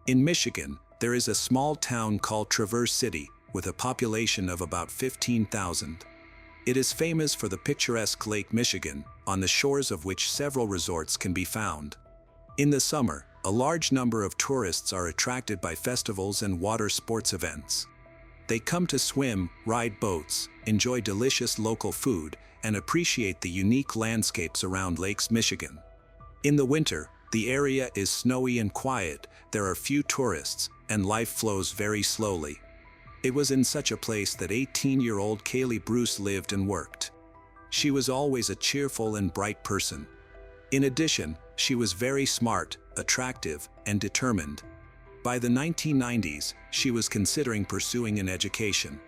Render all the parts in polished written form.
In Michigan, there is a small town called Traverse City with a population of about 15,000. It is famous for the picturesque Lake Michigan, on the shores of which several resorts can be found. In the summer, a large number of tourists are attracted by festivals and water sports events. They come to swim, ride boats, enjoy delicious local food, and appreciate the unique landscapes around Lakes Michigan. In the winter, the area is snowy and quiet, there are few tourists, and life flows very slowly. It was in such a place that 18-year-old Kalee Bruce lived and worked. She was always a cheerful and bright person. In addition, she was very smart, attractive, and determined. By the 1990s, she was considering pursuing an education.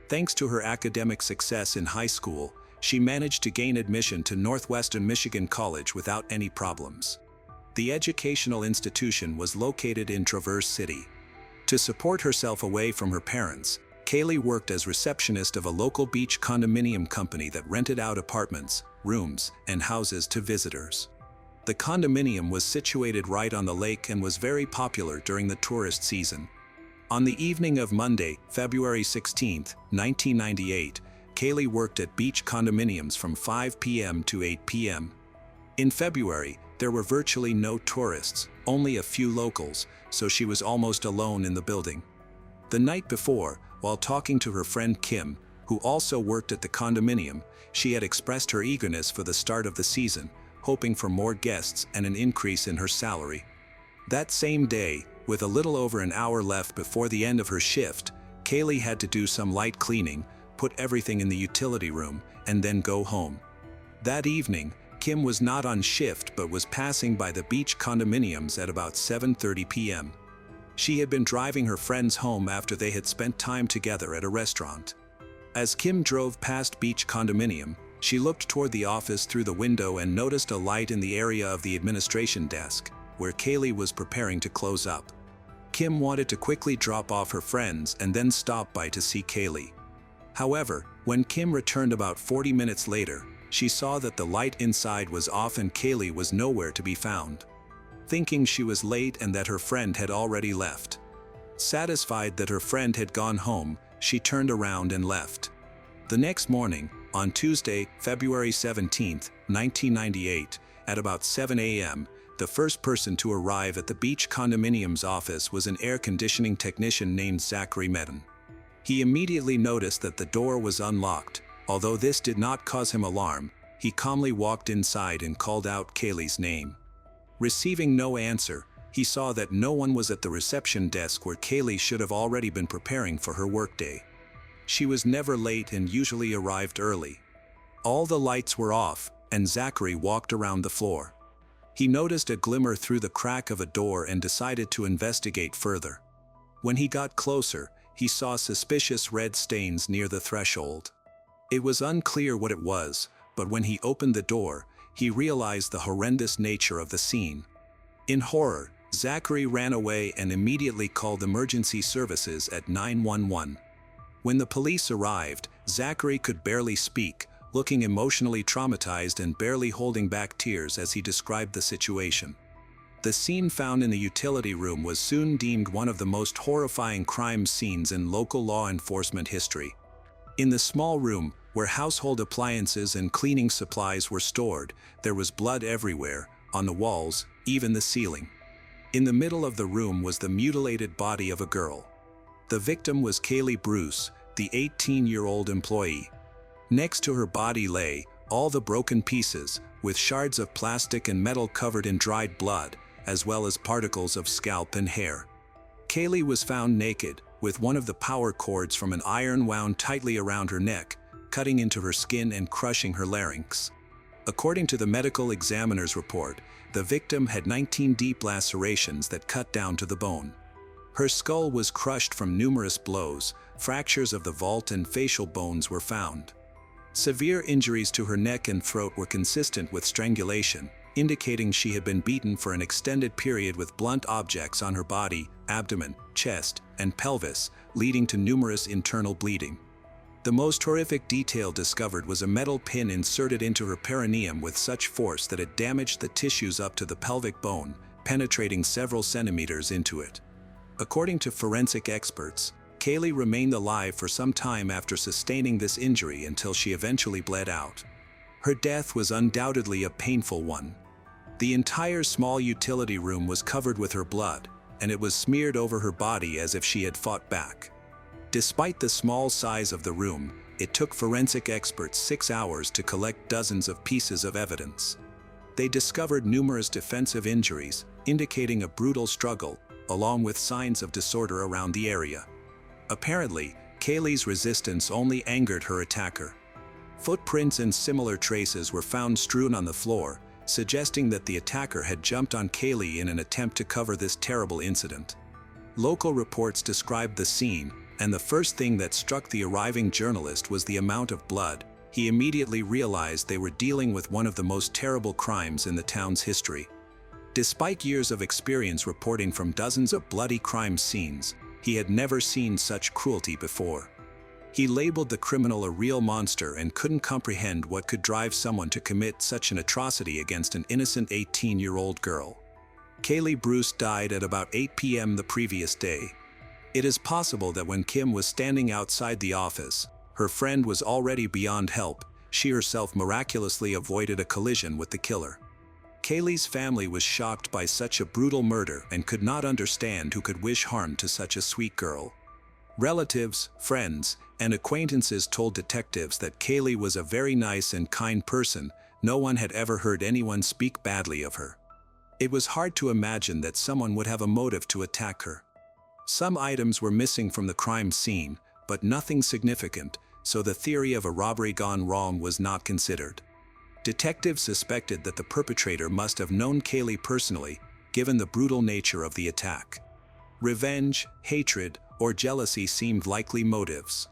Thanks to her academic success in high school, she managed to gain admission to Northwestern Michigan College without any problems. The educational institution was located in Traverse City. To support herself away from her parents, Kalee worked as receptionist of a local beach condominium company that rented out apartments, rooms, and houses to visitors. The condominium was situated right on the lake and was very popular during the tourist season. On the evening of Monday, February 16, 1998, Kalee worked at beach condominiums from 5 p.m. to 8 p.m. In February, there were virtually no tourists, only a few locals, so she was almost alone in the building. The night before, while talking to her friend Kim, who also worked at the condominium, she had expressed her eagerness for the start of the season, hoping for more guests and an increase in her salary. That same day, with a little over an hour left before the end of her shift, Kalee had to do some light cleaning, put everything in the utility room, and then go home. That evening, Kim was not on shift but was passing by the beach condominiums at about 7:30 p.m. She had been driving her friends home after they had spent time together at a restaurant. As Kim drove past beach condominium, she looked toward the office through the window and noticed a light in the area of the administration desk, where Kalee was preparing to close up. Kim wanted to quickly drop off her friends and then stop by to see Kalee. However, when Kim returned about 40 minutes later, she saw that the light inside was off and Kalee was nowhere to be found. Thinking she was late and that her friend had already left. Satisfied that her friend had gone home, she turned around and left. The next morning, on Tuesday, February 17, 1998, at about 7 a.m., the first person to arrive at the beach condominium's office was an air conditioning technician named Zachary Medin. He immediately noticed that the door was unlocked. Although this did not cause him alarm, he calmly walked inside and called out Kalee's name. Receiving no answer, he saw that no one was at the reception desk where Kalee should have already been preparing for her workday. She was never late and usually arrived early. All the lights were off, and Zachary walked around the floor. He noticed a glimmer through the crack of a door and decided to investigate further. When he got closer, he saw suspicious red stains near the threshold. It was unclear what it was, but when he opened the door, he realized the horrendous nature of the scene. In horror, Zachary ran away and immediately called emergency services at 911. When the police arrived, Zachary could barely speak, looking emotionally traumatized and barely holding back tears as he described the situation. The scene found in the utility room was soon deemed one of the most horrifying crime scenes in local law enforcement history. In the small room, where household appliances and cleaning supplies were stored, there was blood everywhere, on the walls, even the ceiling. In the middle of the room was the mutilated body of a girl. The victim was Kalee Bruce, the 18-year-old employee. Next to her body lay all the broken pieces, with shards of plastic and metal covered in dried blood, as well as particles of scalp and hair. Kalee was found naked, with one of the power cords from an iron wound tightly around her neck, cutting into her skin and crushing her larynx. According to the medical examiner's report, the victim had 19 deep lacerations that cut down to the bone. Her skull was crushed from numerous blows, fractures of the vault and facial bones were found. Severe injuries to her neck and throat were consistent with strangulation, indicating she had been beaten for an extended period with blunt objects on her body, abdomen, chest, and pelvis, leading to numerous internal bleeding. The most horrific detail discovered was a metal pin inserted into her perineum with such force that it damaged the tissues up to the pelvic bone, penetrating several centimeters into it. According to forensic experts, Kalee remained alive for some time after sustaining this injury until she eventually bled out. Her death was undoubtedly a painful one. The entire small utility room was covered with her blood, and it was smeared over her body as if she had fought back. Despite the small size of the room, it took forensic experts 6 hours to collect dozens of pieces of evidence. They discovered numerous defensive injuries, indicating a brutal struggle, along with signs of disorder around the area. Apparently, Kalee's resistance only angered her attacker. Footprints and similar traces were found strewn on the floor, suggesting that the attacker had jumped on Kalee in an attempt to cover this terrible incident. Local reports described the scene, and the first thing that struck the arriving journalist was the amount of blood. He immediately realized they were dealing with one of the most terrible crimes in the town's history. Despite years of experience reporting from dozens of bloody crime scenes, he had never seen such cruelty before. He labeled the criminal a real monster and couldn't comprehend what could drive someone to commit such an atrocity against an innocent 18-year-old girl. Kalee Bruce died at about 8 p.m. the previous day. It is possible that when Kim was standing outside the office, her friend was already beyond help. She herself miraculously avoided a collision with the killer. Kalee's family was shocked by such a brutal murder and could not understand who could wish harm to such a sweet girl. Relatives, friends, and acquaintances told detectives that Kalee was a very nice and kind person. No one had ever heard anyone speak badly of her. It was hard to imagine that someone would have a motive to attack her. Some items were missing from the crime scene, but nothing significant, so the theory of a robbery gone wrong was not considered. Detectives suspected that the perpetrator must have known Kalee personally, given the brutal nature of the attack. Revenge, hatred, or jealousy seemed likely motives.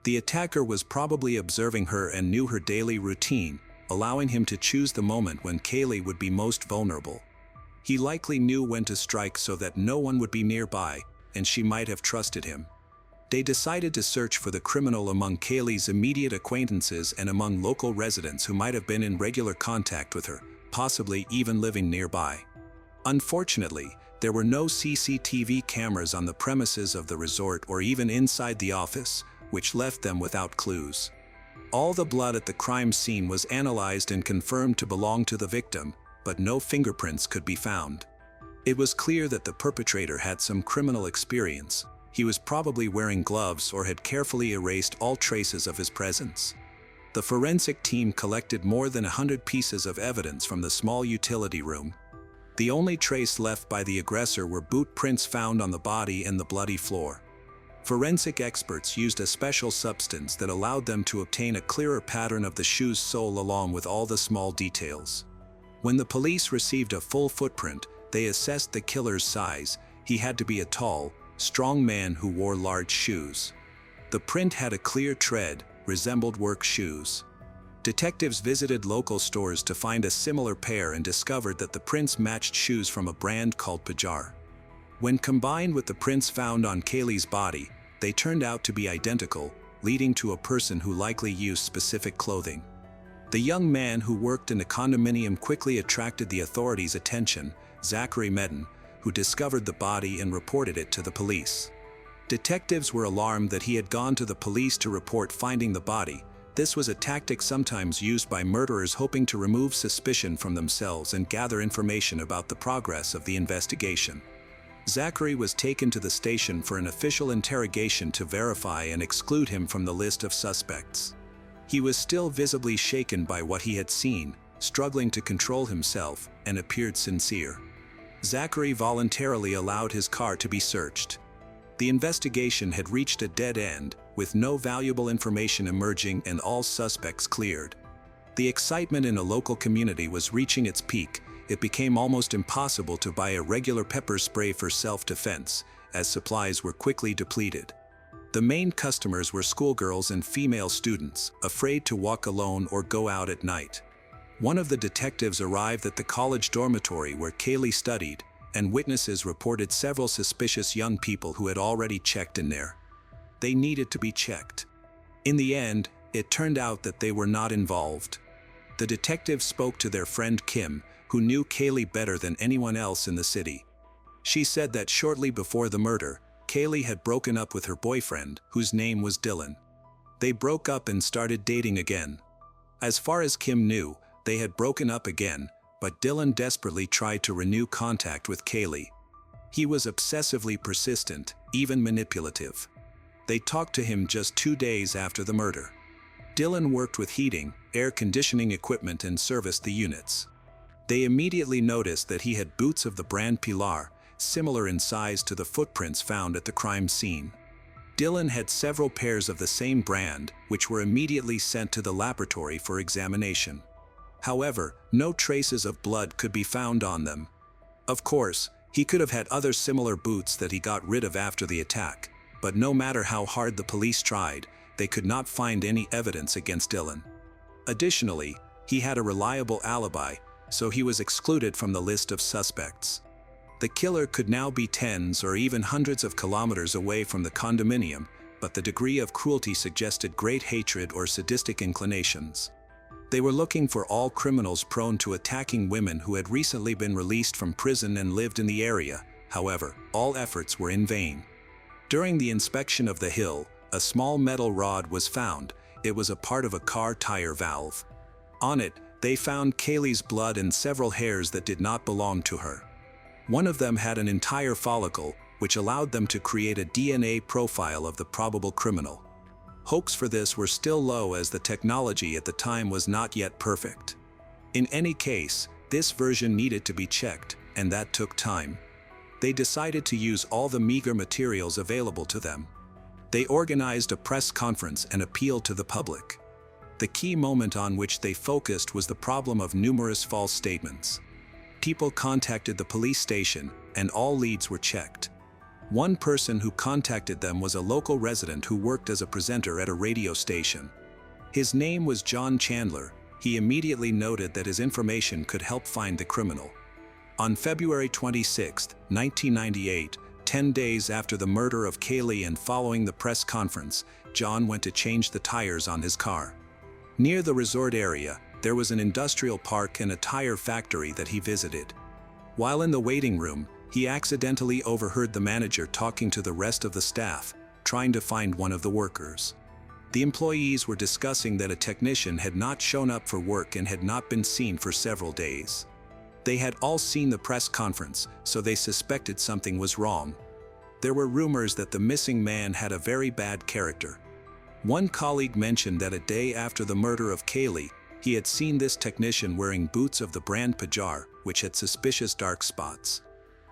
The attacker was probably observing her and knew her daily routine, allowing him to choose the moment when Kalee would be most vulnerable. He likely knew when to strike so that no one would be nearby, and she might have trusted him. They decided to search for the criminal among Kalee's immediate acquaintances and among local residents who might have been in regular contact with her, possibly even living nearby. Unfortunately, there were no CCTV cameras on the premises of the resort or even inside the office, which left them without clues. All the blood at the crime scene was analyzed and confirmed to belong to the victim, but no fingerprints could be found. It was clear that the perpetrator had some criminal experience. He was probably wearing gloves or had carefully erased all traces of his presence. The forensic team collected more than 100 pieces of evidence from the small utility room. The only trace left by the aggressor were boot prints found on the body and the bloody floor. Forensic experts used a special substance that allowed them to obtain a clearer pattern of the shoe's sole along with all the small details. When the police received a full footprint, they assessed the killer's size. He had to be a tall, strong man who wore large shoes. The print had a clear tread, resembled work shoes. Detectives visited local stores to find a similar pair and discovered that the prints matched shoes from a brand called Pajar. When combined with the prints found on Kalee's body, they turned out to be identical, leading to a person who likely used specific clothing. The young man who worked in the condominium quickly attracted the authorities' attention, Zachary Medden, who discovered the body and reported it to the police. Detectives were alarmed that he had gone to the police to report finding the body. This was a tactic sometimes used by murderers hoping to remove suspicion from themselves and gather information about the progress of the investigation. Zachary was taken to the station for an official interrogation to verify and exclude him from the list of suspects. He was still visibly shaken by what he had seen, struggling to control himself, and appeared sincere. Zachary voluntarily allowed his car to be searched. The investigation had reached a dead end, with no valuable information emerging and all suspects cleared. The excitement in a local community was reaching its peak. It became almost impossible to buy a regular pepper spray for self-defense, as supplies were quickly depleted. The main customers were schoolgirls and female students, afraid to walk alone or go out at night. One of the detectives arrived at the college dormitory where Kalee studied, and witnesses reported several suspicious young people who had already checked in there. They needed to be checked. In the end, it turned out that they were not involved. The detectives spoke to their friend Kim, who knew Kalee better than anyone else in the city. She said that shortly before the murder, Kalee had broken up with her boyfriend, whose name was Dylan. They broke up and started dating again. As far as Kim knew, they had broken up again, but Dylan desperately tried to renew contact with Kalee. He was obsessively persistent, even manipulative. They talked to him just 2 days after the murder. Dylan worked with heating, air conditioning equipment and serviced the units. They immediately noticed that he had boots of the brand Pilar, similar in size to the footprints found at the crime scene. Dylan had several pairs of the same brand, which were immediately sent to the laboratory for examination. However, no traces of blood could be found on them. Of course, he could have had other similar boots that he got rid of after the attack, but no matter how hard the police tried, they could not find any evidence against Dylan. Additionally, he had a reliable alibi, so he was excluded from the list of suspects. The killer could now be tens or even hundreds of kilometers away from the condominium, but the degree of cruelty suggested great hatred or sadistic inclinations. They were looking for all criminals prone to attacking women who had recently been released from prison and lived in the area. However, all efforts were in vain. During the inspection of the hill, a small metal rod was found. It was a part of a car tire valve. On it, they found Kalee's blood and several hairs that did not belong to her. One of them had an entire follicle, which allowed them to create a DNA profile of the probable criminal. Hopes for this were still low as the technology at the time was not yet perfect. In any case, this version needed to be checked, and that took time. They decided to use all the meager materials available to them. They organized a press conference and appealed to the public. The key moment on which they focused was the problem of numerous false statements. People contacted the police station, and all leads were checked. One person who contacted them was a local resident who worked as a presenter at a radio station. His name was John Chandler. He immediately noted that his information could help find the criminal. On February 26, 1998, 10 days after the murder of Kalee and following the press conference, John went to change the tires on his car. Near the resort area, there was an industrial park and a tire factory that he visited. While in the waiting room, he accidentally overheard the manager talking to the rest of the staff, trying to find one of the workers. The employees were discussing that a technician had not shown up for work and had not been seen for several days. They had all seen the press conference, so they suspected something was wrong. There were rumors that the missing man had a very bad character. One colleague mentioned that a day after the murder of Kalee, he had seen this technician wearing boots of the brand Pajar, which had suspicious dark spots.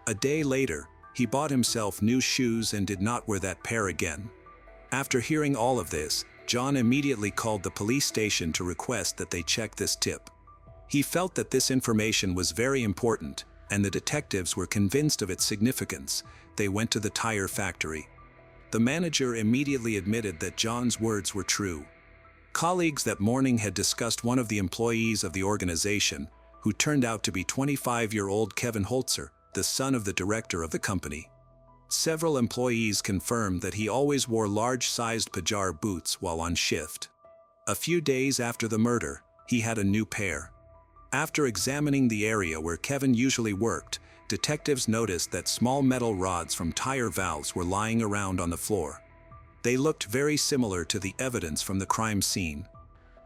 A day later, he bought himself new shoes and did not wear that pair again. After hearing all of this, John immediately called the police station to request that they check this tip. He felt that this information was very important, and the detectives were convinced of its significance. They went to the tire factory. The manager immediately admitted that John's words were true. Colleagues that morning had discussed one of the employees of the organization, who turned out to be 25-year-old Kevin Holzer, the son of the director of the company. Several employees confirmed that he always wore large-sized Pajar boots while on shift. A few days after the murder, he had a new pair. After examining the area where Kevin usually worked, detectives noticed that small metal rods from tire valves were lying around on the floor. They looked very similar to the evidence from the crime scene.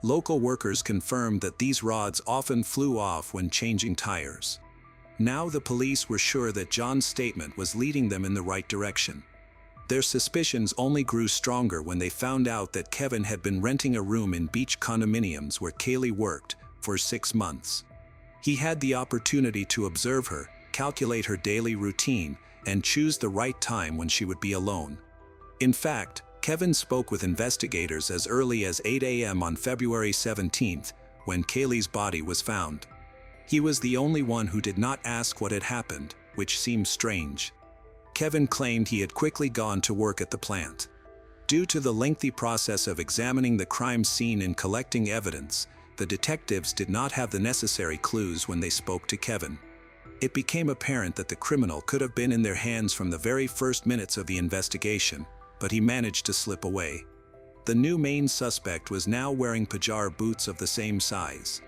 Local workers confirmed that these rods often flew off when changing tires. Now the police were sure that John's statement was leading them in the right direction. Their suspicions only grew stronger when they found out that Kevin had been renting a room in beach condominiums where Kalee worked for 6 months. He had the opportunity to observe her, calculate her daily routine, and choose the right time when she would be alone. In fact, Kevin spoke with investigators as early as 8 a.m. on February 17th, when Kalee's body was found. He was the only one who did not ask what had happened, which seemed strange. Kevin claimed he had quickly gone to work at the plant. Due to the lengthy process of examining the crime scene and collecting evidence, the detectives did not have the necessary clues when they spoke to Kevin. It became apparent that the criminal could have been in their hands from the very first minutes of the investigation, but he managed to slip away. The new main suspect was now wearing Pajar boots of the same size.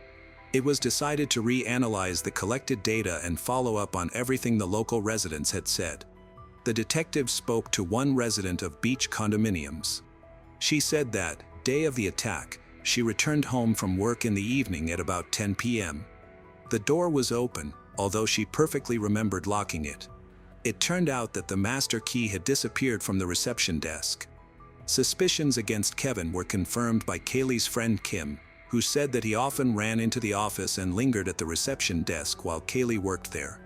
It was decided to reanalyze the collected data and follow up on everything the local residents had said. The detectives spoke to one resident of beach condominiums. She said that, day of the attack, she returned home from work in the evening at about 10 p.m. The door was open, although she perfectly remembered locking it. It turned out that the master key had disappeared from the reception desk. Suspicions against Kevin were confirmed by Kalee's friend Kim, who said that he often ran into the office and lingered at the reception desk while Kalee worked there.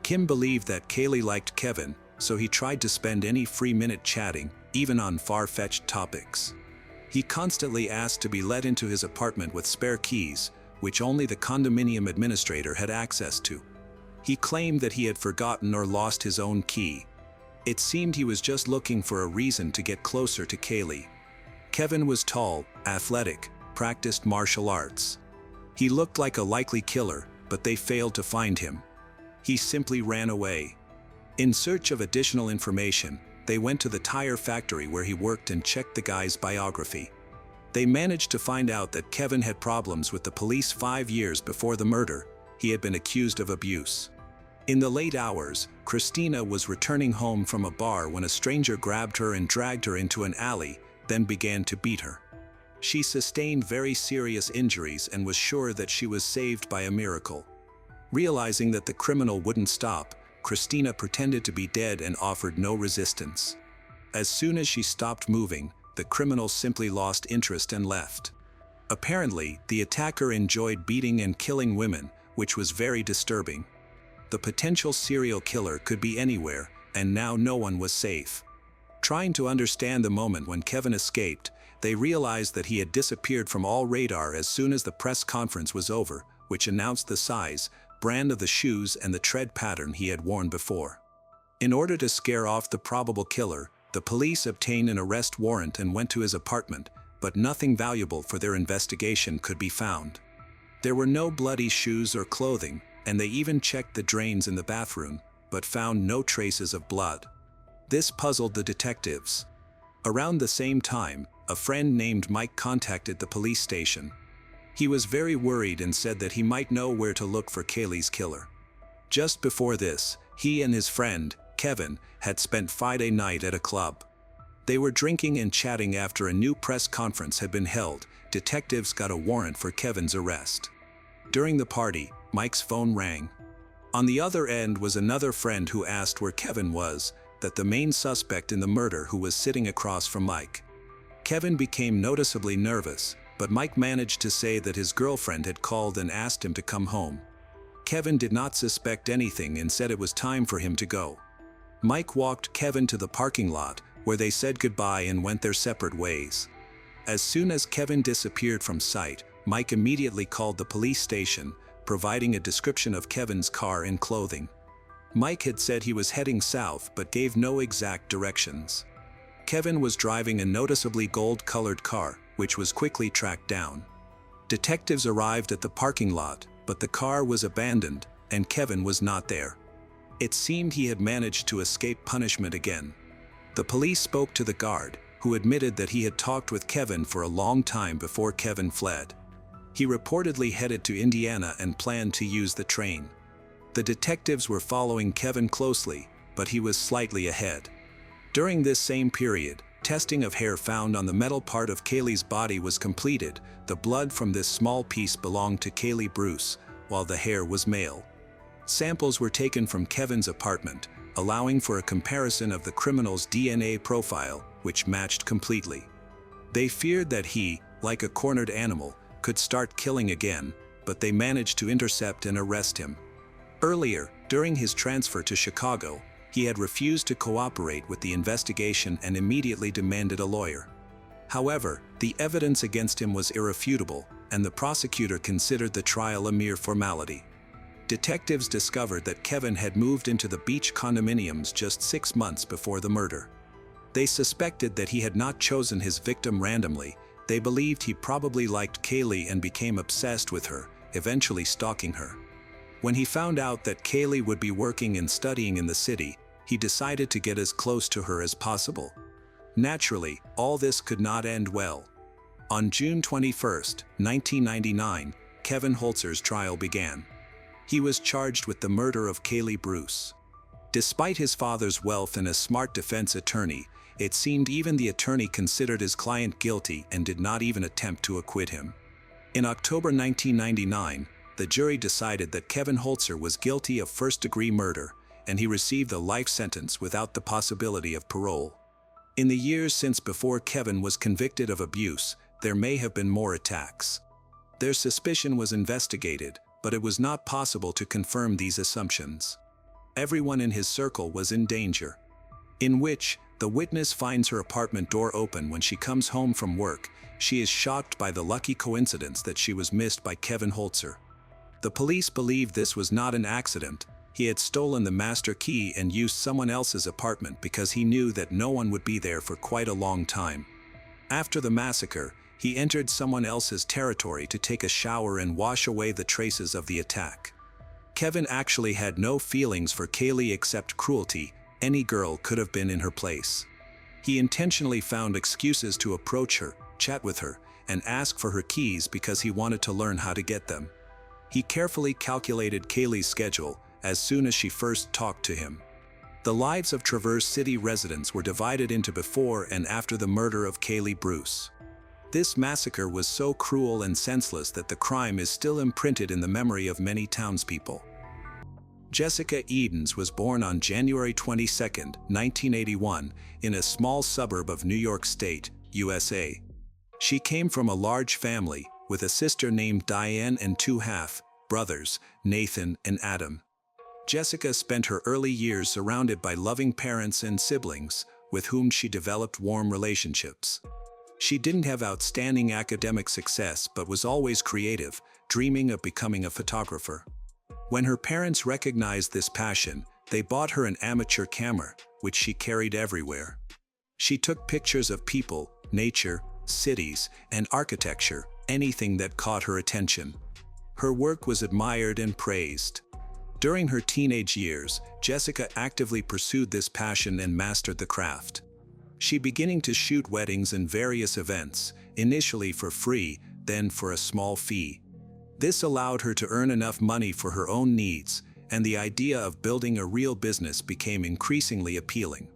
Kim believed that Kalee liked Kevin, so he tried to spend any free minute chatting, even on far-fetched topics. He constantly asked to be let into his apartment with spare keys, which only the condominium administrator had access to. He claimed that he had forgotten or lost his own key. It seemed he was just looking for a reason to get closer to Kalee. Kevin was tall, athletic, practiced martial arts. He looked like a likely killer, but they failed to find him. He simply ran away. In search of additional information, they went to the tire factory where he worked and checked the guy's biography. They managed to find out that Kevin had problems with the police 5 years before the murder. He had been accused of abuse. In the late hours, Christina was returning home from a bar when a stranger grabbed her and dragged her into an alley, then began to beat her. She sustained very serious injuries and was sure that she was saved by a miracle. Realizing that the criminal wouldn't stop, Christina pretended to be dead and offered no resistance. As soon as she stopped moving, the criminal simply lost interest and left. Apparently, the attacker enjoyed beating and killing women, which was very disturbing. The potential serial killer could be anywhere, and now no one was safe. Trying to understand the moment when Kevin escaped, they realized that he had disappeared from all radar as soon as the press conference was over, which announced the size, brand of the shoes and the tread pattern he had worn before. In order to scare off the probable killer, the police obtained an arrest warrant and went to his apartment, but nothing valuable for their investigation could be found. There were no bloody shoes or clothing, and they even checked the drains in the bathroom, but found no traces of blood. This puzzled the detectives. Around the same time, a friend named Mike contacted the police station. He was very worried and said that he might know where to look for Kalee's killer. Just before this, he and his friend, Kevin, had spent Friday night at a club. They were drinking and chatting after a new press conference had been held. Detectives got a warrant for Kevin's arrest. During the party, Mike's phone rang. On the other end was another friend who asked where Kevin was, that the main suspect in the murder who was sitting across from Mike. Kevin became noticeably nervous, but Mike managed to say that his girlfriend had called and asked him to come home. Kevin did not suspect anything and said it was time for him to go. Mike walked Kevin to the parking lot, where they said goodbye and went their separate ways. As soon as Kevin disappeared from sight, Mike immediately called the police station, providing a description of Kevin's car and clothing. Mike had said he was heading south but gave no exact directions. Kevin was driving a noticeably gold-colored car, which was quickly tracked down. Detectives arrived at the parking lot, but the car was abandoned, and Kevin was not there. It seemed he had managed to escape punishment again. The police spoke to the guard, who admitted that he had talked with Kevin for a long time before Kevin fled. He reportedly headed to Indiana and planned to use the train. The detectives were following Kevin closely, but he was slightly ahead. During this same period, testing of hair found on the metal part of Kalee's body was completed. The blood from this small piece belonged to Kalee Bruce, while the hair was male. Samples were taken from Kevin's apartment, allowing for a comparison of the criminal's DNA profile, which matched completely. They feared that he, like a cornered animal, could start killing again, but they managed to intercept and arrest him. Earlier, during his transfer to Chicago, he had refused to cooperate with the investigation and immediately demanded a lawyer. However, the evidence against him was irrefutable, and the prosecutor considered the trial a mere formality. Detectives discovered that Kevin had moved into the beach condominiums just 6 months before the murder. They suspected that he had not chosen his victim randomly. They believed he probably liked Kalee and became obsessed with her, eventually stalking her. When he found out that Kalee would be working and studying in the city, he decided to get as close to her as possible. Naturally, all this could not end well. On June 21, 1999, Kevin Holzer's trial began. He was charged with the murder of Kalee Bruce. Despite his father's wealth and a smart defense attorney, it seemed even the attorney considered his client guilty and did not even attempt to acquit him. In October 1999, the jury decided that Kevin Holzer was guilty of first-degree murder, and he received a life sentence without the possibility of parole. In the years since before Kevin was convicted of abuse, there may have been more attacks. Their suspicion was investigated, but it was not possible to confirm these assumptions. Everyone in his circle was in danger. In which, the witness finds her apartment door open when she comes home from work. She is shocked by the lucky coincidence that she was missed by Kevin Holzer. The police believed this was not an accident. He had stolen the master key and used someone else's apartment because he knew that no one would be there for quite a long time. After the massacre, he entered someone else's territory to take a shower and wash away the traces of the attack. Kevin actually had no feelings for Kalee except cruelty. Any girl could have been in her place. He intentionally found excuses to approach her, chat with her, and ask for her keys because he wanted to learn how to get them. He carefully calculated Kalee's schedule as soon as she first talked to him. The lives of Traverse City residents were divided into before and after the murder of Kalee Bruce. This massacre was so cruel and senseless that the crime is still imprinted in the memory of many townspeople. Jessica Edens was born on January 22, 1981, in a small suburb of New York State, USA. She came from a large family, with a sister named Diane and two half-brothers, Nathan and Adam. Jessica spent her early years surrounded by loving parents and siblings, with whom she developed warm relationships. She didn't have outstanding academic success but was always creative, dreaming of becoming a photographer. When her parents recognized this passion, they bought her an amateur camera, which she carried everywhere. She took pictures of people, nature, cities, and architecture, anything that caught her attention. Her work was admired and praised. During her teenage years, Jessica actively pursued this passion and mastered the craft. She began to shoot weddings and various events, initially for free, then for a small fee. This allowed her to earn enough money for her own needs, and the idea of building a real business became increasingly appealing.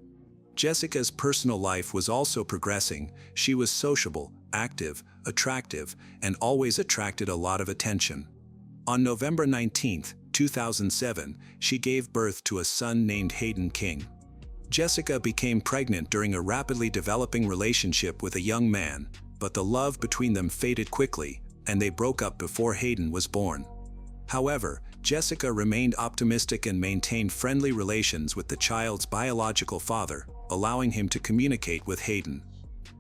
Jessica's personal life was also progressing. She was sociable, active, attractive, and always attracted a lot of attention. On November 19, 2007, she gave birth to a son named Hayden King. Jessica became pregnant during a rapidly developing relationship with a young man, but the love between them faded quickly, and they broke up before Hayden was born. However, Jessica remained optimistic and maintained friendly relations with the child's biological father, allowing him to communicate with Hayden.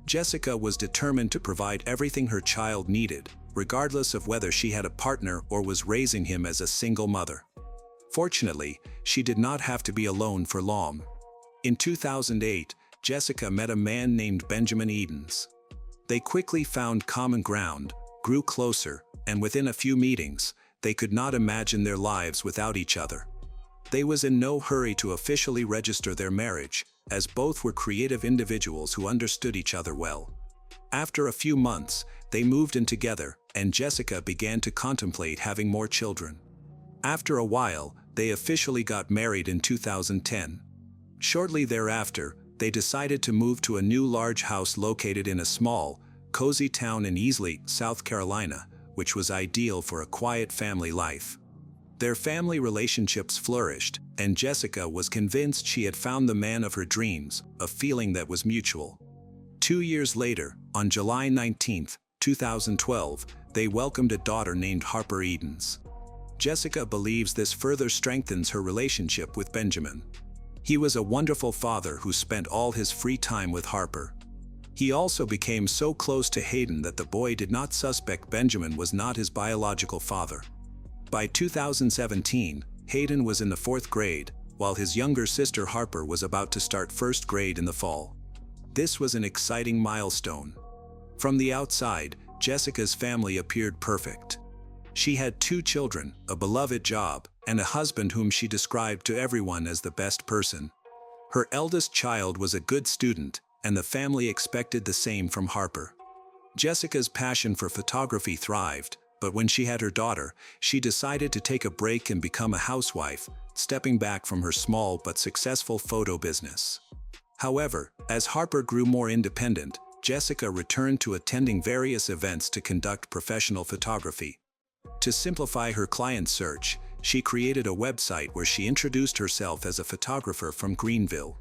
Jessica was determined to provide everything her child needed, regardless of whether she had a partner or was raising him as a single mother. Fortunately, she did not have to be alone for long. In 2008, Jessica met a man named Benjamin Edens. They quickly found common ground, grew closer, and within a few meetings, they could not imagine their lives without each other. They was in no hurry to officially register their marriage, as both were creative individuals who understood each other well. After a few months, they moved in together, and Jessica began to contemplate having more children. After a while, they officially got married in 2010. Shortly thereafter, they decided to move to a new large house located in a small, cozy town in Easley, South Carolina, which was ideal for a quiet family life. Their family relationships flourished, and Jessica was convinced she had found the man of her dreams, a feeling that was mutual. 2 years later, on July 19, 2012, they welcomed a daughter named Harper Edens. Jessica believes this further strengthens her relationship with Benjamin. He was a wonderful father who spent all his free time with Harper. He also became so close to Hayden that the boy did not suspect Benjamin was not his biological father. By 2017, Hayden was in the 4th grade, while his younger sister Harper was about to start 1st grade in the fall. This was an exciting milestone. From the outside, Jessica's family appeared perfect. She had 2 children, a beloved job, and a husband whom she described to everyone as the best person. Her eldest child was a good student, and the family expected the same from Harper. Jessica's passion for photography thrived, But when she had her daughter, she decided to take a break and become a housewife, stepping back from her small but successful photo business. However, as Harper grew more independent, Jessica returned to attending various events to conduct professional photography. To simplify her client search, she created a website where she introduced herself as a photographer from Greenville.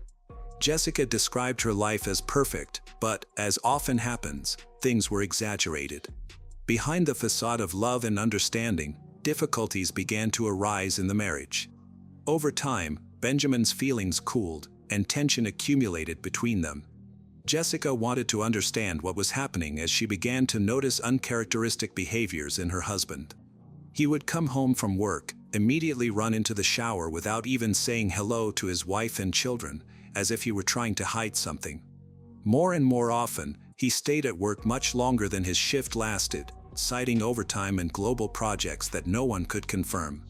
Jessica described her life as perfect, but, as often happens, things were exaggerated. Behind the facade of love and understanding, difficulties began to arise in the marriage. Over time, Benjamin's feelings cooled, and tension accumulated between them. Jessica wanted to understand what was happening as she began to notice uncharacteristic behaviors in her husband. He would come home from work, immediately run into the shower without even saying hello to his wife and children, as if he were trying to hide something. More and more often, he stayed at work much longer than his shift lasted, citing overtime and global projects that no one could confirm.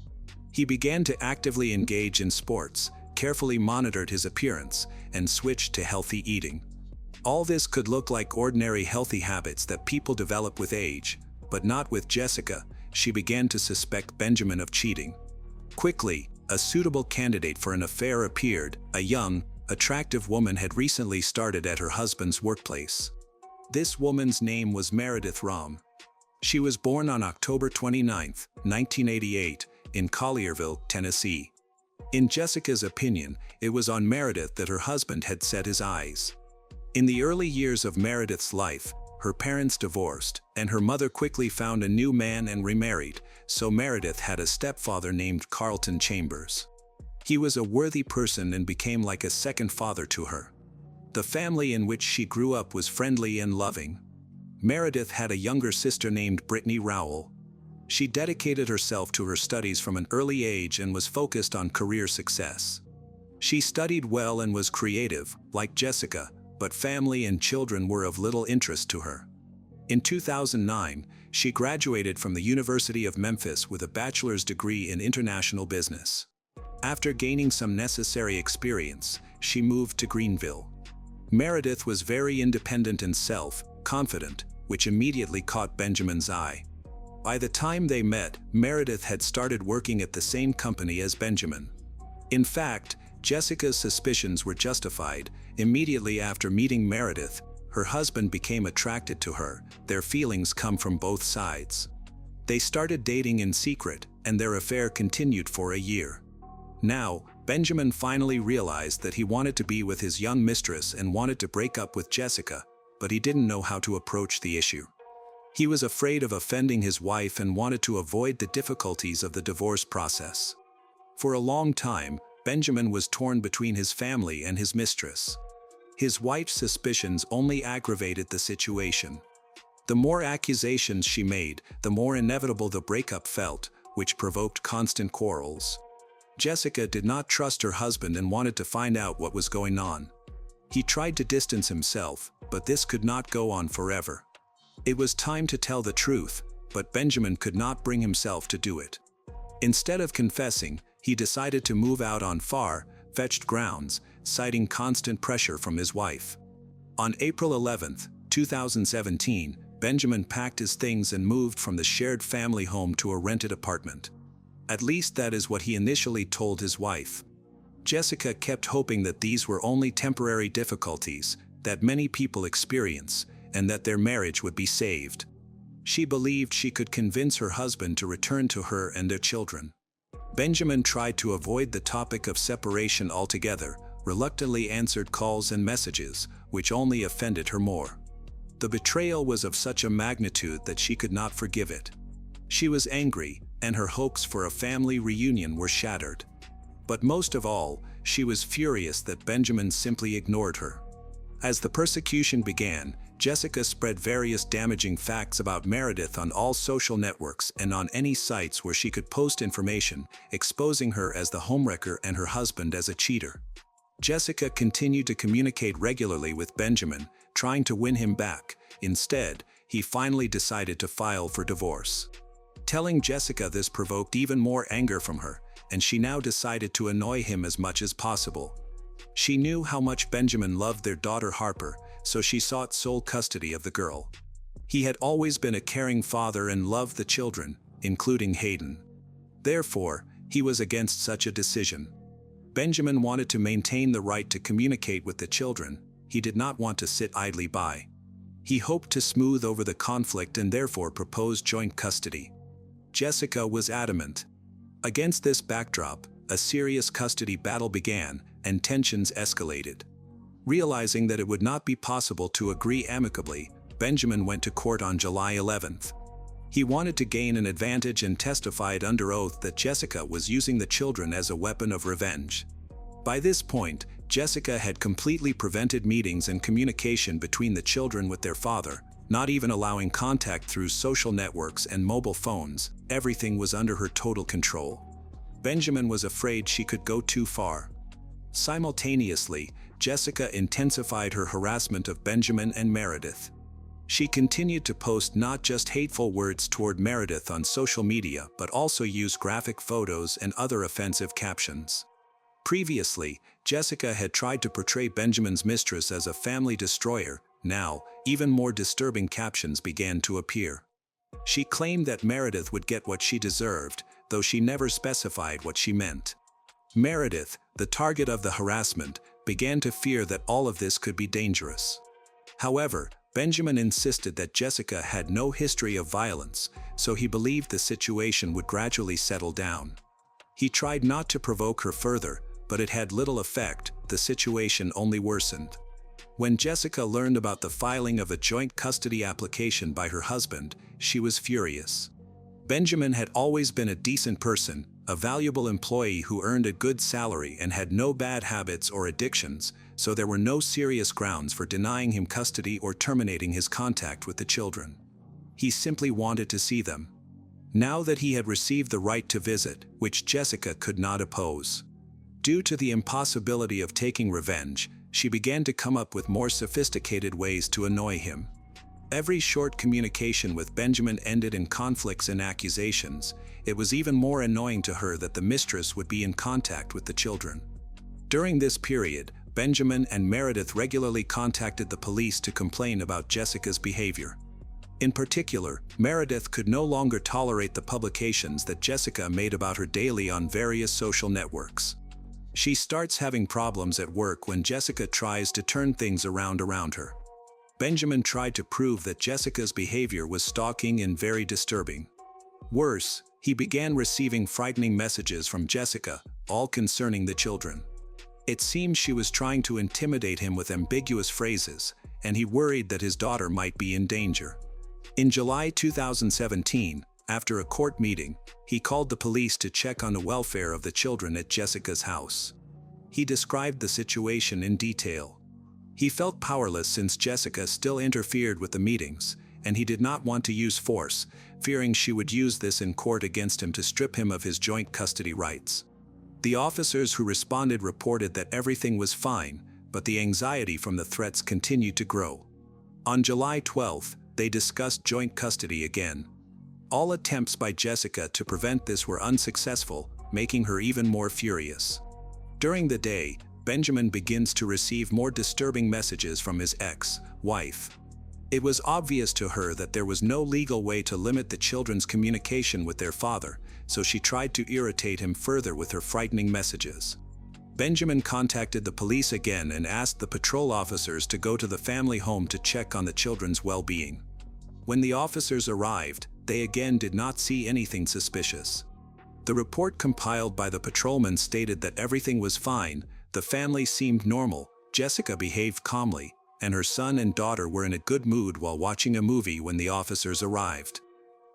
He began to actively engage in sports, carefully monitored his appearance, and switched to healthy eating. All this could look like ordinary healthy habits that people develop with age, but not with Jessica. She began to suspect Benjamin of cheating. Quickly, a suitable candidate for an affair appeared. A young, attractive woman had recently started at her husband's workplace. This woman's name was Meredith Rahm. She was born on October 29, 1988, in Collierville, Tennessee. In Jessica's opinion, it was on Meredith that her husband had set his eyes. In the early years of Meredith's life, her parents divorced, and her mother quickly found a new man and remarried, so Meredith had a stepfather named Carlton Chambers. He was a worthy person and became like a second father to her. The family in which she grew up was friendly and loving. Meredith had a younger sister named Brittany Rowell. She dedicated herself to her studies from an early age and was focused on career success. She studied well and was creative, like Jessica, but family and children were of little interest to her. In 2009, she graduated from the University of Memphis with a bachelor's degree in international business. After gaining some necessary experience, she moved to Greenville. Meredith was very independent and self-confident, which immediately caught Benjamin's eye. By the time they met, Meredith had started working at the same company as Benjamin. In fact, Jessica's suspicions were justified. Immediately after meeting Meredith, her husband became attracted to her. Their feelings come from both sides. They started dating in secret, and their affair continued for a year. Now, Benjamin finally realized that he wanted to be with his young mistress and wanted to break up with Jessica, but he didn't know how to approach the issue. He was afraid of offending his wife and wanted to avoid the difficulties of the divorce process. For a long time, Benjamin was torn between his family and his mistress. His wife's suspicions only aggravated the situation. The more accusations she made, the more inevitable the breakup felt, which provoked constant quarrels. Jessica did not trust her husband and wanted to find out what was going on. He tried to distance himself, but this could not go on forever. It was time to tell the truth, but Benjamin could not bring himself to do it. Instead of confessing, he decided to move out on far-fetched grounds, citing constant pressure from his wife. On April 11, 2017, Benjamin packed his things and moved from the shared family home to a rented apartment. At least that is what he initially told his wife. Jessica kept hoping that these were only temporary difficulties that many people experience, and that their marriage would be saved. She believed she could convince her husband to return to her and their children. Benjamin tried to avoid the topic of separation altogether, reluctantly answered calls and messages, which only offended her more. The betrayal was of such a magnitude that she could not forgive it. She was angry, and her hopes for a family reunion were shattered. But most of all, she was furious that Benjamin simply ignored her. As the persecution began, Jessica spread various damaging facts about Meredith on all social networks and on any sites where she could post information, exposing her as the homewrecker and her husband as a cheater. Jessica continued to communicate regularly with Benjamin, trying to win him back. Instead, he finally decided to file for divorce. Telling Jessica this provoked even more anger from her, and she now decided to annoy him as much as possible. She knew how much Benjamin loved their daughter Harper, so she sought sole custody of the girl. He had always been a caring father and loved the children, including Hayden. Therefore, he was against such a decision. Benjamin wanted to maintain the right to communicate with the children. He did not want to sit idly by. He hoped to smooth over the conflict and therefore proposed joint custody. Jessica was adamant. Against this backdrop, a serious custody battle began, and tensions escalated. Realizing that it would not be possible to agree amicably, Benjamin went to court on July 11th. He wanted to gain an advantage and testified under oath that Jessica was using the children as a weapon of revenge. By this point, Jessica had completely prevented meetings and communication between the children with their father, not even allowing contact through social networks and mobile phones. Everything was under her total control. Benjamin was afraid she could go too far. Simultaneously, Jessica intensified her harassment of Benjamin and Meredith. She continued to post not just hateful words toward Meredith on social media but also used graphic photos and other offensive captions. Previously, Jessica had tried to portray Benjamin's mistress as a family destroyer. Now, even more disturbing captions began to appear. She claimed that Meredith would get what she deserved, though she never specified what she meant. Meredith, the target of the harassment, began to fear that all of this could be dangerous. However, Benjamin insisted that Jessica had no history of violence, so he believed the situation would gradually settle down. He tried not to provoke her further, but it had little effect. The situation only worsened. When Jessica learned about the filing of a joint custody application by her husband, she was furious. Benjamin had always been a decent person, a valuable employee who earned a good salary and had no bad habits or addictions, so there were no serious grounds for denying him custody or terminating his contact with the children. He simply wanted to see them. Now that he had received the right to visit, which Jessica could not oppose. Due to the impossibility of taking revenge, she began to come up with more sophisticated ways to annoy him. Every short communication with Benjamin ended in conflicts and accusations. It was even more annoying to her that the mistress would be in contact with the children. During this period, Benjamin and Meredith regularly contacted the police to complain about Jessica's behavior. In particular, Meredith could no longer tolerate the publications that Jessica made about her daily on various social networks. She starts having problems at work when Jessica tries to turn things around her. Benjamin tried to prove that Jessica's behavior was stalking and very disturbing. Worse, he began receiving frightening messages from Jessica, all concerning the children. It seemed she was trying to intimidate him with ambiguous phrases, and he worried that his daughter might be in danger. In July 2017, after a court meeting, he called the police to check on the welfare of the children at Jessica's house. He described the situation in detail. He felt powerless since Jessica still interfered with the meetings, and he did not want to use force, fearing she would use this in court against him to strip him of his joint custody rights. The officers who responded reported that everything was fine, but the anxiety from the threats continued to grow. On July 12th, they discussed joint custody again. All attempts by Jessica to prevent this were unsuccessful, making her even more furious. During the day, Benjamin begins to receive more disturbing messages from his ex-wife. It was obvious to her that there was no legal way to limit the children's communication with their father, so she tried to irritate him further with her frightening messages. Benjamin contacted the police again and asked the patrol officers to go to the family home to check on the children's well-being. When the officers arrived, they again did not see anything suspicious. The report compiled by the patrolman stated that everything was fine, the family seemed normal, Jessica behaved calmly, and her son and daughter were in a good mood while watching a movie when the officers arrived.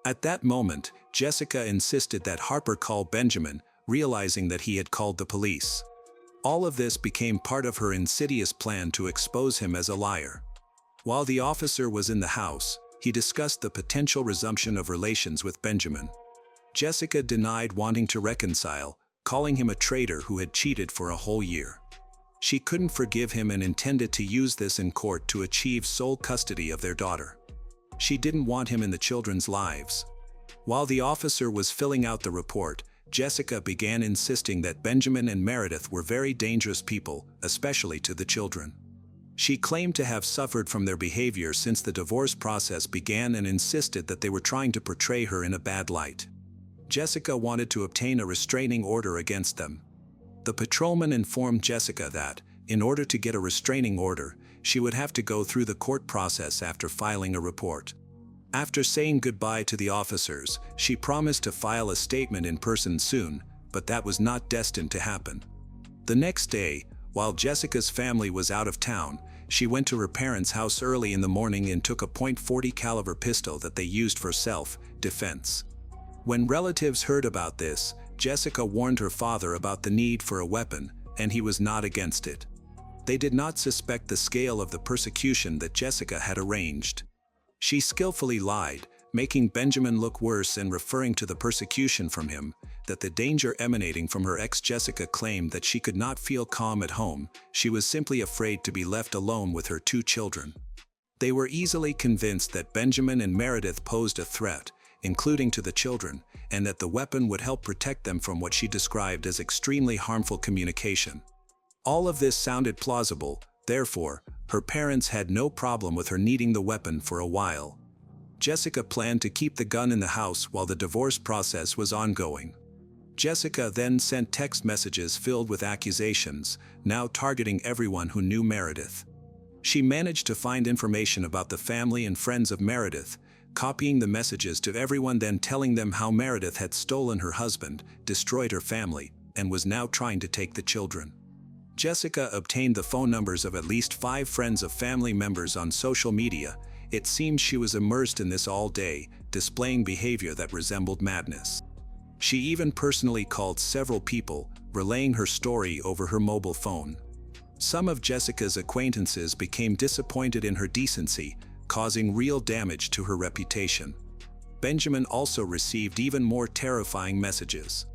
At that moment, Jessica insisted that Harper call Benjamin, realizing that he had called the police. All of this became part of her insidious plan to expose him as a liar. While the officer was in the house, he discussed the potential resumption of relations with Benjamin. Jessica denied wanting to reconcile, calling him a traitor who had cheated for a whole year. She couldn't forgive him and intended to use this in court to achieve sole custody of their daughter. She didn't want him in the children's lives. While the officer was filling out the report, Jessica began insisting that Benjamin and Meredith were very dangerous people, especially to the children. She claimed to have suffered from their behavior since the divorce process began and insisted that they were trying to portray her in a bad light. Jessica wanted to obtain a restraining order against them. The patrolman informed Jessica that, in order to get a restraining order, she would have to go through the court process after filing a report. After saying goodbye to the officers, she promised to file a statement in person soon, but that was not destined to happen. The next day, while Jessica's family was out of town, she went to her parents' house early in the morning and took a .40 caliber pistol that they used for self-defense. When relatives heard about this, Jessica warned her father about the need for a weapon, and he was not against it. They did not suspect the scale of the persecution that Jessica had arranged. She skillfully lied, making Benjamin look worse and referring to the persecution from him, that the danger emanating from her ex. Jessica claimed that she could not feel calm at home, she was simply afraid to be left alone with her 2 children. They were easily convinced that Benjamin and Meredith posed a threat, including to the children, and that the weapon would help protect them from what she described as extremely harmful communication. All of this sounded plausible, therefore, her parents had no problem with her needing the weapon for a while. Jessica planned to keep the gun in the house while the divorce process was ongoing. Jessica then sent text messages filled with accusations, now targeting everyone who knew Meredith. She managed to find information about the family and friends of Meredith, copying the messages to everyone, then telling them how Meredith had stolen her husband, destroyed her family, and was now trying to take the children. Jessica obtained the phone numbers of at least 5 friends of family members on social media. It seems she was immersed in this all day, displaying behavior that resembled madness. She even personally called several people, relaying her story over her mobile phone. Some of Jessica's acquaintances became disappointed in her decency, causing real damage to her reputation. Benjamin also received even more terrifying messages.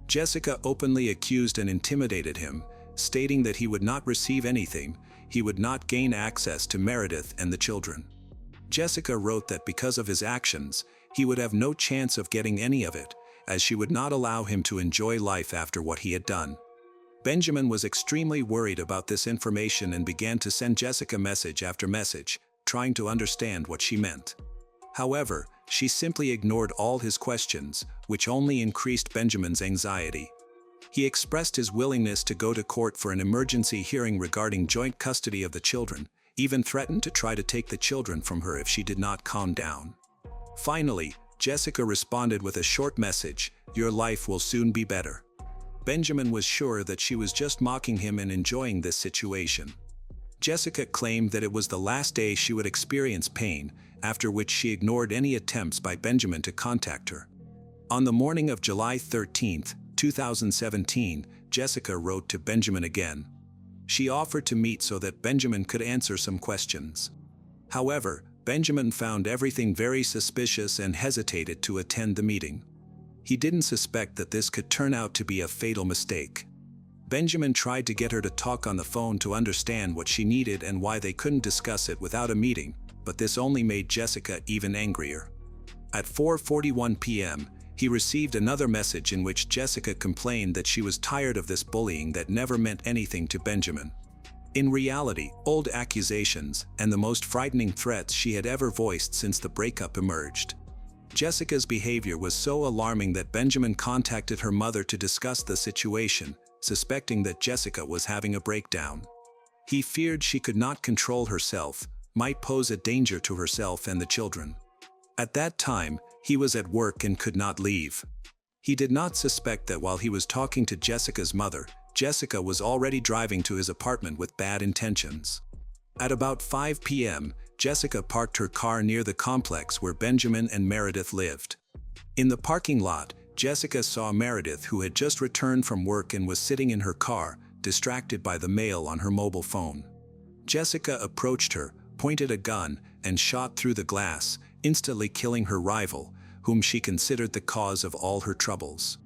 Jessica openly accused and intimidated him, stating that he would not receive anything, he would not gain access to Meredith and the children. Jessica wrote that because of his actions, he would have no chance of getting any of it, as she would not allow him to enjoy life after what he had done. Benjamin was extremely worried about this information and began to send Jessica message after message, trying to understand what she meant. However, she simply ignored all his questions, which only increased Benjamin's anxiety. He expressed his willingness to go to court for an emergency hearing regarding joint custody of the children, even threatened to try to take the children from her if she did not calm down. Finally, Jessica responded with a short message, "Your life will soon be better." Benjamin was sure that she was just mocking him and enjoying this situation. Jessica claimed that it was the last day she would experience pain, after which she ignored any attempts by Benjamin to contact her. On the morning of July 13, 2017, Jessica wrote to Benjamin again. She offered to meet so that Benjamin could answer some questions. However, Benjamin found everything very suspicious and hesitated to attend the meeting. He didn't suspect that this could turn out to be a fatal mistake. Benjamin tried to get her to talk on the phone to understand what she needed and why they couldn't discuss it without a meeting, but this only made Jessica even angrier. At 4:41 p.m., he received another message in which Jessica complained that she was tired of this bullying that never meant anything to Benjamin. In reality, old accusations and the most frightening threats she had ever voiced since the breakup emerged. Jessica's behavior was so alarming that Benjamin contacted her mother to discuss the situation, suspecting that Jessica was having a breakdown. He feared she could not control herself, might pose a danger to herself and the children. At that time, he was at work and could not leave. He did not suspect that while he was talking to Jessica's mother, Jessica was already driving to his apartment with bad intentions. At about 5 p.m., Jessica parked her car near the complex where Benjamin and Meredith lived. In the parking lot, Jessica saw Meredith, who had just returned from work and was sitting in her car, distracted by the mail on her mobile phone. Jessica approached her, pointed a gun, and shot through the glass, instantly killing her rival, whom she considered the cause of all her troubles.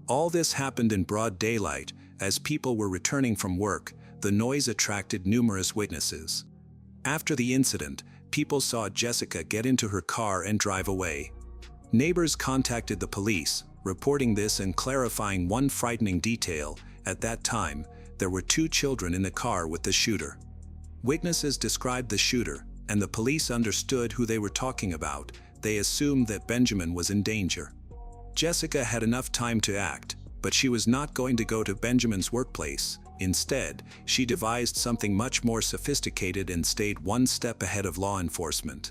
All this happened in broad daylight. As people were returning from work, the noise attracted numerous witnesses. After the incident, people saw Jessica get into her car and drive away. Neighbors contacted the police, reporting this and clarifying one frightening detail: at that time, there were 2 children in the car with the shooter. Witnesses described the shooter, and the police understood who they were talking about. They assumed that Benjamin was in danger. Jessica had enough time to act, but she was not going to go to Benjamin's workplace. Instead, she devised something much more sophisticated and stayed one step ahead of law enforcement.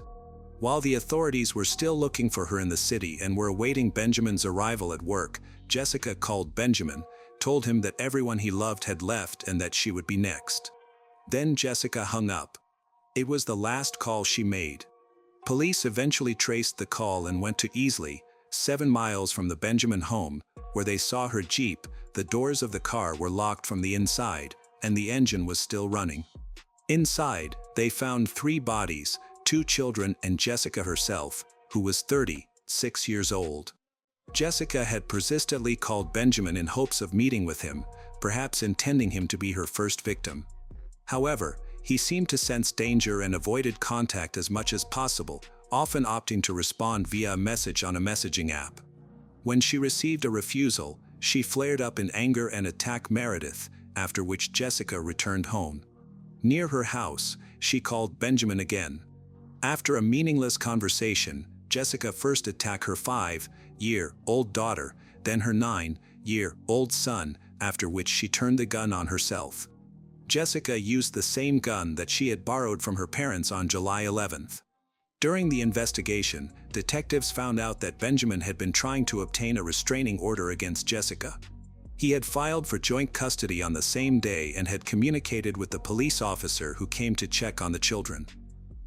While the authorities were still looking for her in the city and were awaiting Benjamin's arrival at work, Jessica called Benjamin, told him that everyone he loved had left and that she would be next. Then Jessica hung up. It was the last call she made. Police eventually traced the call and went to Easley, 7 miles from the Benjamin home, where they saw her Jeep. The doors of the car were locked from the inside, and the engine was still running. Inside, they found 3 bodies, 2 children and Jessica herself, who was 36 years old. Jessica had persistently called Benjamin in hopes of meeting with him, perhaps intending him to be her first victim. However, he seemed to sense danger and avoided contact as much as possible, often opting to respond via a message on a messaging app. When she received a refusal, she flared up in anger and attacked Meredith, after which Jessica returned home. Near her house, she called Benjamin again. After a meaningless conversation, Jessica first attacked her 5-year-old daughter, then her 9-year-old son, after which she turned the gun on herself. Jessica used the same gun that she had borrowed from her parents on July 11th. During the investigation, detectives found out that Benjamin had been trying to obtain a restraining order against Jessica. He had filed for joint custody on the same day and had communicated with the police officer who came to check on the children.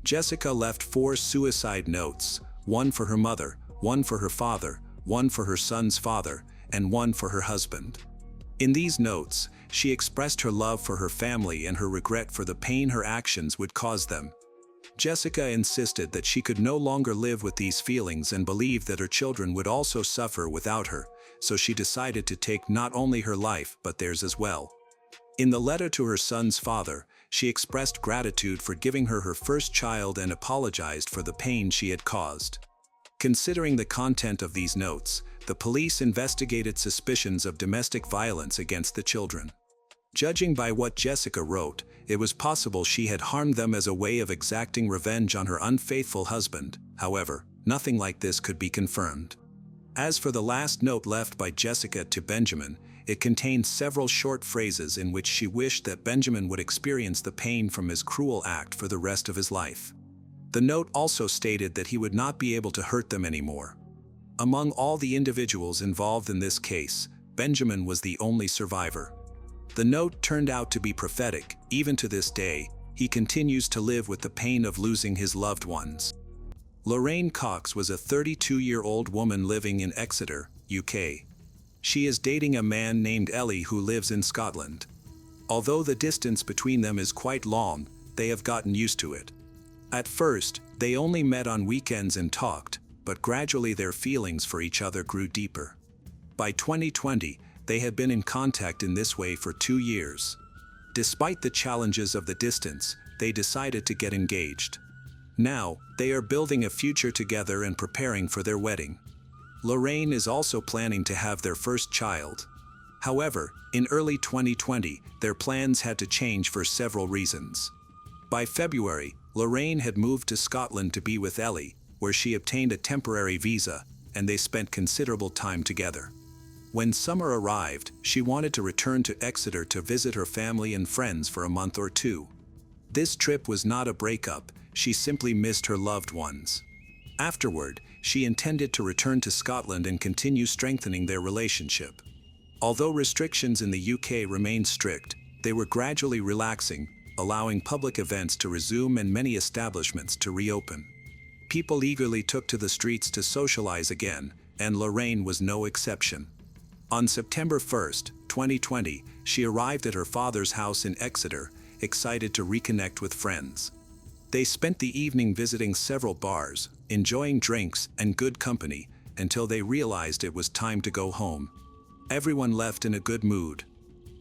Jessica left 4 suicide notes, 1 for her mother, 1 for her father, 1 for her son's father, and 1 for her husband. In these notes, she expressed her love for her family and her regret for the pain her actions would cause them. Jessica insisted that she could no longer live with these feelings and believed that her children would also suffer without her, so she decided to take not only her life but theirs as well. In the letter to her son's father, she expressed gratitude for giving her her first child and apologized for the pain she had caused. Considering the content of these notes, the police investigated suspicions of domestic violence against the children. Judging by what Jessica wrote, it was possible she had harmed them as a way of exacting revenge on her unfaithful husband. However, nothing like this could be confirmed. As for the last note left by Jessica to Benjamin, it contained several short phrases in which she wished that Benjamin would experience the pain from his cruel act for the rest of his life. The note also stated that he would not be able to hurt them anymore. Among all the individuals involved in this case, Benjamin was the only survivor. The note turned out to be prophetic. Even to this day, he continues to live with the pain of losing his loved ones. Lorraine Cox was a 32-year-old woman living in Exeter, UK. She is dating a man named Ellie who lives in Scotland. Although the distance between them is quite long, they have gotten used to it. At first, they only met on weekends and talked, but gradually their feelings for each other grew deeper. By 2020, they had been in contact in this way for 2 years. Despite the challenges of the distance, they decided to get engaged. Now, they are building a future together and preparing for their wedding. Lorraine is also planning to have their first child. However, in early 2020, their plans had to change for several reasons. By February, Lorraine had moved to Scotland to be with Ellie, where she obtained a temporary visa, and they spent considerable time together. When summer arrived, she wanted to return to Exeter to visit her family and friends for a month or 2. This trip was not a breakup, she simply missed her loved ones. Afterward, she intended to return to Scotland and continue strengthening their relationship. Although restrictions in the UK remained strict, they were gradually relaxing, allowing public events to resume and many establishments to reopen. People eagerly took to the streets to socialize again, and Lorraine was no exception. On September 1, 2020, she arrived at her father's house in Exeter, excited to reconnect with friends. They spent the evening visiting several bars, enjoying drinks and good company, until they realized it was time to go home. Everyone left in a good mood.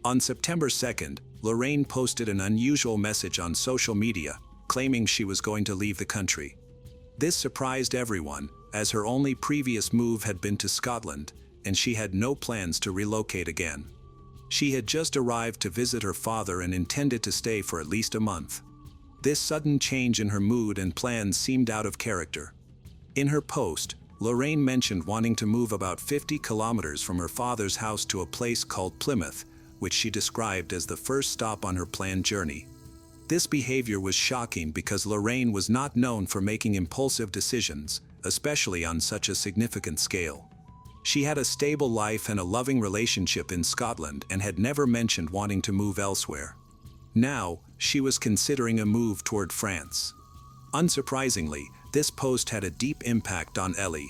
On September 2nd, Lorraine posted an unusual message on social media, claiming she was going to leave the country. This surprised everyone, as her only previous move had been to Scotland, and she had no plans to relocate again. She had just arrived to visit her father and intended to stay for at least a month. This sudden change in her mood and plans seemed out of character. In her post, Lorraine mentioned wanting to move about 50 kilometers from her father's house to a place called Plymouth, which she described as the first stop on her planned journey. This behavior was shocking because Lorraine was not known for making impulsive decisions, especially on such a significant scale. She had a stable life and a loving relationship in Scotland and had never mentioned wanting to move elsewhere. Now, she was considering a move toward France. Unsurprisingly, this post had a deep impact on Ellie.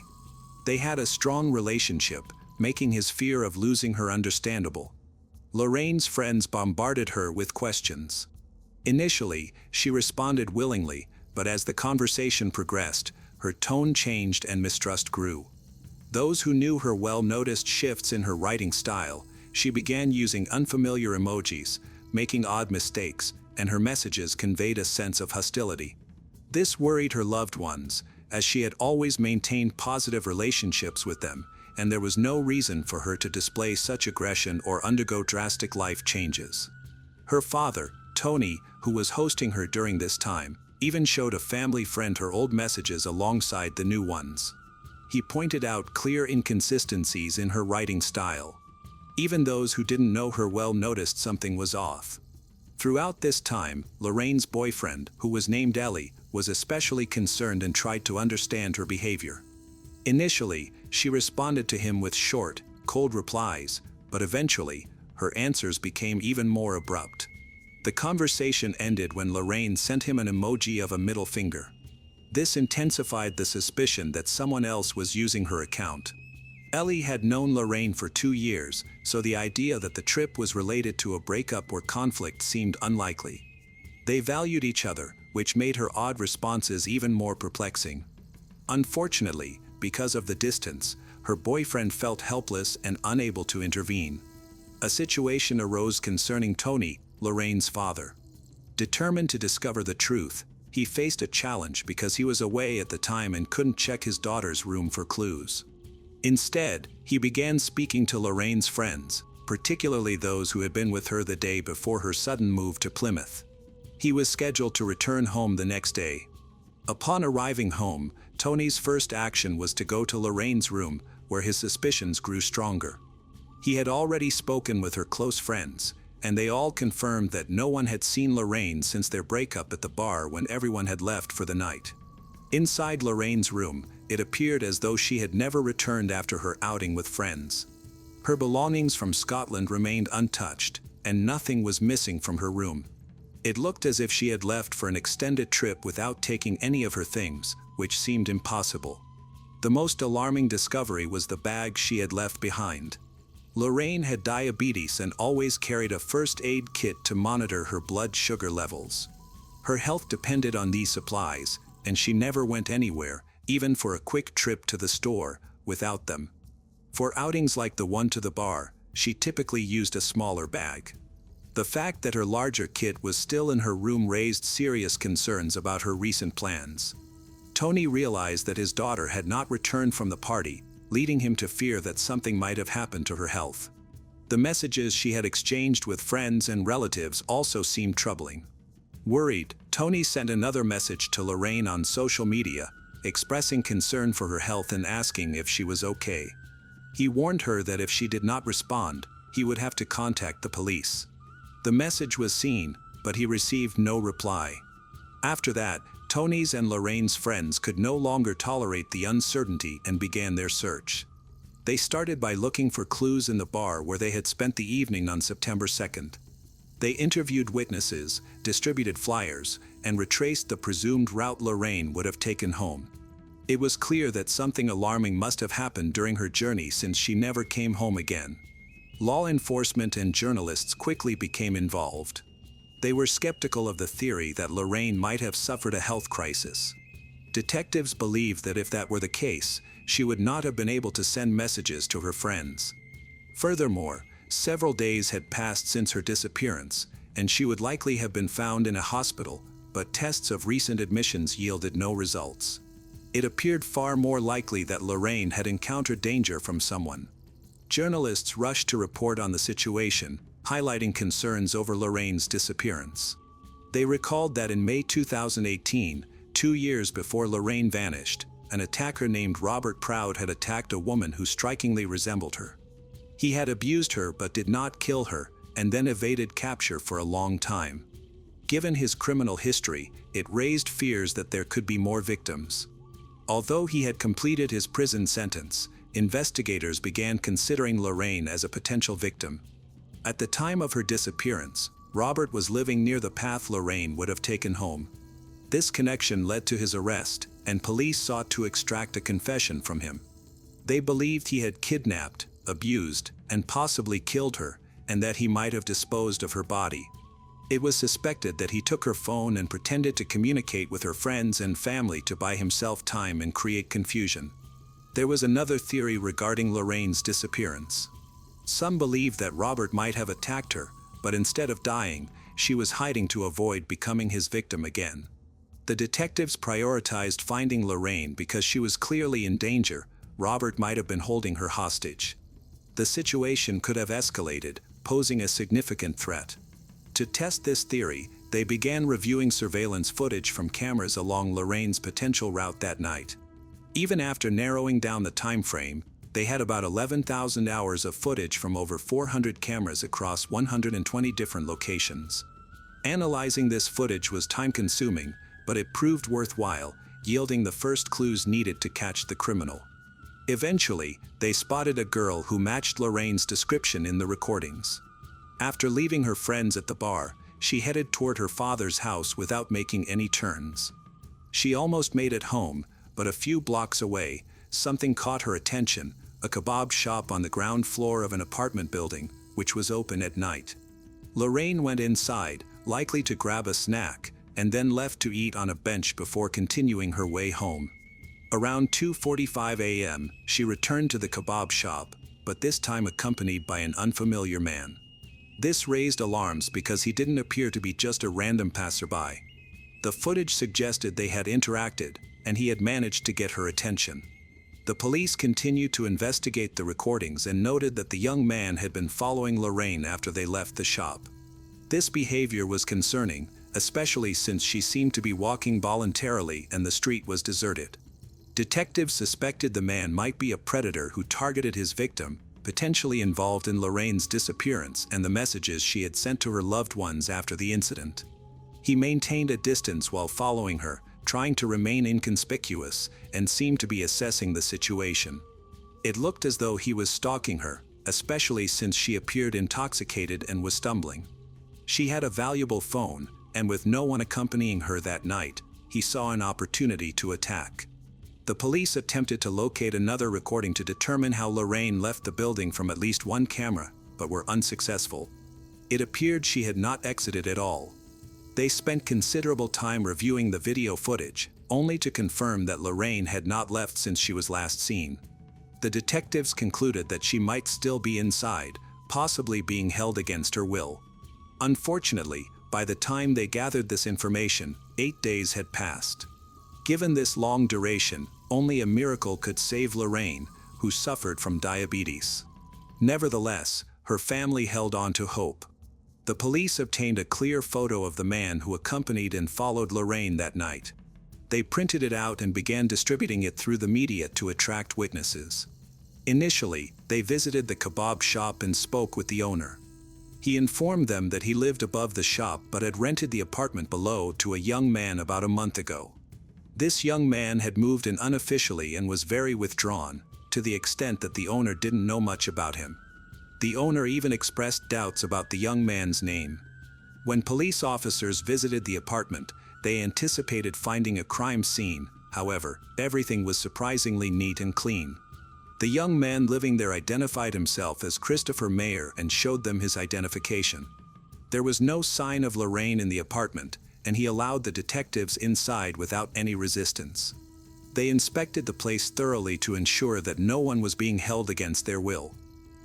They had a strong relationship, making his fear of losing her understandable. Lorraine's friends bombarded her with questions. Initially, she responded willingly, but as the conversation progressed, her tone changed and mistrust grew. Those who knew her well noticed shifts in her writing style. She began using unfamiliar emojis, making odd mistakes, and her messages conveyed a sense of hostility. This worried her loved ones, as she had always maintained positive relationships with them, and there was no reason for her to display such aggression or undergo drastic life changes. Her father, Tony, who was hosting her during this time, even showed a family friend her old messages alongside the new ones. He pointed out clear inconsistencies in her writing style. Even those who didn't know her well noticed something was off. Throughout this time, Lorraine's boyfriend, who was named Ellie, was especially concerned and tried to understand her behavior. Initially, she responded to him with short, cold replies, but eventually, her answers became even more abrupt. The conversation ended when Lorraine sent him an emoji of a middle finger. This intensified the suspicion that someone else was using her account. Ellie had known Lorraine for 2 years, so the idea that the trip was related to a breakup or conflict seemed unlikely. They valued each other, which made her odd responses even more perplexing. Unfortunately, because of the distance, her boyfriend felt helpless and unable to intervene. A situation arose concerning Tony, Lorraine's father. Determined to discover the truth, he faced a challenge because he was away at the time and couldn't check his daughter's room for clues. Instead, he began speaking to Lorraine's friends, particularly those who had been with her the day before her sudden move to Plymouth. He was scheduled to return home the next day. Upon arriving home, Tony's first action was to go to Lorraine's room, where his suspicions grew stronger. He had already spoken with her close friends, and they all confirmed that no one had seen Lorraine since their breakup at the bar when everyone had left for the night. Inside Lorraine's room, it appeared as though she had never returned after her outing with friends. Her belongings from Scotland remained untouched, and nothing was missing from her room. It looked as if she had left for an extended trip without taking any of her things, which seemed impossible. The most alarming discovery was the bag she had left behind. Lorraine had diabetes and always carried a first aid kit to monitor her blood sugar levels. Her health depended on these supplies, and she never went anywhere, even for a quick trip to the store, without them. For outings like the one to the bar, she typically used a smaller bag. The fact that her larger kit was still in her room raised serious concerns about her recent plans. Tony realized that his daughter had not returned from the party, leading him to fear that something might have happened to her health. The messages she had exchanged with friends and relatives also seemed troubling. Worried, Tony sent another message to Lorraine on social media, expressing concern for her health and asking if she was okay. He warned her that if she did not respond, he would have to contact the police. The message was seen, but he received no reply. After that, Tony's and Lorraine's friends could no longer tolerate the uncertainty and began their search. They started by looking for clues in the bar where they had spent the evening on September 2nd. They interviewed witnesses, distributed flyers, and retraced the presumed route Lorraine would have taken home. It was clear that something alarming must have happened during her journey since she never came home again. Law enforcement and journalists quickly became involved. They were skeptical of the theory that Lorraine might have suffered a health crisis. Detectives believed that if that were the case, she would not have been able to send messages to her friends. Furthermore, several days had passed since her disappearance, and she would likely have been found in a hospital, but tests of recent admissions yielded no results. It appeared far more likely that Lorraine had encountered danger from someone. Journalists rushed to report on the situation, highlighting concerns over Lorraine's disappearance. They recalled that in May 2018, 2 years before Lorraine vanished, an attacker named Robert Proud had attacked a woman who strikingly resembled her. He had abused her but did not kill her, and then evaded capture for a long time. Given his criminal history, it raised fears that there could be more victims. Although he had completed his prison sentence, investigators began considering Lorraine as a potential victim. At the time of her disappearance, Robert was living near the path Lorraine would have taken home. This connection led to his arrest, and police sought to extract a confession from him. They believed he had kidnapped, abused, and possibly killed her, and that he might have disposed of her body. It was suspected that he took her phone and pretended to communicate with her friends and family to buy himself time and create confusion. There was another theory regarding Lorraine's disappearance. Some believed that Robert might have attacked her, but instead of dying, she was hiding to avoid becoming his victim again. The detectives prioritized finding Lorraine because she was clearly in danger. Robert might have been holding her hostage. The situation could have escalated, posing a significant threat. To test this theory, they began reviewing surveillance footage from cameras along Lorraine's potential route that night. Even after narrowing down the time frame, they had about 11,000 hours of footage from over 400 cameras across 120 different locations. Analyzing this footage was time-consuming, but it proved worthwhile, yielding the first clues needed to catch the criminal. Eventually, they spotted a girl who matched Lorraine's description in the recordings. After leaving her friends at the bar, she headed toward her father's house without making any turns. She almost made it home, but a few blocks away, something caught her attention: a kebab shop on the ground floor of an apartment building, which was open at night. Lorraine went inside, likely to grab a snack, and then left to eat on a bench before continuing her way home. Around 2:45 a.m., she returned to the kebab shop, but this time accompanied by an unfamiliar man. This raised alarms because he didn't appear to be just a random passerby. The footage suggested they had interacted, and he had managed to get her attention. The police continued to investigate the recordings and noted that the young man had been following Lorraine after they left the shop. This behavior was concerning, especially since she seemed to be walking voluntarily and the street was deserted. Detectives suspected the man might be a predator who targeted his victim, potentially involved in Lorraine's disappearance and the messages she had sent to her loved ones after the incident. He maintained a distance while following her, trying to remain inconspicuous, and seemed to be assessing the situation. It looked as though he was stalking her, especially since she appeared intoxicated and was stumbling. She had a valuable phone, and with no one accompanying her that night, he saw an opportunity to attack. The police attempted to locate another recording to determine how Lorraine left the building from at least one camera, but were unsuccessful. It appeared she had not exited at all. They spent considerable time reviewing the video footage, only to confirm that Lorraine had not left since she was last seen. The detectives concluded that she might still be inside, possibly being held against her will. Unfortunately, by the time they gathered this information, 8 days had passed. Given this long duration, only a miracle could save Lorraine, who suffered from diabetes. Nevertheless, her family held on to hope. The police obtained a clear photo of the man who accompanied and followed Lorraine that night. They printed it out and began distributing it through the media to attract witnesses. Initially, they visited the kebab shop and spoke with the owner. He informed them that he lived above the shop but had rented the apartment below to a young man about a month ago. This young man had moved in unofficially and was very withdrawn, to the extent that the owner didn't know much about him. The owner even expressed doubts about the young man's name. When police officers visited the apartment, they anticipated finding a crime scene. However, everything was surprisingly neat and clean. The young man living there identified himself as Christopher Mayer and showed them his identification. There was no sign of Lorraine in the apartment, and he allowed the detectives inside without any resistance. They inspected the place thoroughly to ensure that no one was being held against their will.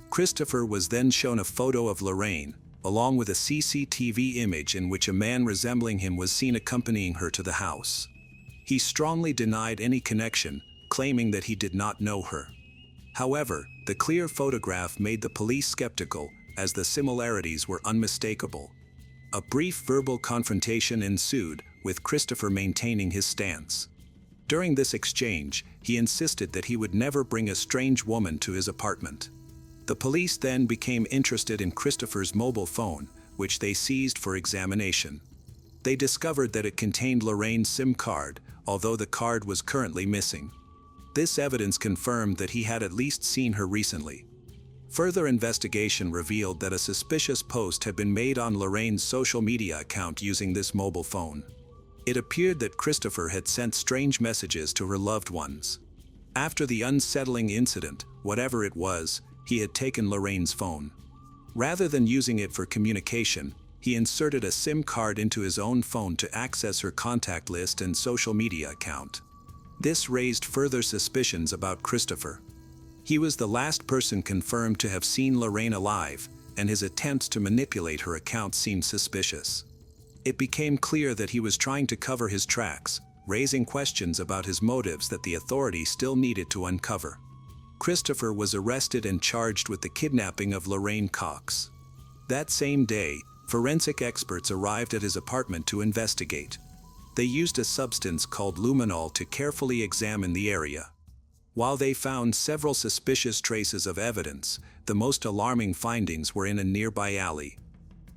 Christopher was then shown a photo of Lorraine, along with a CCTV image in which a man resembling him was seen accompanying her to the house. He strongly denied any connection, claiming that he did not know her. However, the clear photograph made the police skeptical, as the similarities were unmistakable. A brief verbal confrontation ensued, with Christopher maintaining his stance. During this exchange, he insisted that he would never bring a strange woman to his apartment. The police then became interested in Christopher's mobile phone, which they seized for examination. They discovered that it contained Lorraine's SIM card, although the card was currently missing. This evidence confirmed that he had at least seen her recently. Further investigation revealed that a suspicious post had been made on Lorraine's social media account using this mobile phone. It appeared that Christopher had sent strange messages to her loved ones. After the unsettling incident, whatever it was, he had taken Lorraine's phone. Rather than using it for communication, he inserted a SIM card into his own phone to access her contact list and social media account. This raised further suspicions about Christopher. He was the last person confirmed to have seen Lorraine alive, and his attempts to manipulate her account seemed suspicious. It became clear that he was trying to cover his tracks, raising questions about his motives that the authorities still needed to uncover. Christopher was arrested and charged with the kidnapping of Lorraine Cox. That same day, forensic experts arrived at his apartment to investigate. They used a substance called luminol to carefully examine the area. While they found several suspicious traces of evidence, the most alarming findings were in a nearby alley.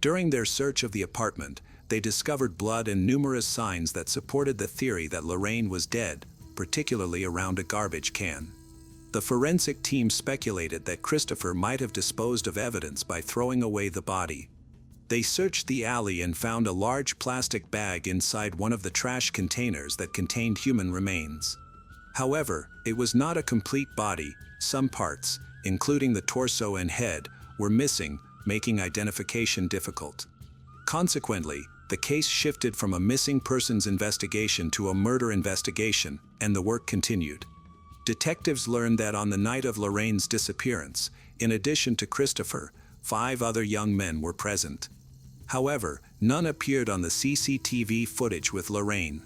During their search of the apartment, they discovered blood and numerous signs that supported the theory that Lorraine was dead, particularly around a garbage can. The forensic team speculated that Christopher might have disposed of evidence by throwing away the body. They searched the alley and found a large plastic bag inside one of the trash containers that contained human remains. However, it was not a complete body. Some parts, including the torso and head, were missing, making identification difficult. Consequently, the case shifted from a missing persons investigation to a murder investigation, and the work continued. Detectives learned that on the night of Lorraine's disappearance, in addition to Christopher, 5 other young men were present. However, none appeared on the CCTV footage with Lorraine.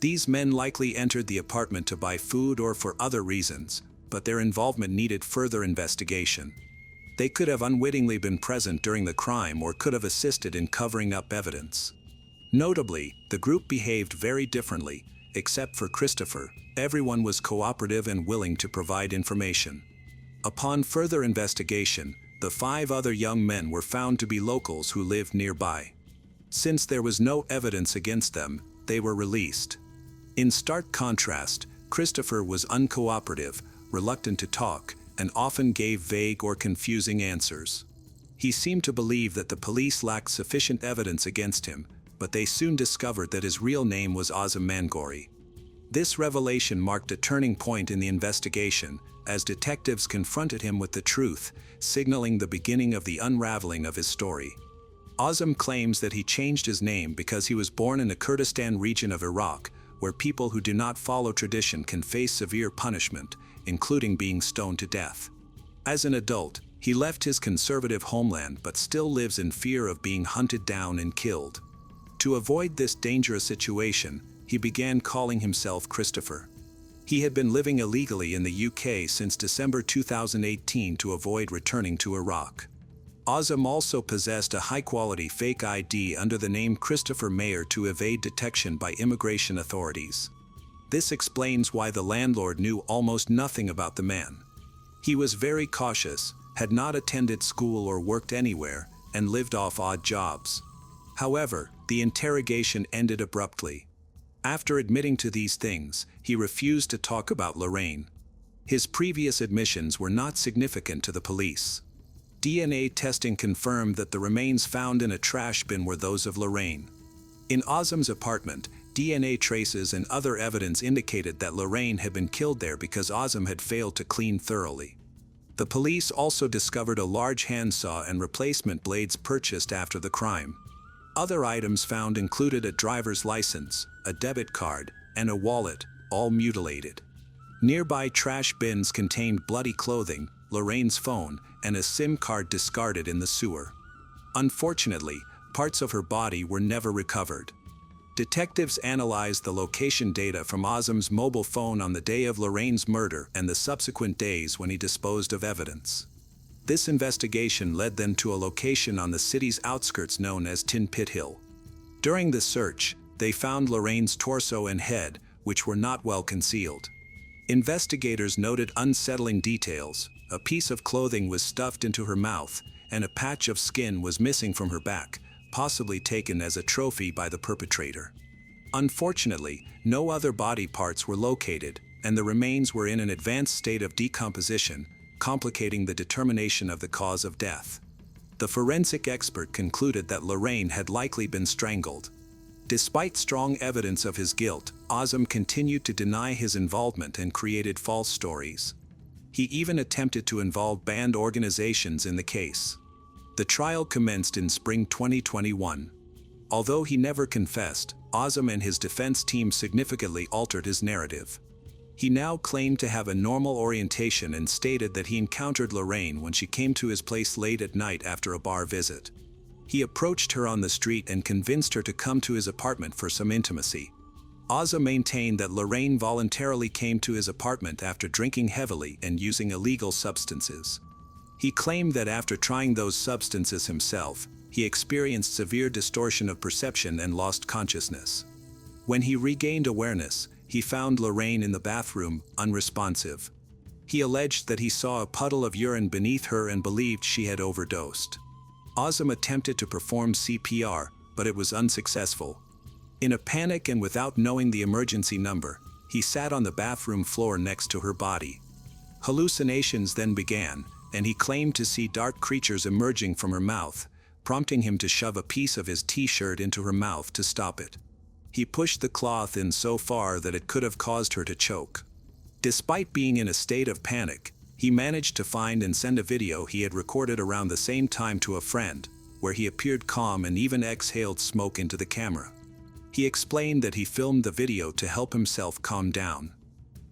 These men likely entered the apartment to buy food or for other reasons, but their involvement needed further investigation. They could have unwittingly been present during the crime or could have assisted in covering up evidence. Notably, the group behaved very differently. Except for Christopher, everyone was cooperative and willing to provide information. Upon further investigation, the 5 other young men were found to be locals who lived nearby. Since there was no evidence against them, they were released. In stark contrast, Christopher was uncooperative, reluctant to talk, and often gave vague or confusing answers. He seemed to believe that the police lacked sufficient evidence against him, but they soon discovered that his real name was Azam Mangori. This revelation marked a turning point in the investigation, as detectives confronted him with the truth, signaling the beginning of the unraveling of his story. Azam claims that he changed his name because he was born in the Kurdistan region of Iraq, where people who do not follow tradition can face severe punishment, including being stoned to death. As an adult, he left his conservative homeland but still lives in fear of being hunted down and killed. To avoid this dangerous situation, he began calling himself Christopher. He had been living illegally in the UK since December 2018 to avoid returning to Iraq. Azam also possessed a high-quality fake ID under the name Christopher Mayer to evade detection by immigration authorities. This explains why the landlord knew almost nothing about the man. He was very cautious, had not attended school or worked anywhere, and lived off odd jobs. However, the interrogation ended abruptly. After admitting to these things, he refused to talk about Lorraine. His previous admissions were not significant to the police. DNA testing confirmed that the remains found in a trash bin were those of Lorraine. In Azam's apartment, DNA traces and other evidence indicated that Lorraine had been killed there because Azam had failed to clean thoroughly. The police also discovered a large handsaw and replacement blades purchased after the crime. Other items found included a driver's license, a debit card, and a wallet, all mutilated. Nearby trash bins contained bloody clothing, Lorraine's phone, and a SIM card discarded in the sewer. Unfortunately, parts of her body were never recovered. Detectives analyzed the location data from Azam's mobile phone on the day of Lorraine's murder and the subsequent days when he disposed of evidence. This investigation led them to a location on the city's outskirts known as Tin Pit Hill. During the search, they found Lorraine's torso and head, which were not well concealed. Investigators noted unsettling details. A piece of clothing was stuffed into her mouth, and a patch of skin was missing from her back, possibly taken as a trophy by the perpetrator. Unfortunately, no other body parts were located, and the remains were in an advanced state of decomposition, complicating the determination of the cause of death. The forensic expert concluded that Lorraine had likely been strangled. Despite strong evidence of his guilt, Azam continued to deny his involvement and created false stories. He even attempted to involve banned organizations in the case. The trial commenced in spring 2021. Although he never confessed, Azam and his defense team significantly altered his narrative. He now claimed to have a normal orientation and stated that he encountered Lorraine when she came to his place late at night after a bar visit. He approached her on the street and convinced her to come to his apartment for some intimacy. Azam maintained that Lorraine voluntarily came to his apartment after drinking heavily and using illegal substances. He claimed that after trying those substances himself, he experienced severe distortion of perception and lost consciousness. When he regained awareness, he found Lorraine in the bathroom, unresponsive. He alleged that he saw a puddle of urine beneath her and believed she had overdosed. Azam attempted to perform CPR, but it was unsuccessful. In a panic and without knowing the emergency number, he sat on the bathroom floor next to her body. Hallucinations then began, and he claimed to see dark creatures emerging from her mouth, prompting him to shove a piece of his t-shirt into her mouth to stop it. He pushed the cloth in so far that it could have caused her to choke. Despite being in a state of panic, he managed to find and send a video he had recorded around the same time to a friend, where he appeared calm and even exhaled smoke into the camera. He explained that he filmed the video to help himself calm down.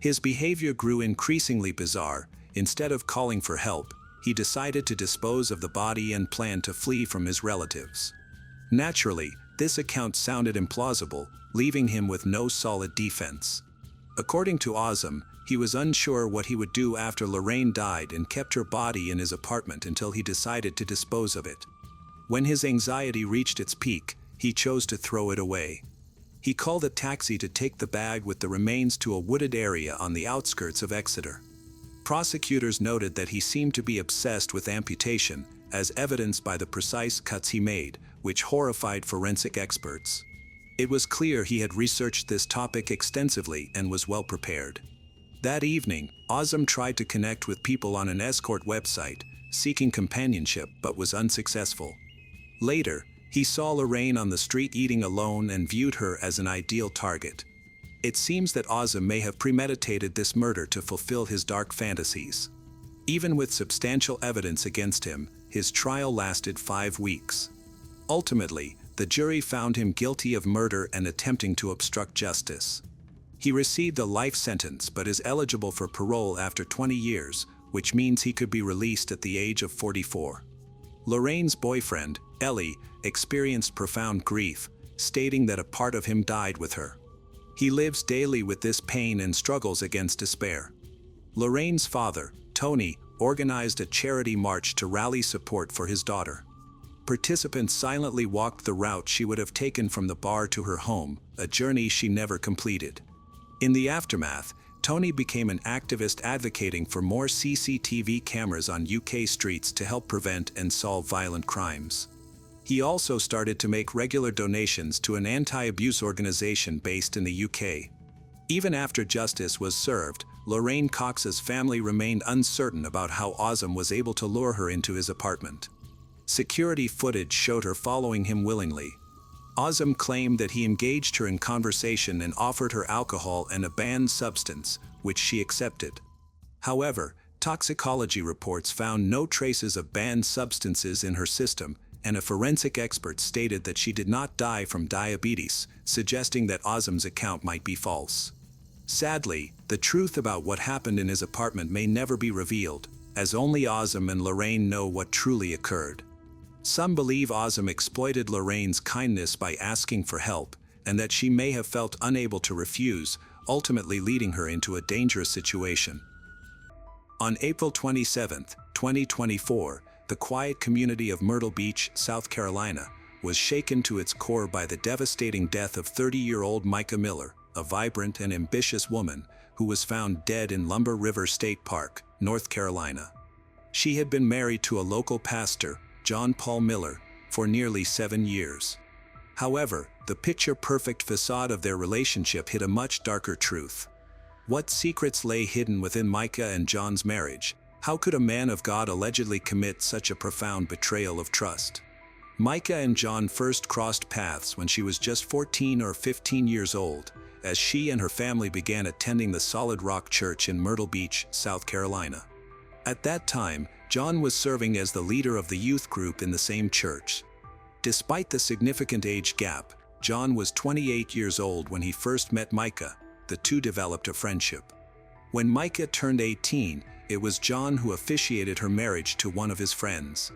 His behavior grew increasingly bizarre. Instead of calling for help, he decided to dispose of the body and planned to flee from his relatives. Naturally, this account sounded implausible, leaving him with no solid defense. According to Azam, he was unsure what he would do after Lorraine died and kept her body in his apartment until he decided to dispose of it. When his anxiety reached its peak, he chose to throw it away. He called a taxi to take the bag with the remains to a wooded area on the outskirts of Exeter. Prosecutors noted that he seemed to be obsessed with amputation, as evidenced by the precise cuts he made, which horrified forensic experts. It was clear he had researched this topic extensively and was well prepared. That evening, Azam tried to connect with people on an escort website, seeking companionship but was unsuccessful. Later, he saw Lorraine on the street eating alone and viewed her as an ideal target. It seems that Azam may have premeditated this murder to fulfill his dark fantasies. Even with substantial evidence against him, his trial lasted 5 weeks. Ultimately, the jury found him guilty of murder and attempting to obstruct justice. He received a life sentence but is eligible for parole after 20 years, which means he could be released at the age of 44. Lorraine's boyfriend, Ellie, experienced profound grief, stating that a part of him died with her. He lives daily with this pain and struggles against despair. Lorraine's father, Tony, organized a charity march to rally support for his daughter. Participants silently walked the route she would have taken from the bar to her home, a journey she never completed. In the aftermath, Tony became an activist advocating for more CCTV cameras on UK streets to help prevent and solve violent crimes. He also started to make regular donations to an anti-abuse organization based in the UK. Even after justice was served, Lorraine Cox's family remained uncertain about how Azam was able to lure her into his apartment. Security footage showed her following him willingly. Azam claimed that he engaged her in conversation and offered her alcohol and a banned substance, which she accepted. However, toxicology reports found no traces of banned substances in her system, and a forensic expert stated that she did not die from diabetes, suggesting that Azam's account might be false. Sadly, the truth about what happened in his apartment may never be revealed, as only Azam and Lorraine know what truly occurred. Some believe Azam exploited Lorraine's kindness by asking for help, and that she may have felt unable to refuse, ultimately leading her into a dangerous situation. On April 27, 2024, the quiet community of Myrtle Beach, South Carolina, was shaken to its core by the devastating death of 30-year-old Micah Miller, a vibrant and ambitious woman who was found dead in Lumber River State Park, North Carolina. She had been married to a local pastor, John Paul Miller, for nearly 7 years. However, the picture-perfect facade of their relationship hid a much darker truth. What secrets lay hidden within Micah and John's marriage? How could a man of God allegedly commit such a profound betrayal of trust? Micah and John first crossed paths when she was just 14 or 15 years old, as she and her family began attending the Solid Rock Church in Myrtle Beach, South Carolina. At that time, John was serving as the leader of the youth group in the same church. Despite the significant age gap, John was 28 years old when he first met Micah. The two developed a friendship. When Micah turned 18, it was John who officiated her marriage to one of his friends.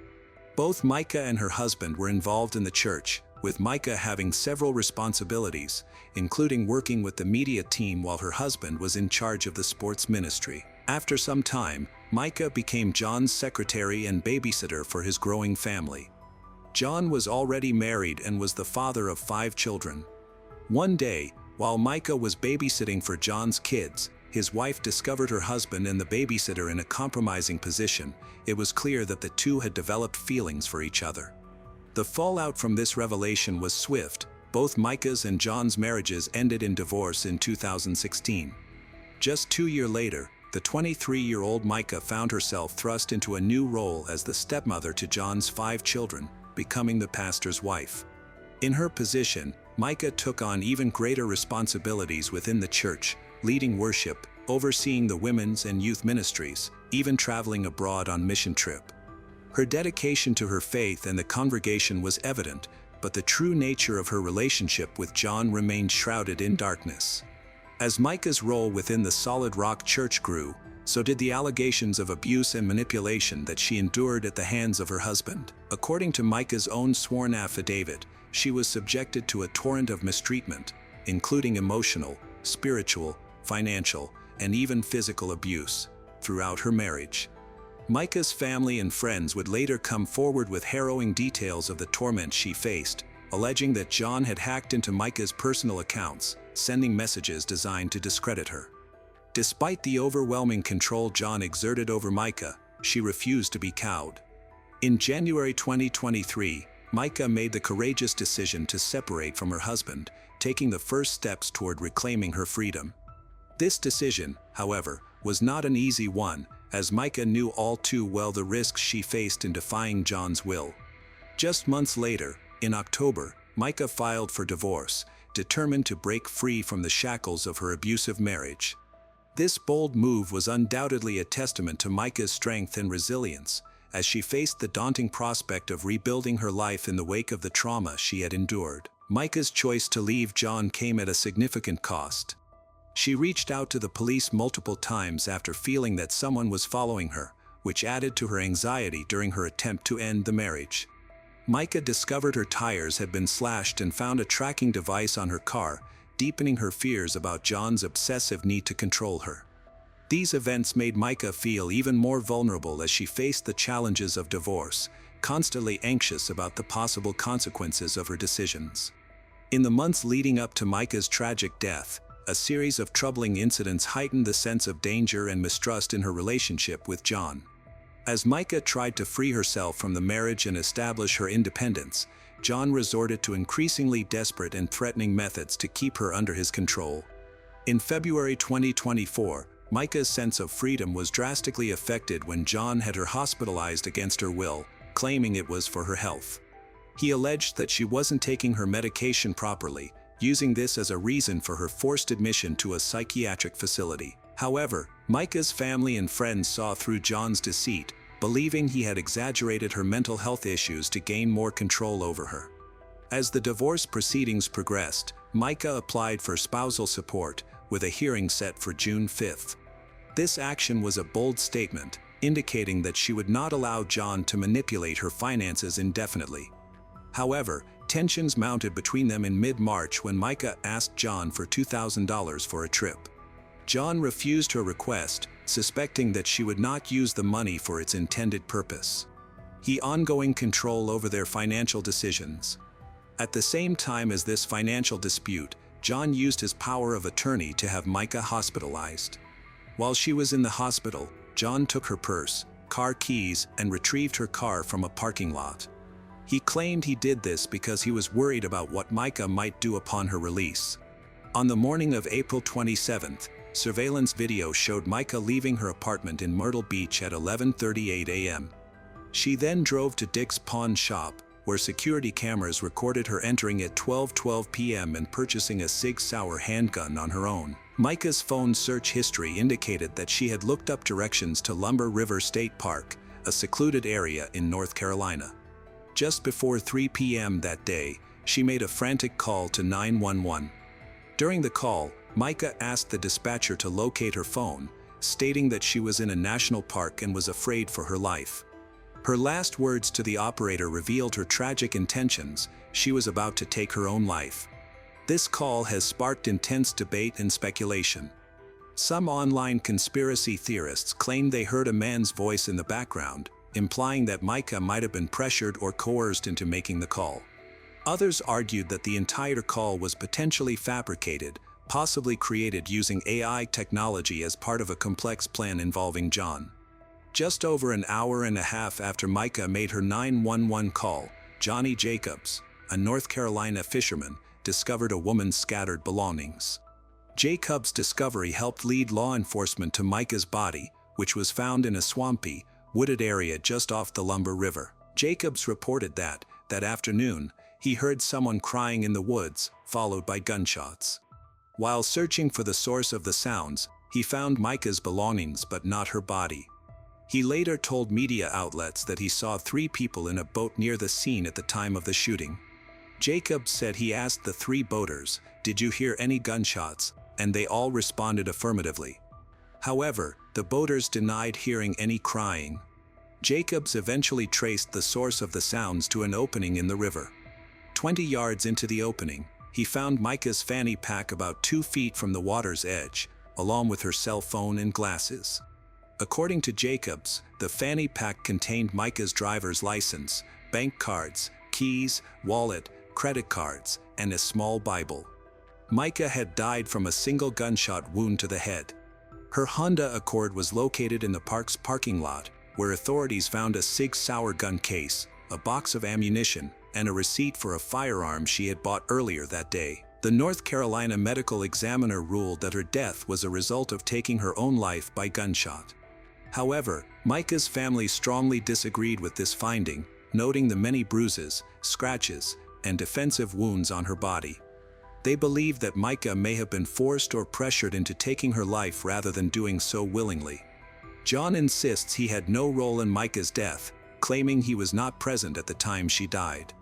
Both Micah and her husband were involved in the church, with Micah having several responsibilities, including working with the media team while her husband was in charge of the sports ministry. After some time, Micah became John's secretary and babysitter for his growing family. John was already married and was the father of 5 children. One day, while Micah was babysitting for John's kids, his wife discovered her husband and the babysitter in a compromising position. It was clear that the two had developed feelings for each other. The fallout from this revelation was swift. Both Micah's and John's marriages ended in divorce in 2016. Just 2 years later, the 23-year-old Micah found herself thrust into a new role as the stepmother to John's 5 children, becoming the pastor's wife. In her position, Micah took on even greater responsibilities within the church, leading worship, overseeing the women's and youth ministries, even traveling abroad on mission trip. Her dedication to her faith and the congregation was evident, but the true nature of her relationship with John remained shrouded in darkness. As Micah's role within the Solid Rock Church grew, so did the allegations of abuse and manipulation that she endured at the hands of her husband. According to Micah's own sworn affidavit, she was subjected to a torrent of mistreatment, including emotional, spiritual, financial, and even physical abuse, throughout her marriage. Micah's family and friends would later come forward with harrowing details of the torment she faced, alleging that John had hacked into Micah's personal accounts, sending messages designed to discredit her. Despite the overwhelming control John exerted over Micah, she refused to be cowed. In January 2023, Micah made the courageous decision to separate from her husband, taking the first steps toward reclaiming her freedom. This decision, however, was not an easy one, as Micah knew all too well the risks she faced in defying John's will. Just months later, in October, Micah filed for divorce, determined to break free from the shackles of her abusive marriage. This bold move was undoubtedly a testament to Micah's strength and resilience, as she faced the daunting prospect of rebuilding her life in the wake of the trauma she had endured. Micah's choice to leave John came at a significant cost. She reached out to the police multiple times after feeling that someone was following her, which added to her anxiety during her attempt to end the marriage. Micah discovered her tires had been slashed and found a tracking device on her car, deepening her fears about John's obsessive need to control her. These events made Micah feel even more vulnerable as she faced the challenges of divorce, constantly anxious about the possible consequences of her decisions. In the months leading up to Micah's tragic death, a series of troubling incidents heightened the sense of danger and mistrust in her relationship with John. As Micah tried to free herself from the marriage and establish her independence, John resorted to increasingly desperate and threatening methods to keep her under his control. In February 2024, Micah's sense of freedom was drastically affected when John had her hospitalized against her will, claiming it was for her health. He alleged that she wasn't taking her medication properly, using this as a reason for her forced admission to a psychiatric facility. However, Micah's family and friends saw through John's deceit, believing he had exaggerated her mental health issues to gain more control over her. As the divorce proceedings progressed, Micah applied for spousal support, with a hearing set for June 5. This action was a bold statement, indicating that she would not allow John to manipulate her finances indefinitely. However, tensions mounted between them in mid-March when Micah asked John for $2,000 for a trip. John refused her request, suspecting that she would not use the money for its intended purpose. He had ongoing control over their financial decisions. At the same time as this financial dispute, John used his power of attorney to have Micah hospitalized. While she was in the hospital, John took her purse, car keys, and retrieved her car from a parking lot. He claimed he did this because he was worried about what Micah might do upon her release. On the morning of April 27th, surveillance video showed Micah leaving her apartment in Myrtle Beach at 11:38 a.m. She then drove to Dick's pawn shop, where security cameras recorded her entering at 12:12 p.m. and purchasing a Sig Sauer handgun on her own. Micah's phone search history indicated that she had looked up directions to Lumber River State Park, a secluded area in North Carolina. Just before 3 p.m. that day, she made a frantic call to 911. During the call, Micah asked the dispatcher to locate her phone, stating that she was in a national park and was afraid for her life. Her last words to the operator revealed her tragic intentions. She was about to take her own life. This call has sparked intense debate and speculation. Some online conspiracy theorists claim they heard a man's voice in the background, implying that Micah might have been pressured or coerced into making the call. Others argued that the entire call was potentially fabricated, possibly created using AI technology as part of a complex plan involving John. Just over an hour and a half after Micah made her 911 call, Johnny Jacobs, a North Carolina fisherman, discovered a woman's scattered belongings. Jacobs' discovery helped lead law enforcement to Micah's body, which was found in a swampy, wooded area just off the Lumber River. Jacobs reported that afternoon, he heard someone crying in the woods, followed by gunshots. While searching for the source of the sounds, he found Micah's belongings but not her body. He later told media outlets that he saw 3 people in a boat near the scene at the time of the shooting. Jacobs said he asked the 3 boaters, "Did you hear any gunshots?" and they all responded affirmatively. However, the boaters denied hearing any crying. Jacobs eventually traced the source of the sounds to an opening in the river. 20 yards into the opening, he found Micah's fanny pack about 2 feet from the water's edge, along with her cell phone and glasses. According to Jacobs, the fanny pack contained Micah's driver's license, bank cards, keys, wallet, credit cards, and a small Bible. Micah had died from a single gunshot wound to the head. Her Honda Accord was located in the park's parking lot, where authorities found a Sig Sauer gun case, a box of ammunition, and a receipt for a firearm she had bought earlier that day. The North Carolina medical examiner ruled that her death was a result of taking her own life by gunshot. However, Micah's family strongly disagreed with this finding, noting the many bruises, scratches, and defensive wounds on her body. They believed that Micah may have been forced or pressured into taking her life rather than doing so willingly. John insists he had no role in Micah's death, claiming he was not present at the time she died.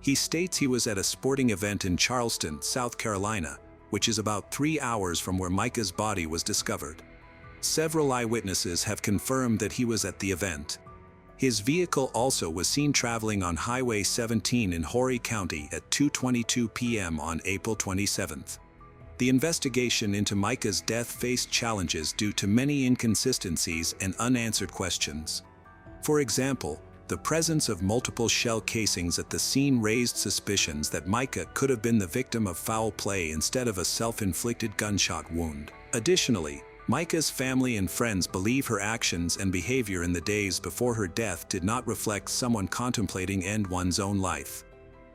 He states he was at a sporting event in Charleston, South Carolina, which is about 3 hours from where Micah's body was discovered. Several eyewitnesses have confirmed that he was at the event. His vehicle also was seen traveling on Highway 17 in Horry County at 2:22 p.m. on April 27th. The investigation into Micah's death faced challenges due to many inconsistencies and unanswered questions. For example, the presence of multiple shell casings at the scene raised suspicions that Micah could have been the victim of foul play instead of a self-inflicted gunshot wound. Additionally, Micah's family and friends believe her actions and behavior in the days before her death did not reflect someone contemplating end one's own life.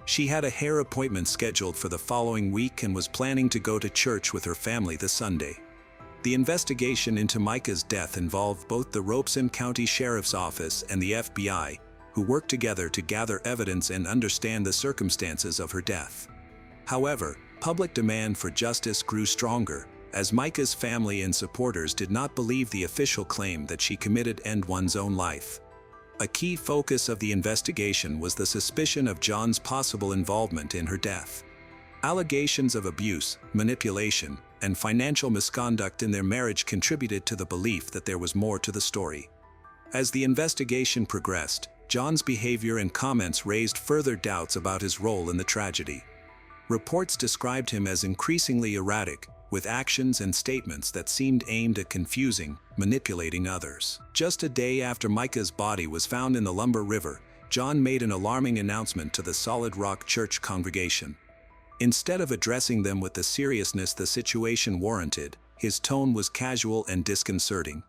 She had a hair appointment scheduled for the following week and was planning to go to church with her family the Sunday. The investigation into Micah's death involved both the Robeson County Sheriff's Office and the FBI, who worked together to gather evidence and understand the circumstances of her death. However, public demand for justice grew stronger, as Micah's family and supporters did not believe the official claim that she committed end one's own life. A key focus of the investigation was the suspicion of John's possible involvement in her death. Allegations of abuse, manipulation, and financial misconduct in their marriage contributed to the belief that there was more to the story. As the investigation progressed, John's behavior and comments raised further doubts about his role in the tragedy. Reports described him as increasingly erratic, with actions and statements that seemed aimed at confusing, manipulating others. Just a day after Micah's body was found in the Lumber River, John made an alarming announcement to the Solid Rock Church congregation. Instead of addressing them with the seriousness the situation warranted, his tone was casual and disconcerting.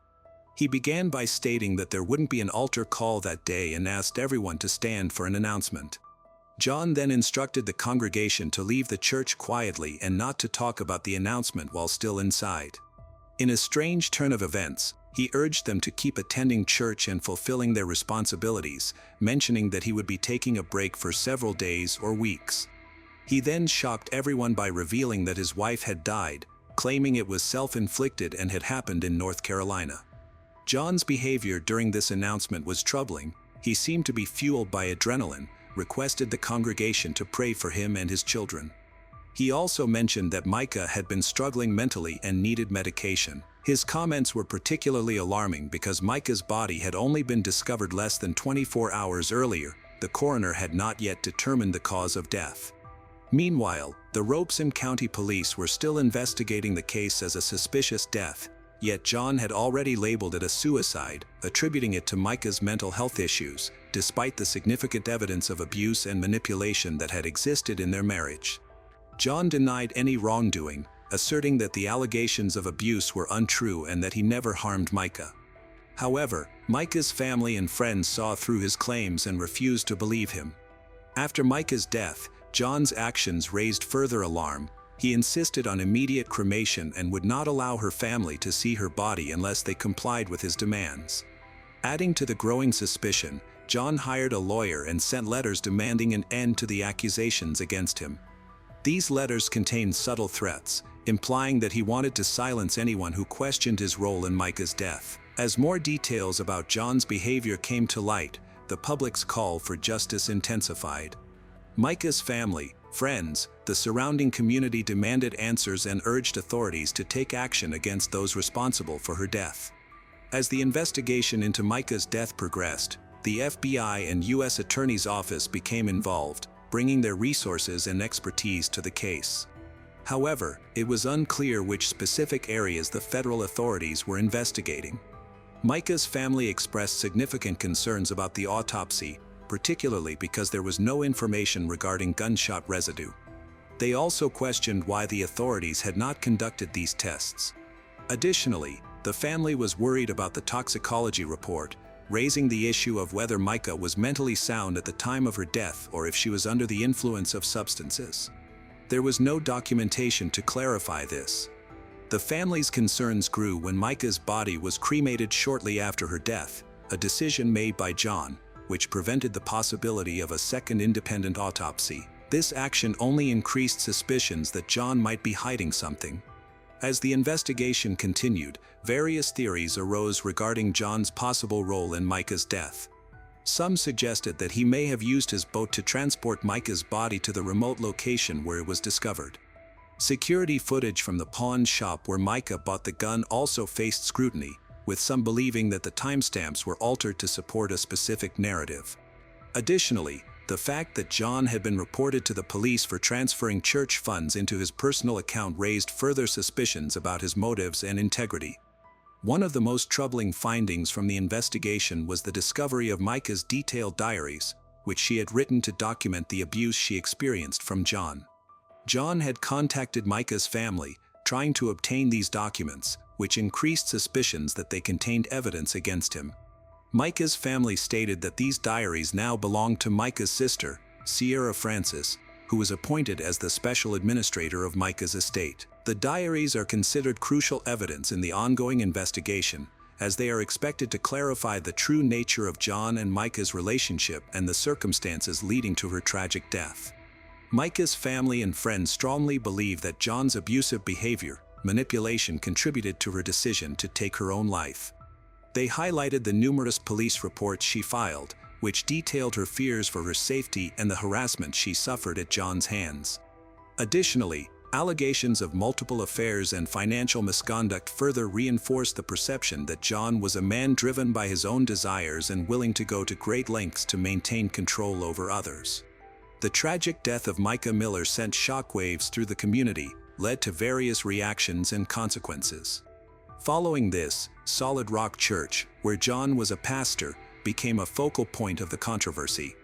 He began by stating that there wouldn't be an altar call that day and asked everyone to stand for an announcement. John then instructed the congregation to leave the church quietly and not to talk about the announcement while still inside. In a strange turn of events, he urged them to keep attending church and fulfilling their responsibilities, mentioning that he would be taking a break for several days or weeks. He then shocked everyone by revealing that his wife had died, claiming it was self-inflicted and had happened in North Carolina. John's behavior during this announcement was troubling. He seemed to be fueled by adrenaline, requested the congregation to pray for him and his children. He also mentioned that Micah had been struggling mentally and needed medication. His comments were particularly alarming because Micah's body had only been discovered less than 24 hours earlier. The coroner had not yet determined the cause of death. Meanwhile, the Robeson County Police were still investigating the case as a suspicious death, yet John had already labeled it a suicide, attributing it to Micah's mental health issues, despite the significant evidence of abuse and manipulation that had existed in their marriage. John denied any wrongdoing, asserting that the allegations of abuse were untrue and that he never harmed Micah. However, Micah's family and friends saw through his claims and refused to believe him. After Micah's death, John's actions raised further alarm. He insisted on immediate cremation and would not allow her family to see her body unless they complied with his demands. Adding to the growing suspicion, John hired a lawyer and sent letters demanding an end to the accusations against him. These letters contained subtle threats, implying that he wanted to silence anyone who questioned his role in Micah's death. As more details about John's behavior came to light, the public's call for justice intensified. Micah's family, friends, the surrounding community demanded answers and urged authorities to take action against those responsible for her death. As the investigation into Micah's death progressed, the FBI and U.S. Attorney's Office became involved, bringing their resources and expertise to the case. However, it was unclear which specific areas the federal authorities were investigating. Micah's family expressed significant concerns about the autopsy, particularly because there was no information regarding gunshot residue. They also questioned why the authorities had not conducted these tests. Additionally, the family was worried about the toxicology report, raising the issue of whether Micah was mentally sound at the time of her death or if she was under the influence of substances. There was no documentation to clarify this. The family's concerns grew when Micah's body was cremated shortly after her death, a decision made by John, which prevented the possibility of a second independent autopsy. This action only increased suspicions that John might be hiding something. As the investigation continued, various theories arose regarding John's possible role in Micah's death. Some suggested that he may have used his boat to transport Micah's body to the remote location where it was discovered. Security footage from the pawn shop where Micah bought the gun also faced scrutiny, with some believing that the timestamps were altered to support a specific narrative. Additionally, the fact that John had been reported to the police for transferring church funds into his personal account raised further suspicions about his motives and integrity. One of the most troubling findings from the investigation was the discovery of Micah's detailed diaries, which she had written to document the abuse she experienced from John. John had contacted Micah's family, trying to obtain these documents, which increased suspicions that they contained evidence against him. Micah's family stated that these diaries now belonged to Micah's sister, Sierra Francis, who was appointed as the special administrator of Micah's estate. The diaries are considered crucial evidence in the ongoing investigation, as they are expected to clarify the true nature of John and Micah's relationship and the circumstances leading to her tragic death. Micah's family and friends strongly believe that John's abusive behavior, manipulation contributed to her decision to take her own life. They highlighted the numerous police reports she filed, which detailed her fears for her safety and the harassment she suffered at John's hands. Additionally, allegations of multiple affairs and financial misconduct further reinforced the perception that John was a man driven by his own desires and willing to go to great lengths to maintain control over others. The tragic death of Micah Miller sent shockwaves through the community, led to various reactions and consequences. Following this, Solid Rock Church, where John was a pastor, became a focal point of the controversy.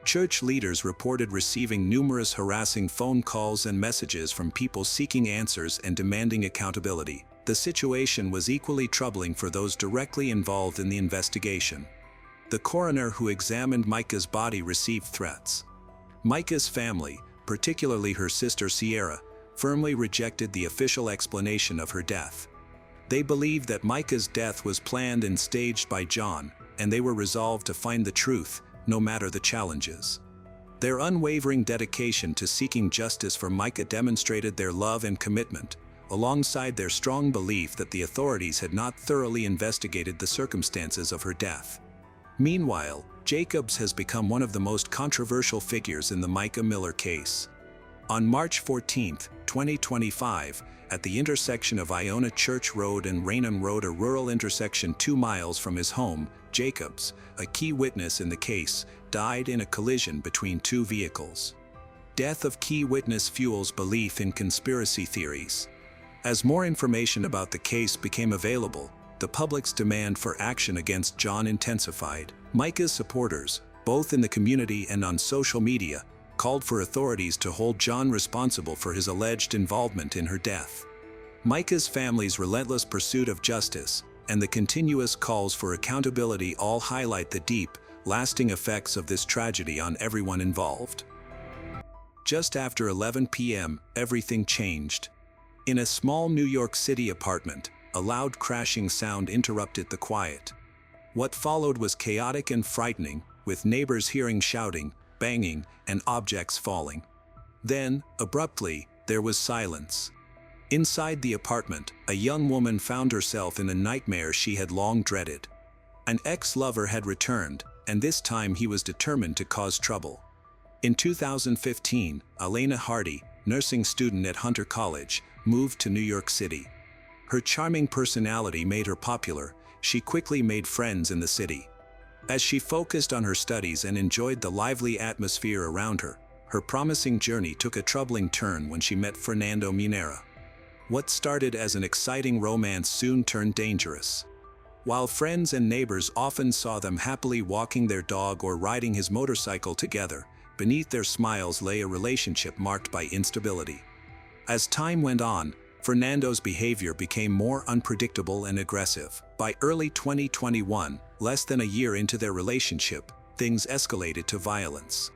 Church leaders reported receiving numerous harassing phone calls and messages from people seeking answers and demanding accountability. The situation was equally troubling for those directly involved in the investigation. The coroner who examined Micah's body received threats. Micah's family, particularly her sister Sierra, firmly rejected the official explanation of her death. They believed that Micah's death was planned and staged by John, and they were resolved to find the truth, no matter the challenges. Their unwavering dedication to seeking justice for Micah demonstrated their love and commitment, alongside their strong belief that the authorities had not thoroughly investigated the circumstances of her death. Meanwhile, Jacobs has become one of the most controversial figures in the Micah Miller case. On March 14, 2025, at the intersection of Iona Church Road and Raynham Road, a rural intersection 2 miles from his home, Jacobs, a key witness in the case, died in a collision between 2 vehicles. Death of key witness fuels belief in conspiracy theories. As more information about the case became available, the public's demand for action against John intensified. Micah's supporters, both in the community and on social media, called for authorities to hold John responsible for his alleged involvement in her death. Micah's family's relentless pursuit of justice and the continuous calls for accountability all highlight the deep, lasting effects of this tragedy on everyone involved. Just after 11 p.m., everything changed. In a small New York City apartment, a loud crashing sound interrupted the quiet. What followed was chaotic and frightening, with neighbors hearing shouting, banging, and objects falling. Then, abruptly, there was silence. Inside the apartment, a young woman found herself in a nightmare she had long dreaded. An ex-lover had returned, and this time he was determined to cause trouble. In 2015, Elena Hardy, nursing student at Hunter College, moved to New York City. Her charming personality made her popular. She quickly made friends in the city. As she focused on her studies and enjoyed the lively atmosphere around her, her promising journey took a troubling turn when she met Fernando Munera. What started as an exciting romance soon turned dangerous. While friends and neighbors often saw them happily walking their dog or riding his motorcycle together, beneath their smiles lay a relationship marked by instability. As time went on, Fernando's behavior became more unpredictable and aggressive. By early 2021, less than a year into their relationship, things escalated to violence.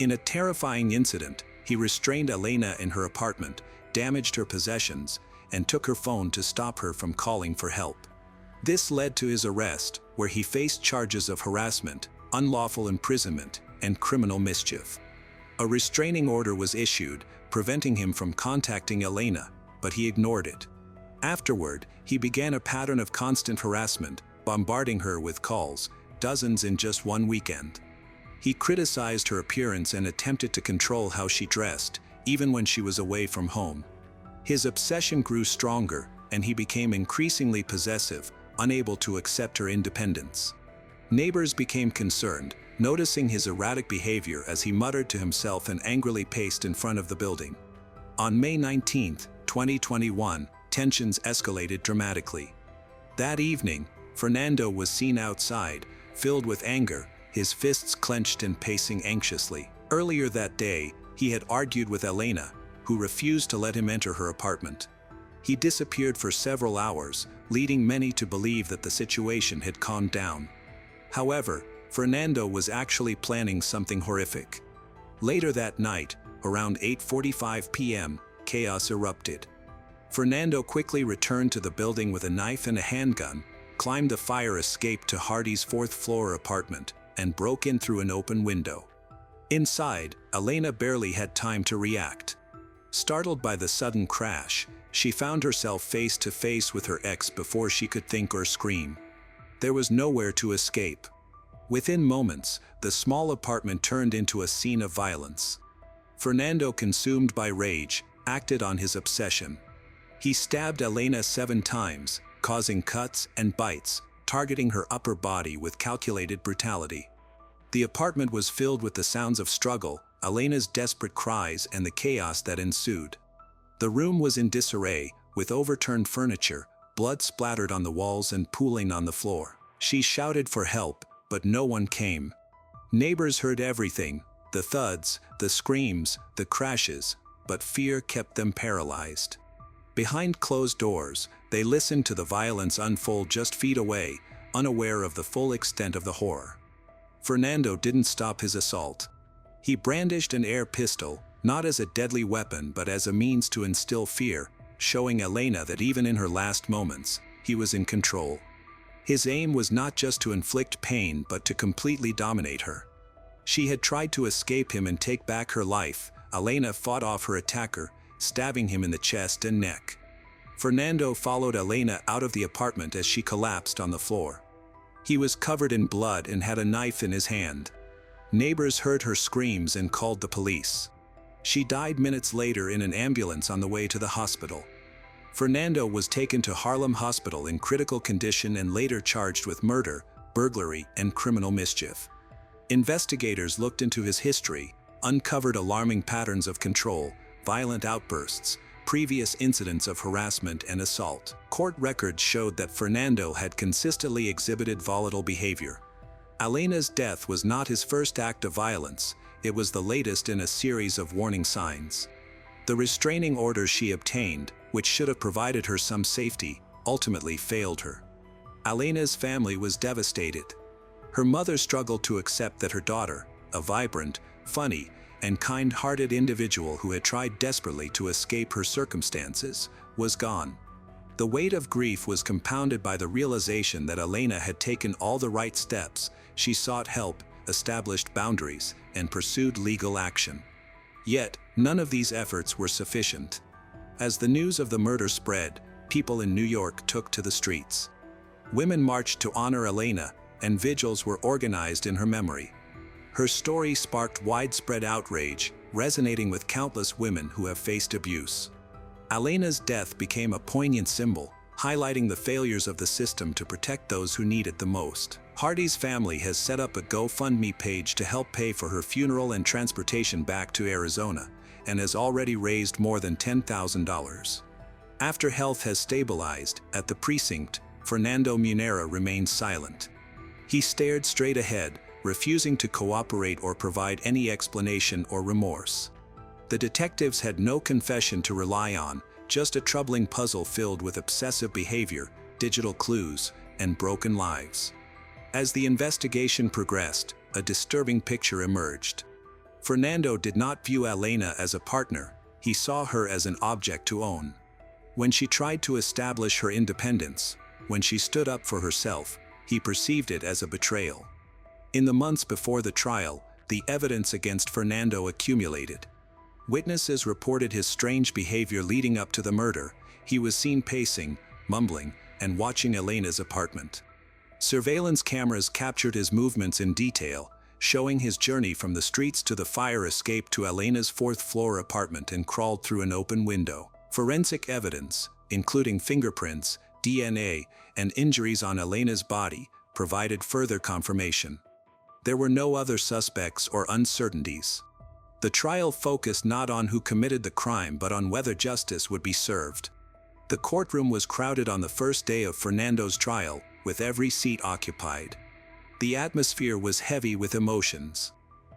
In a terrifying incident, he restrained Elena in her apartment, damaged her possessions, and took her phone to stop her from calling for help. This led to his arrest, where he faced charges of harassment, unlawful imprisonment, and criminal mischief. A restraining order was issued, preventing him from contacting Elena, but he ignored it. Afterward, he began a pattern of constant harassment, bombarding her with calls, dozens in just one weekend. He criticized her appearance and attempted to control how she dressed, even when she was away from home. His obsession grew stronger, and he became increasingly possessive, unable to accept her independence. Neighbors became concerned, noticing his erratic behavior as he muttered to himself and angrily paced in front of the building. On May 19, 2021, tensions escalated dramatically. That evening, Fernando was seen outside, filled with anger, his fists clenched and pacing anxiously. Earlier that day, he had argued with Elena, who refused to let him enter her apartment. He disappeared for several hours, leading many to believe that the situation had calmed down. However, Fernando was actually planning something horrific. Later that night, around 8:45 p.m., chaos erupted. Fernando quickly returned to the building with a knife and a handgun, climbed the fire escape to Hardy's 4th-floor apartment, and broke in through an open window. Inside, Elena barely had time to react. Startled by the sudden crash, she found herself face to face with her ex before she could think or scream. There was nowhere to escape. Within moments, the small apartment turned into a scene of violence. Fernando, consumed by rage, acted on his obsession. He stabbed Elena 7 times, causing cuts and bites, targeting her upper body with calculated brutality. The apartment was filled with the sounds of struggle, Elena's desperate cries, and the chaos that ensued. The room was in disarray, with overturned furniture, blood splattered on the walls and pooling on the floor. She shouted for help, but no one came. Neighbors heard everything, the thuds, the screams, the crashes, but fear kept them paralyzed. Behind closed doors, they listened to the violence unfold just feet away, unaware of the full extent of the horror. Fernando didn't stop his assault. He brandished an air pistol, not as a deadly weapon but as a means to instill fear, showing Elena that even in her last moments, he was in control. His aim was not just to inflict pain but to completely dominate her. She had tried to escape him and take back her life. Elena fought off her attacker, stabbing him in the chest and neck. Fernando followed Elena out of the apartment as she collapsed on the floor. He was covered in blood and had a knife in his hand. Neighbors heard her screams and called the police. She died minutes later in an ambulance on the way to the hospital. Fernando was taken to Harlem Hospital in critical condition and later charged with murder, burglary, and criminal mischief. Investigators looked into his history, uncovered alarming patterns of control, violent outbursts, previous incidents of harassment and assault. Court records showed that Fernando had consistently exhibited volatile behavior. Elena's death was not his first act of violence, it was the latest in a series of warning signs. The restraining order she obtained, which should have provided her some safety, ultimately failed her. Elena's family was devastated. Her mother struggled to accept that her daughter, a vibrant, funny, and kind-hearted individual who had tried desperately to escape her circumstances, was gone. The weight of grief was compounded by the realization that Elena had taken all the right steps. She sought help, established boundaries, and pursued legal action. Yet, none of these efforts were sufficient. As the news of the murder spread, people in New York took to the streets. Women marched to honor Elena, and vigils were organized in her memory. Her story sparked widespread outrage, resonating with countless women who have faced abuse. Elena's death became a poignant symbol, highlighting the failures of the system to protect those who need it the most. Hardy's family has set up a GoFundMe page to help pay for her funeral and transportation back to Arizona, and has already raised more than $10,000. After health has stabilized, at the precinct, Fernando Munera remained silent. He stared straight ahead, refusing to cooperate or provide any explanation or remorse. The detectives had no confession to rely on, just a troubling puzzle filled with obsessive behavior, digital clues, and broken lives. As the investigation progressed, a disturbing picture emerged. Fernando did not view Elena as a partner, he saw her as an object to own. When she tried to establish her independence, when she stood up for herself, he perceived it as a betrayal. In the months before the trial, the evidence against Fernando accumulated. Witnesses reported his strange behavior leading up to the murder. He was seen pacing, mumbling, and watching Elena's apartment. Surveillance cameras captured his movements in detail, showing his journey from the streets to the fire escape to Elena's fourth-floor apartment and crawled through an open window. Forensic evidence, including fingerprints, DNA, and injuries on Elena's body, provided further confirmation. There were no other suspects or uncertainties. The trial focused not on who committed the crime but on whether justice would be served. The courtroom was crowded on the first day of Fernando's trial, with every seat occupied. The atmosphere was heavy with emotions.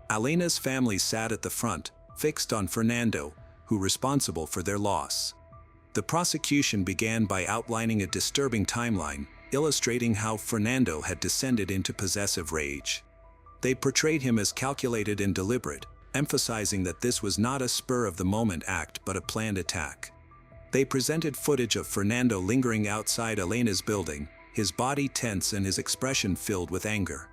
Elena's family sat at the front, fixed on Fernando, who was responsible for their loss. The prosecution began by outlining a disturbing timeline, illustrating how Fernando had descended into possessive rage. They portrayed him as calculated and deliberate, emphasizing that this was not a spur-of-the-moment act but a planned attack. They presented footage of Fernando lingering outside Elena's building, his body tense and his expression filled with anger.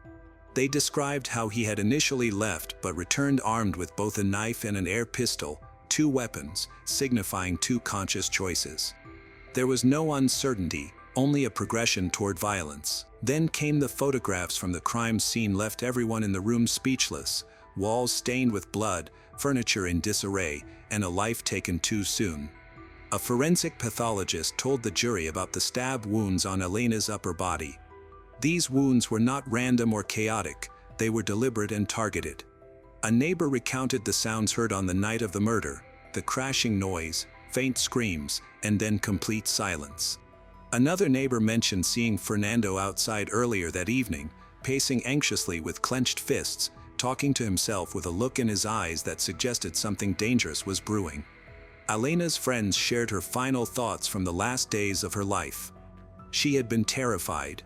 They described how he had initially left but returned armed with both a knife and an air pistol, two weapons, signifying two conscious choices. There was no uncertainty, only a progression toward violence. Then came the photographs from the crime scene left everyone in the room speechless, walls stained with blood, furniture in disarray, and a life taken too soon. A forensic pathologist told the jury about the stab wounds on Elena's upper body. These wounds were not random or chaotic, they were deliberate and targeted. A neighbor recounted the sounds heard on the night of the murder, the crashing noise, faint screams, and then complete silence. Another neighbor mentioned seeing Fernando outside earlier that evening, pacing anxiously with clenched fists, talking to himself with a look in his eyes that suggested something dangerous was brewing. Elena's friends shared her final thoughts from the last days of her life. She had been terrified.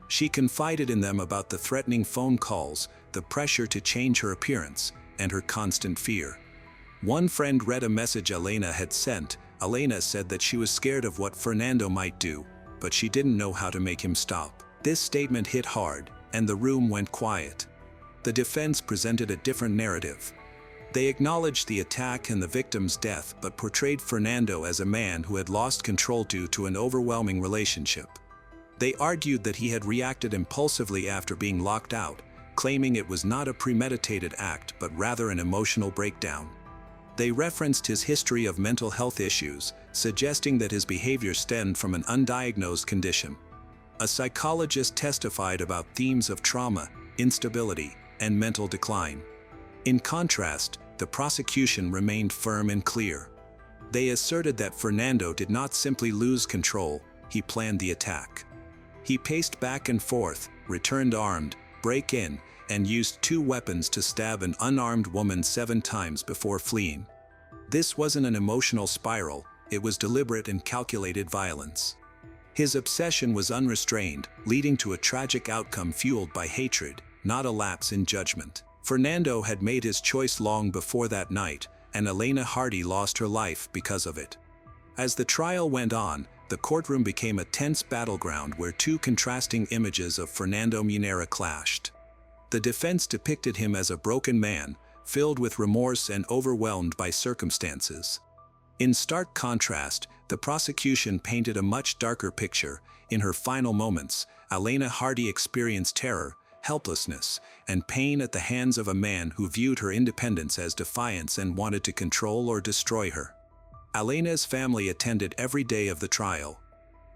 She confided in them about the threatening phone calls, the pressure to change her appearance, and her constant fear. One friend read a message Elena had sent. Elena said that she was scared of what Fernando might do, but she didn't know how to make him stop. This statement hit hard, and the room went quiet. The defense presented a different narrative. They acknowledged the attack and the victim's death, but portrayed Fernando as a man who had lost control due to an overwhelming relationship. They argued that he had reacted impulsively after being locked out, claiming it was not a premeditated act but rather an emotional breakdown. They referenced his history of mental health issues, suggesting that his behavior stemmed from an undiagnosed condition. A psychologist testified about themes of trauma, instability, and mental decline. In contrast, the prosecution remained firm and clear. They asserted that Fernando did not simply lose control, he planned the attack. He paced back and forth, returned armed, broke in, and used 2 weapons to stab an unarmed woman 7 times before fleeing. This wasn't an emotional spiral, it was deliberate and calculated violence. His obsession was unrestrained, leading to a tragic outcome fueled by hatred, not a lapse in judgment. Fernando had made his choice long before that night, and Elena Hardy lost her life because of it. As the trial went on, the courtroom became a tense battleground where 2 contrasting images of Fernando Munera clashed. The defense depicted him as a broken man, filled with remorse and overwhelmed by circumstances. In stark contrast, the prosecution painted a much darker picture. In her final moments, Elena Hardy experienced terror, helplessness, and pain at the hands of a man who viewed her independence as defiance and wanted to control or destroy her. Elena's family attended every day of the trial.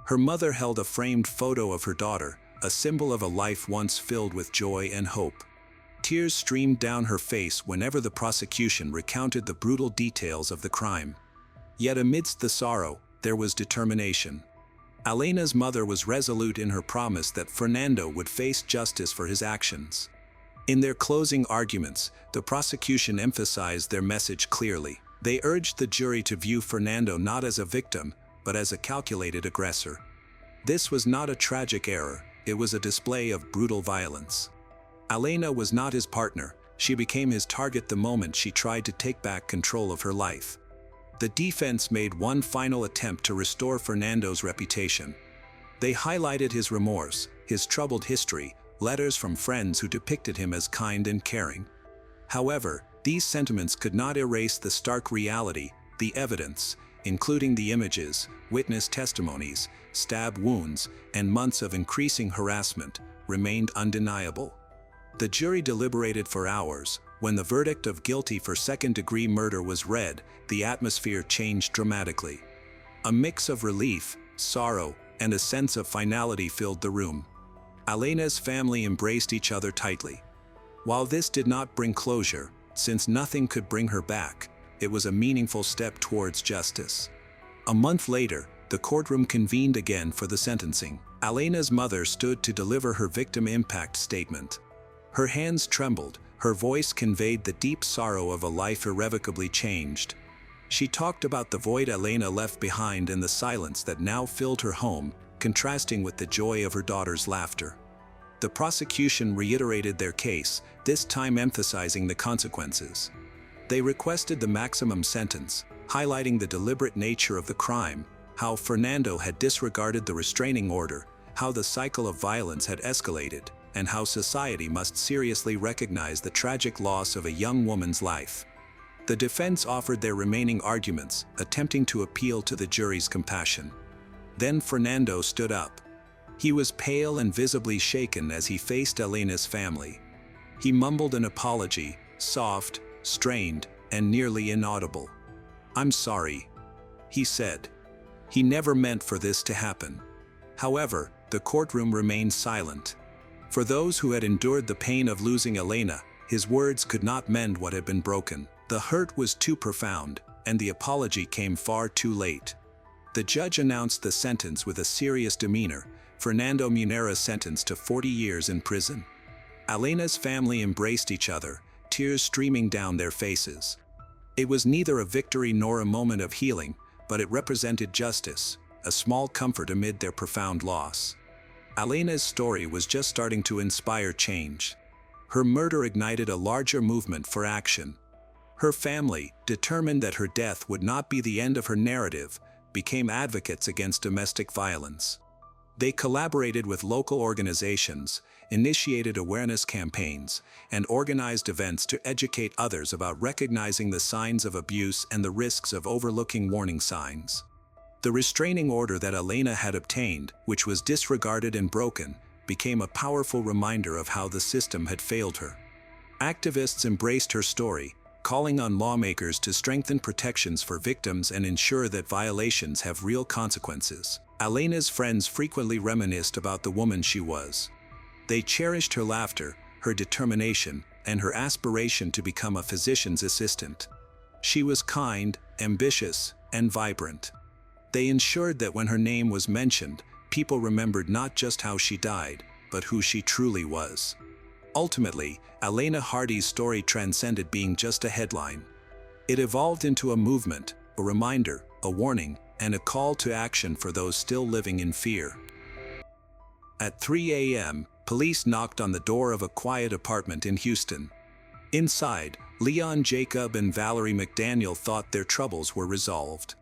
Her mother held a framed photo of her daughter, a symbol of a life once filled with joy and hope. Tears streamed down her face whenever the prosecution recounted the brutal details of the crime. Yet amidst the sorrow, there was determination. Elena's mother was resolute in her promise that Fernando would face justice for his actions. In their closing arguments, the prosecution emphasized their message clearly. They urged the jury to view Fernando not as a victim, but as a calculated aggressor. This was not a tragic error, it was a display of brutal violence. Elena was not his partner, she became his target the moment she tried to take back control of her life. The defense made one final attempt to restore Fernando's reputation. They highlighted his remorse, his troubled history, letters from friends who depicted him as kind and caring. However, these sentiments could not erase the stark reality, the evidence, including the images, witness testimonies, stab wounds, and months of increasing harassment, remained undeniable. The jury deliberated for hours. When the verdict of guilty for second-degree murder was read, the atmosphere changed dramatically. A mix of relief, sorrow, and a sense of finality filled the room. Elena's family embraced each other tightly. While this did not bring closure, since nothing could bring her back, it was a meaningful step towards justice. A month later, the courtroom convened again for the sentencing. Elena's mother stood to deliver her victim impact statement. Her hands trembled, her voice conveyed the deep sorrow of a life irrevocably changed. She talked about the void Elena left behind and the silence that now filled her home, contrasting with the joy of her daughter's laughter. The prosecution reiterated their case, this time emphasizing the consequences. They requested the maximum sentence, highlighting the deliberate nature of the crime, how Fernando had disregarded the restraining order, how the cycle of violence had escalated, and how society must seriously recognize the tragic loss of a young woman's life. The defense offered their remaining arguments, attempting to appeal to the jury's compassion. Then Fernando stood up. He was pale and visibly shaken as he faced Elena's family. He mumbled an apology, soft, strained, and nearly inaudible. "I'm sorry," he said. He never meant for this to happen. However, the courtroom remained silent. For those who had endured the pain of losing Elena, his words could not mend what had been broken. The hurt was too profound, and the apology came far too late. The judge announced the sentence with a serious demeanor, Fernando Munera sentenced to 40 years in prison. Alena's family embraced each other, tears streaming down their faces. It was neither a victory nor a moment of healing, but it represented justice, a small comfort amid their profound loss. Alena's story was just starting to inspire change. Her murder ignited a larger movement for action. Her family, determined that her death would not be the end of her narrative, became advocates against domestic violence. They collaborated with local organizations, initiated awareness campaigns, and organized events to educate others about recognizing the signs of abuse and the risks of overlooking warning signs. The restraining order that Alena had obtained, which was disregarded and broken, became a powerful reminder of how the system had failed her. Activists embraced her story, calling on lawmakers to strengthen protections for victims and ensure that violations have real consequences. Alena's friends frequently reminisced about the woman she was. They cherished her laughter, her determination, and her aspiration to become a physician's assistant. She was kind, ambitious, and vibrant. They ensured that when her name was mentioned, people remembered not just how she died, but who she truly was. Ultimately, Alena Hardy's story transcended being just a headline. It evolved into a movement, a reminder, a warning, and a call to action for those still living in fear. At 3 a.m., police knocked on the door of a quiet apartment in Houston. Inside, Leon Jacob and Valerie McDaniel thought their troubles were resolved.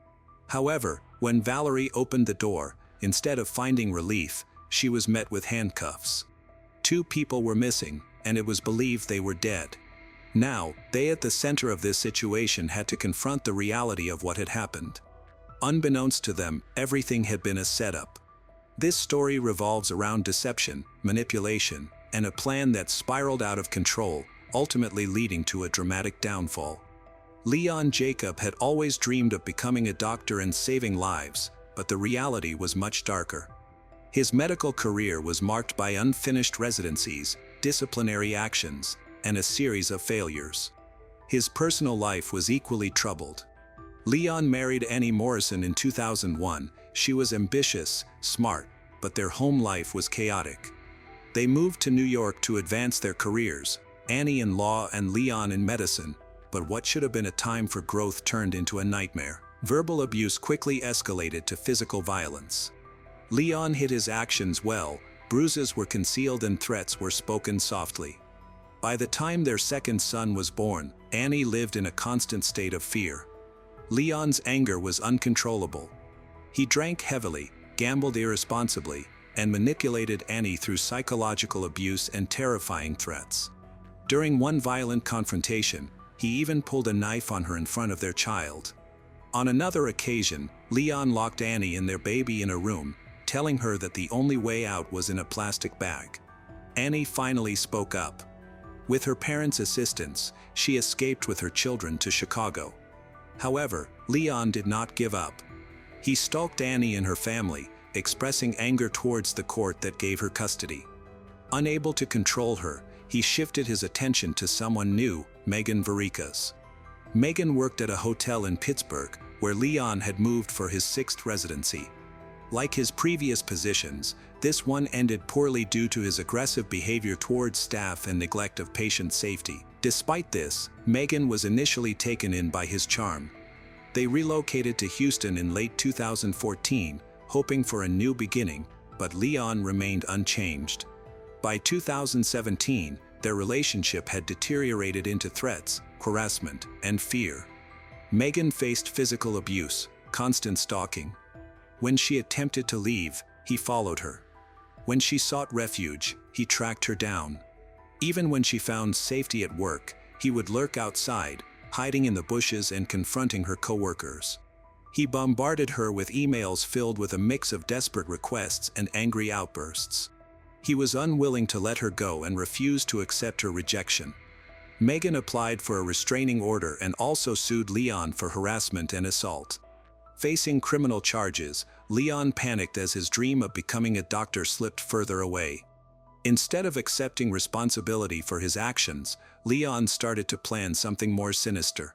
However, when Valerie opened the door, instead of finding relief, she was met with handcuffs. 2 people were missing, and it was believed they were dead. Now, they at the center of this situation had to confront the reality of what had happened. Unbeknownst to them, everything had been a setup. This story revolves around deception, manipulation, and a plan that spiraled out of control, ultimately leading to a dramatic downfall. Leon Jacob had always dreamed of becoming a doctor and saving lives, but the reality was much darker. His medical career was marked by unfinished residencies, disciplinary actions, and a series of failures. His personal life was equally troubled. Leon married Annie Morrison in 2001. She was ambitious, smart, but their home life was chaotic. They moved to New York to advance their careers, Annie in law and Leon in medicine, but what should have been a time for growth turned into a nightmare. Verbal abuse quickly escalated to physical violence. Leon hid his actions well, bruises were concealed and threats were spoken softly. By the time their second son was born, Annie lived in a constant state of fear. Leon's anger was uncontrollable. He drank heavily, gambled irresponsibly, and manipulated Annie through psychological abuse and terrifying threats. During one violent confrontation, he even pulled a knife on her in front of their child. On another occasion, Leon locked Annie and their baby in a room, telling her that the only way out was in a plastic bag. Annie finally spoke up. With her parents' assistance, she escaped with her children to Chicago. However, Leon did not give up. He stalked Annie and her family, expressing anger towards the court that gave her custody. Unable to control her, he shifted his attention to someone new, Megan Varikas. Megan worked at a hotel in Pittsburgh, where Leon had moved for his 6th residency. Like his previous positions, this one ended poorly due to his aggressive behavior towards staff and neglect of patient safety. Despite this, Megan was initially taken in by his charm. They relocated to Houston in late 2014, hoping for a new beginning, but Leon remained unchanged. By 2017, their relationship had deteriorated into threats, harassment, and fear. Megan faced physical abuse, constant stalking. When she attempted to leave, he followed her. When she sought refuge, he tracked her down. Even when she found safety at work, he would lurk outside, hiding in the bushes and confronting her coworkers. He bombarded her with emails filled with a mix of desperate requests and angry outbursts. He was unwilling to let her go and refused to accept her rejection. Megan applied for a restraining order and also sued Leon for harassment and assault. Facing criminal charges, Leon panicked as his dream of becoming a doctor slipped further away. Instead of accepting responsibility for his actions, Leon started to plan something more sinister.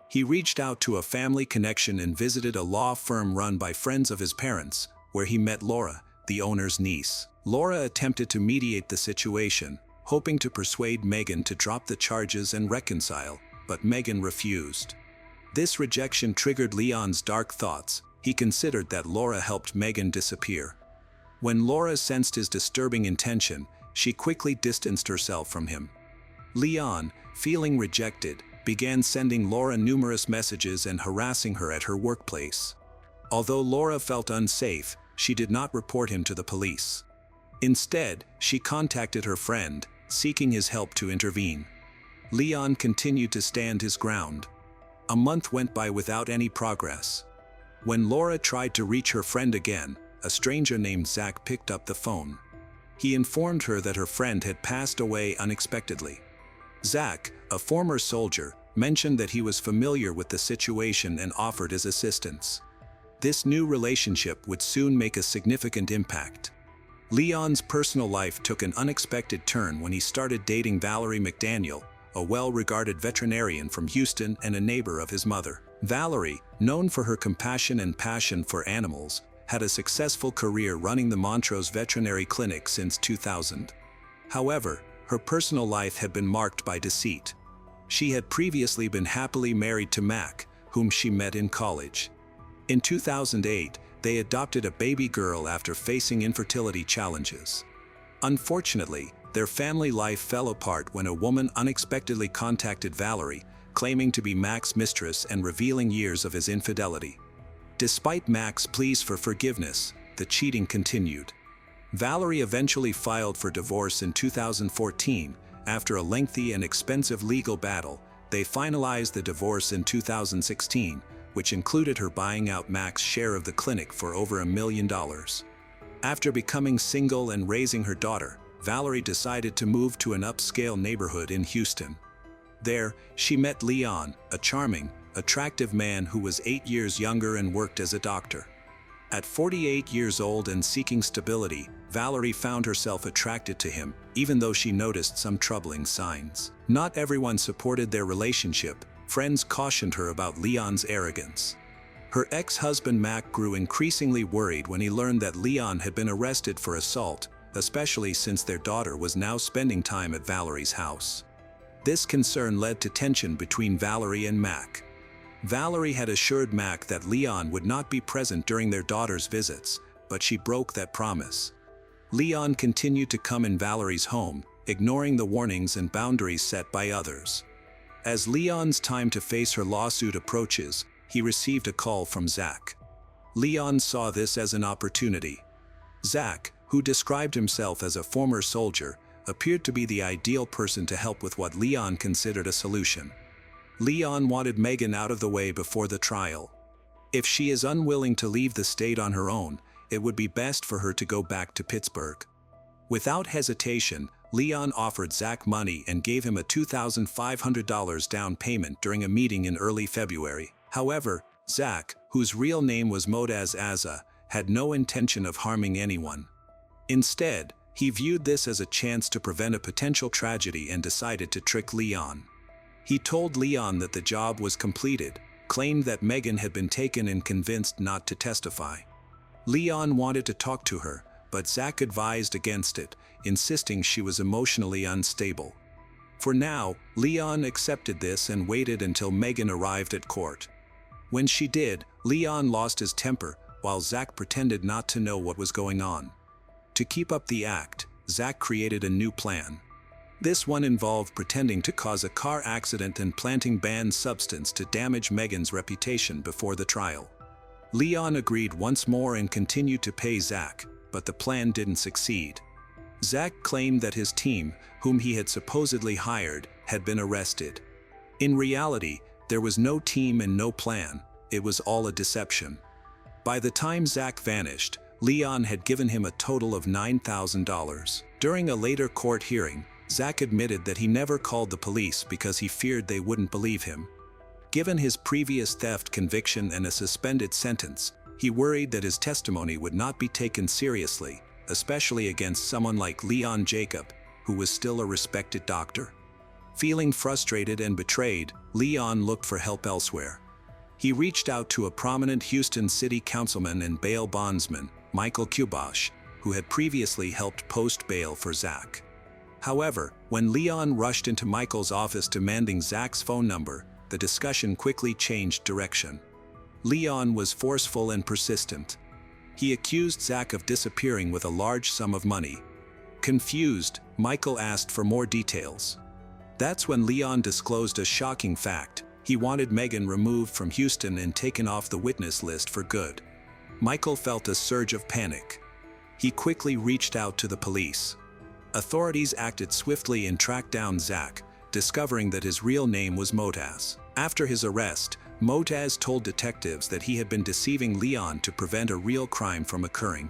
He reached out to a family connection and visited a law firm run by friends of his parents, where he met Laura, the owner's niece. Laura attempted to mediate the situation, hoping to persuade Megan to drop the charges and reconcile, but Megan refused. This rejection triggered Leon's dark thoughts. He considered that Laura helped Megan disappear. When Laura sensed his disturbing intention, she quickly distanced herself from him. Leon, feeling rejected, began sending Laura numerous messages and harassing her at her workplace. Although Laura felt unsafe, she did not report him to the police. Instead, she contacted her friend, seeking his help to intervene. Leon continued to stand his ground. A month went by without any progress. When Laura tried to reach her friend again, a stranger named Zach picked up the phone. He informed her that her friend had passed away unexpectedly. Zach, a former soldier, mentioned that he was familiar with the situation and offered his assistance. This new relationship would soon make a significant impact. Leon's personal life took an unexpected turn when he started dating Valerie McDaniel, a well-regarded veterinarian from Houston and a neighbor of his mother. Valerie, known for her compassion and passion for animals, had a successful career running the Montrose Veterinary Clinic since 2000. However, her personal life had been marked by deceit. She had previously been happily married to Mac, whom she met in college. In 2008, they adopted a baby girl after facing infertility challenges. Unfortunately, their family life fell apart when a woman unexpectedly contacted Valerie, claiming to be Mac's mistress and revealing years of his infidelity. Despite Mac's pleas for forgiveness, the cheating continued. Valerie eventually filed for divorce in 2014. After a lengthy and expensive legal battle, they finalized the divorce in 2016, which included her buying out Mac's share of the clinic for over $1 million. After becoming single and raising her daughter, Valerie decided to move to an upscale neighborhood in Houston. There, she met Leon, a charming, attractive man who was 8 years younger and worked as a doctor. At 48 years old and seeking stability, Valerie found herself attracted to him, even though she noticed some troubling signs. Not everyone supported their relationship. Friends cautioned her about Leon's arrogance. Her ex-husband Mac grew increasingly worried when he learned that Leon had been arrested for assault, especially since their daughter was now spending time at Valerie's house. This concern led to tension between Valerie and Mac. Valerie had assured Mac that Leon would not be present during their daughter's visits, but she broke that promise. Leon continued to come in Valerie's home, ignoring the warnings and boundaries set by others. As Leon's time to face her lawsuit approaches, he received a call from Zach. Leon saw this as an opportunity. Zach, who described himself as a former soldier, appeared to be the ideal person to help with what Leon considered a solution. Leon wanted Megan out of the way before the trial. If she is unwilling to leave the state on her own, it would be best for her to go back to Pittsburgh. Without hesitation, Leon offered Zach money and gave him a $2,500 down payment during a meeting in early February. However, Zach, whose real name was Modaz Azza, had no intention of harming anyone. Instead, he viewed this as a chance to prevent a potential tragedy and decided to trick Leon. He told Leon that the job was completed, claimed that Megan had been taken and convinced not to testify. Leon wanted to talk to her, but Zach advised against it, insisting she was emotionally unstable. For now, Leon accepted this and waited until Megan arrived at court. When she did, Leon lost his temper, while Zach pretended not to know what was going on. To keep up the act, Zach created a new plan. This one involved pretending to cause a car accident and planting banned substance to damage Megan's reputation before the trial. Leon agreed once more and continued to pay Zach, but the plan didn't succeed. Zach claimed that his team, whom he had supposedly hired, had been arrested. In reality, there was no team and no plan. It was all a deception. By the time Zach vanished, Leon had given him a total of $9,000. During a later court hearing, Zach admitted that he never called the police because he feared they wouldn't believe him. Given his previous theft conviction and a suspended sentence, he worried that his testimony would not be taken seriously, especially against someone like Leon Jacob, who was still a respected doctor. Feeling frustrated and betrayed, Leon looked for help elsewhere. He reached out to a prominent Houston city councilman and bail bondsman, Michael Kubosh, who had previously helped post bail for Zach. However, when Leon rushed into Michael's office demanding Zach's phone number, the discussion quickly changed direction. Leon was forceful and persistent. He accused Zach of disappearing with a large sum of money. Confused, Michael asked for more details. That's when Leon disclosed a shocking fact. He wanted Megan removed from Houston and taken off the witness list for good. Michael felt a surge of panic. He quickly reached out to the police. Authorities acted swiftly and tracked down Zach, discovering that his real name was Motaz. After his arrest, Motaz told detectives that he had been deceiving Leon to prevent a real crime from occurring.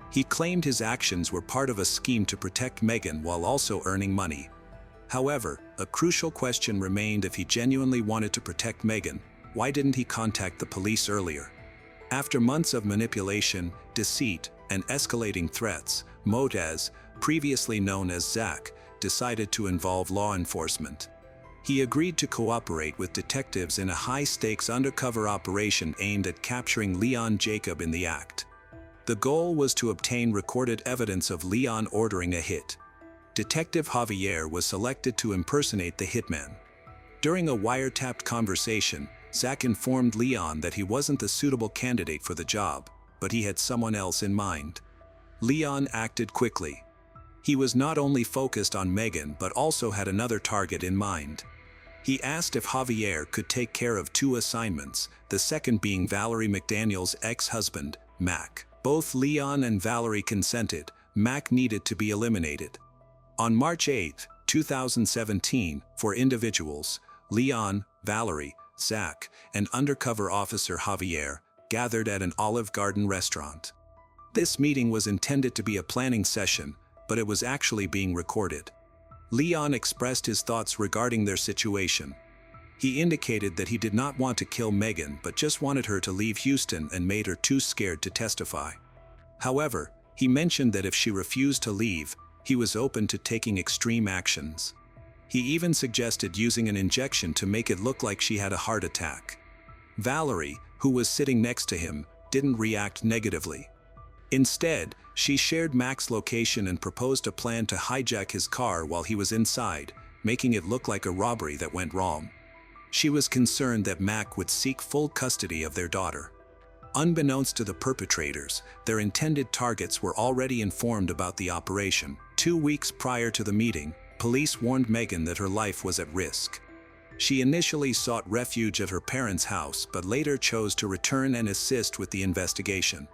He claimed his actions were part of a scheme to protect Megan while also earning money. However, a crucial question remained: if he genuinely wanted to protect Megan, why didn't he contact the police earlier? After months of manipulation, deceit, and escalating threats, Motaz, previously known as Zach, decided to involve law enforcement. He agreed to cooperate with detectives in a high-stakes undercover operation aimed at capturing Leon Jacob in the act. The goal was to obtain recorded evidence of Leon ordering a hit. Detective Javier was selected to impersonate the hitman. During a wiretapped conversation, Zach informed Leon that he wasn't the suitable candidate for the job, but he had someone else in mind. Leon acted quickly. He was not only focused on Megan but also had another target in mind. He asked if Javier could take care of two assignments, the second being Valerie McDaniel's ex-husband, Mac. Both Leon and Valerie consented. Mac needed to be eliminated. On March 8, 2017, for individuals, Leon, Valerie, Zach, and undercover officer Javier gathered at an Olive Garden restaurant. This meeting was intended to be a planning session, but it was actually being recorded. Leon expressed his thoughts regarding their situation. He indicated that he did not want to kill Megan but just wanted her to leave Houston and made her too scared to testify. However, he mentioned that if she refused to leave, he was open to taking extreme actions. He even suggested using an injection to make it look like she had a heart attack. Valerie, who was sitting next to him, didn't react negatively. Instead, she shared Mac's location and proposed a plan to hijack his car while he was inside, making it look like a robbery that went wrong. She was concerned that Mac would seek full custody of their daughter. Unbeknownst to the perpetrators, their intended targets were already informed about the operation. 2 weeks prior to the meeting, police warned Megan that her life was at risk. She initially sought refuge at her parents' house but later chose to return and assist with the investigation.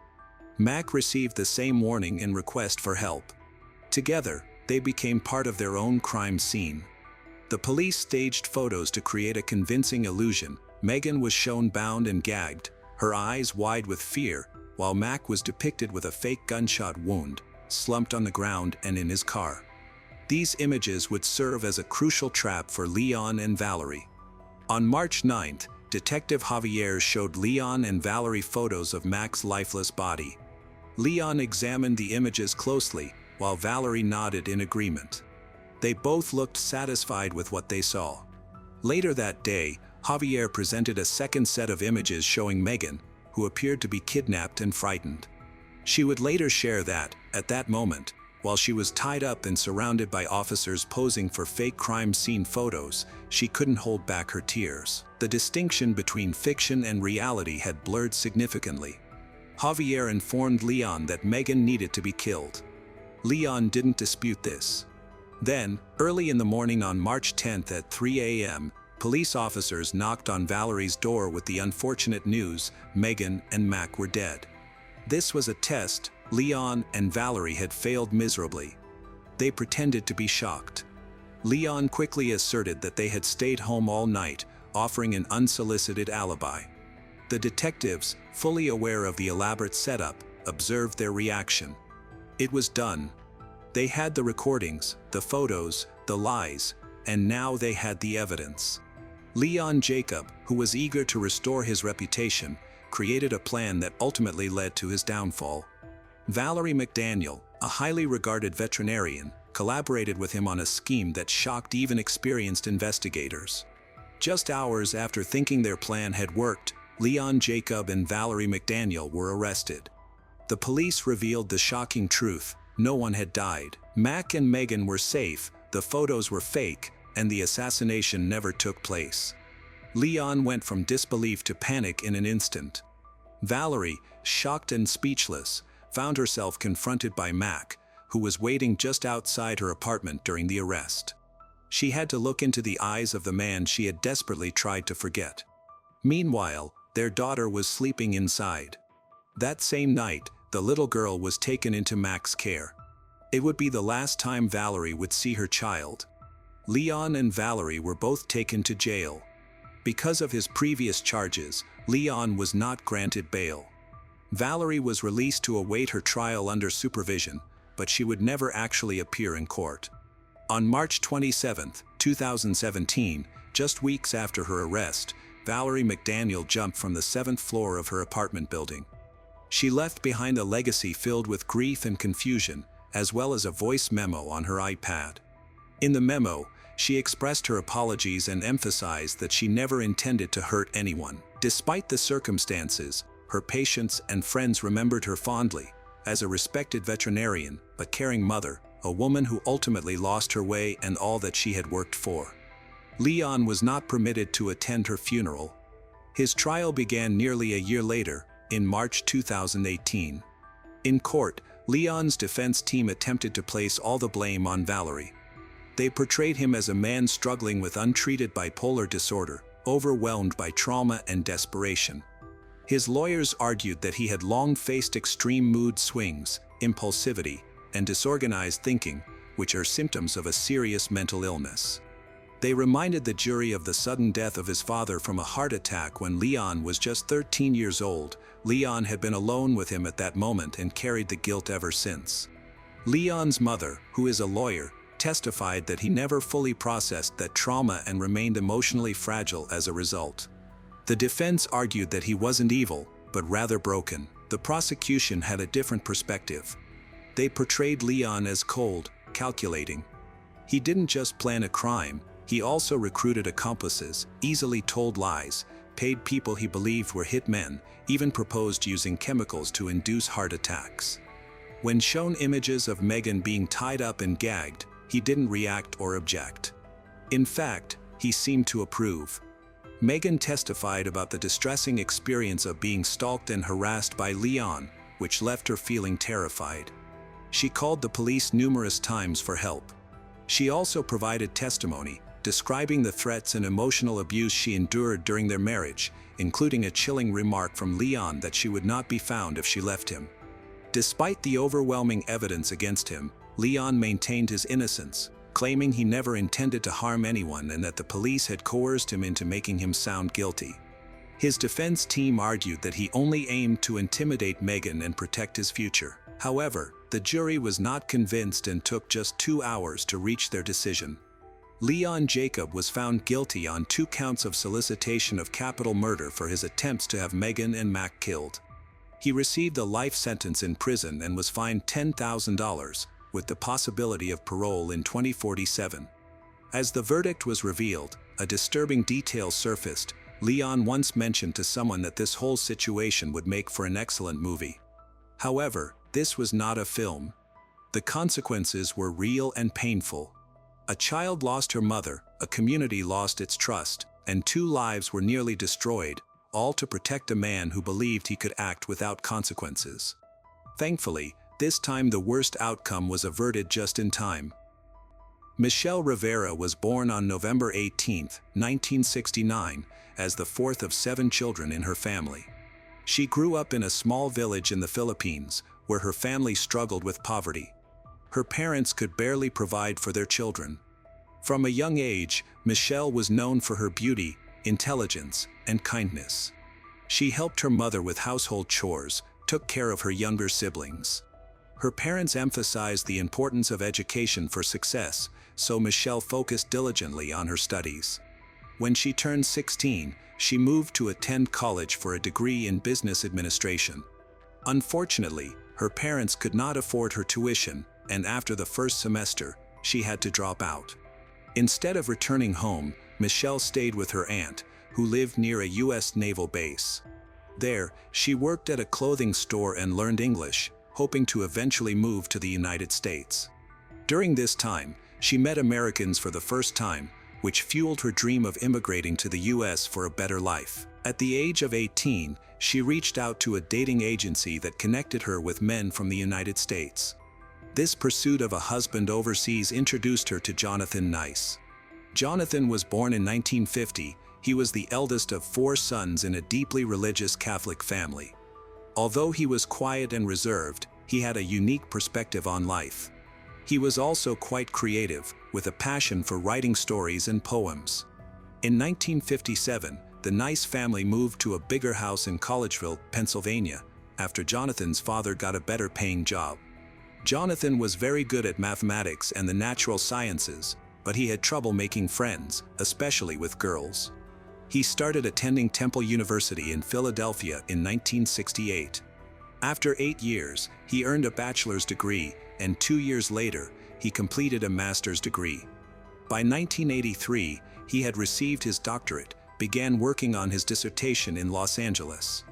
Mac received the same warning and request for help. Together, they became part of their own crime scene. The police staged photos to create a convincing illusion. Megan was shown bound and gagged, her eyes wide with fear, while Mac was depicted with a fake gunshot wound, slumped on the ground and in his car. These images would serve as a crucial trap for Leon and Valerie. On March 9th, Detective Javier showed Leon and Valerie photos of Mac's lifeless body. Leon examined the images closely, while Valerie nodded in agreement. They both looked satisfied with what they saw. Later that day, Javier presented a second set of images showing Megan, who appeared to be kidnapped and frightened. She would later share that, at that moment, while she was tied up and surrounded by officers posing for fake crime scene photos, she couldn't hold back her tears. The distinction between fiction and reality had blurred significantly. Javier informed Leon that Megan needed to be killed. Leon didn't dispute this. Then, early in the morning on March 10th at 3 a.m., police officers knocked on Valerie's door with the unfortunate news: Megan and Mac were dead. This was a test. Leon and Valerie had failed miserably. They pretended to be shocked. Leon quickly asserted that they had stayed home all night, offering an unsolicited alibi. The detectives, fully aware of the elaborate setup, observed their reaction. It was done. They had the recordings, the photos, the lies, and now they had the evidence. Leon Jacob, who was eager to restore his reputation, created a plan that ultimately led to his downfall. Valerie McDaniel, a highly regarded veterinarian, collaborated with him on a scheme that shocked even experienced investigators. Just hours after thinking their plan had worked, Leon Jacob and Valerie McDaniel were arrested. The police revealed the shocking truth: no one had died. Mac and Megan were safe, the photos were fake, and the assassination never took place. Leon went from disbelief to panic in an instant. Valerie, shocked and speechless, found herself confronted by Mac, who was waiting just outside her apartment during the arrest. She had to look into the eyes of the man she had desperately tried to forget. Meanwhile, their daughter was sleeping inside. That same night, the little girl was taken into Mac's care. It would be the last time Valerie would see her child. Leon and Valerie were both taken to jail. Because of his previous charges, Leon was not granted bail. Valerie was released to await her trial under supervision, but she would never actually appear in court. On March 27, 2017, just weeks after her arrest, Valerie McDaniel jumped from the 7th floor of her apartment building. She left behind a legacy filled with grief and confusion, as well as a voice memo on her iPad. In the memo, she expressed her apologies and emphasized that she never intended to hurt anyone. Despite the circumstances, her patients and friends remembered her fondly as a respected veterinarian but caring mother, a woman who ultimately lost her way and all that she had worked for. Leon was not permitted to attend her funeral. His trial began nearly a year later, in March 2018. In court, Leon's defense team attempted to place all the blame on Valerie. They portrayed him as a man struggling with untreated bipolar disorder, overwhelmed by trauma and desperation. His lawyers argued that he had long faced extreme mood swings, impulsivity, and disorganized thinking, which are symptoms of a serious mental illness. They reminded the jury of the sudden death of his father from a heart attack when Leon was just 13 years old. Leon had been alone with him at that moment and carried the guilt ever since. Leon's mother, who is a lawyer, testified that he never fully processed that trauma and remained emotionally fragile as a result. The defense argued that he wasn't evil, but rather broken. The prosecution had a different perspective. They portrayed Leon as cold, calculating. He didn't just plan a crime, he also recruited accomplices, easily told lies, paid people he believed were hitmen, even proposed using chemicals to induce heart attacks. When shown images of Megan being tied up and gagged, he didn't react or object. In fact, he seemed to approve. Megan testified about the distressing experience of being stalked and harassed by Leon, which left her feeling terrified. She called the police numerous times for help. She also provided testimony, describing the threats and emotional abuse she endured during their marriage, including a chilling remark from Leon that she would not be found if she left him. Despite the overwhelming evidence against him, Leon maintained his innocence, claiming he never intended to harm anyone and that the police had coerced him into making him sound guilty. His defense team argued that he only aimed to intimidate Megan and protect his future. However, the jury was not convinced and took just 2 hours to reach their decision. Leon Jacob was found guilty on 2 counts of solicitation of capital murder for his attempts to have Megan and Mac killed. He received a life sentence in prison and was fined $10,000, with the possibility of parole in 2047. As the verdict was revealed, a disturbing detail surfaced. Leon once mentioned to someone that this whole situation would make for an excellent movie. However, this was not a film. The consequences were real and painful. A child lost her mother, a community lost its trust, and 2 lives were nearly destroyed, all to protect a man who believed he could act without consequences. Thankfully, this time the worst outcome was averted just in time. Michelle Rivera was born on November 18, 1969, as the 4th of 7 children in her family. She grew up in a small village in the Philippines, where her family struggled with poverty. Her parents could barely provide for their children. From a young age, Michelle was known for her beauty, intelligence, and kindness. She helped her mother with household chores, took care of her younger siblings. Her parents emphasized the importance of education for success, so Michelle focused diligently on her studies. When she turned 16, she moved to attend college for a degree in business administration. Unfortunately, her parents could not afford her tuition, and after the first semester, she had to drop out. Instead of returning home, Michelle stayed with her aunt, who lived near a U.S. naval base. There, she worked at a clothing store and learned English, hoping to eventually move to the United States. During this time, she met Americans for the first time, which fueled her dream of immigrating to the U.S. for a better life. At the age of 18, she reached out to a dating agency that connected her with men from the United States. This pursuit of a husband overseas introduced her to Jonathan Nice. Jonathan was born in 1950. He was the eldest of 4 sons in a deeply religious Catholic family. Although he was quiet and reserved, he had a unique perspective on life. He was also quite creative, with a passion for writing stories and poems. In 1957, the Nice family moved to a bigger house in Collegeville, Pennsylvania, after Jonathan's father got a better-paying job. Jonathan was very good at mathematics and the natural sciences, but he had trouble making friends, especially with girls. He started attending Temple University in Philadelphia in 1968. After 8 years, he earned a bachelor's degree, and 2 years later, he completed a master's degree. By 1983, he had received his doctorate, began working on his dissertation in Los Angeles.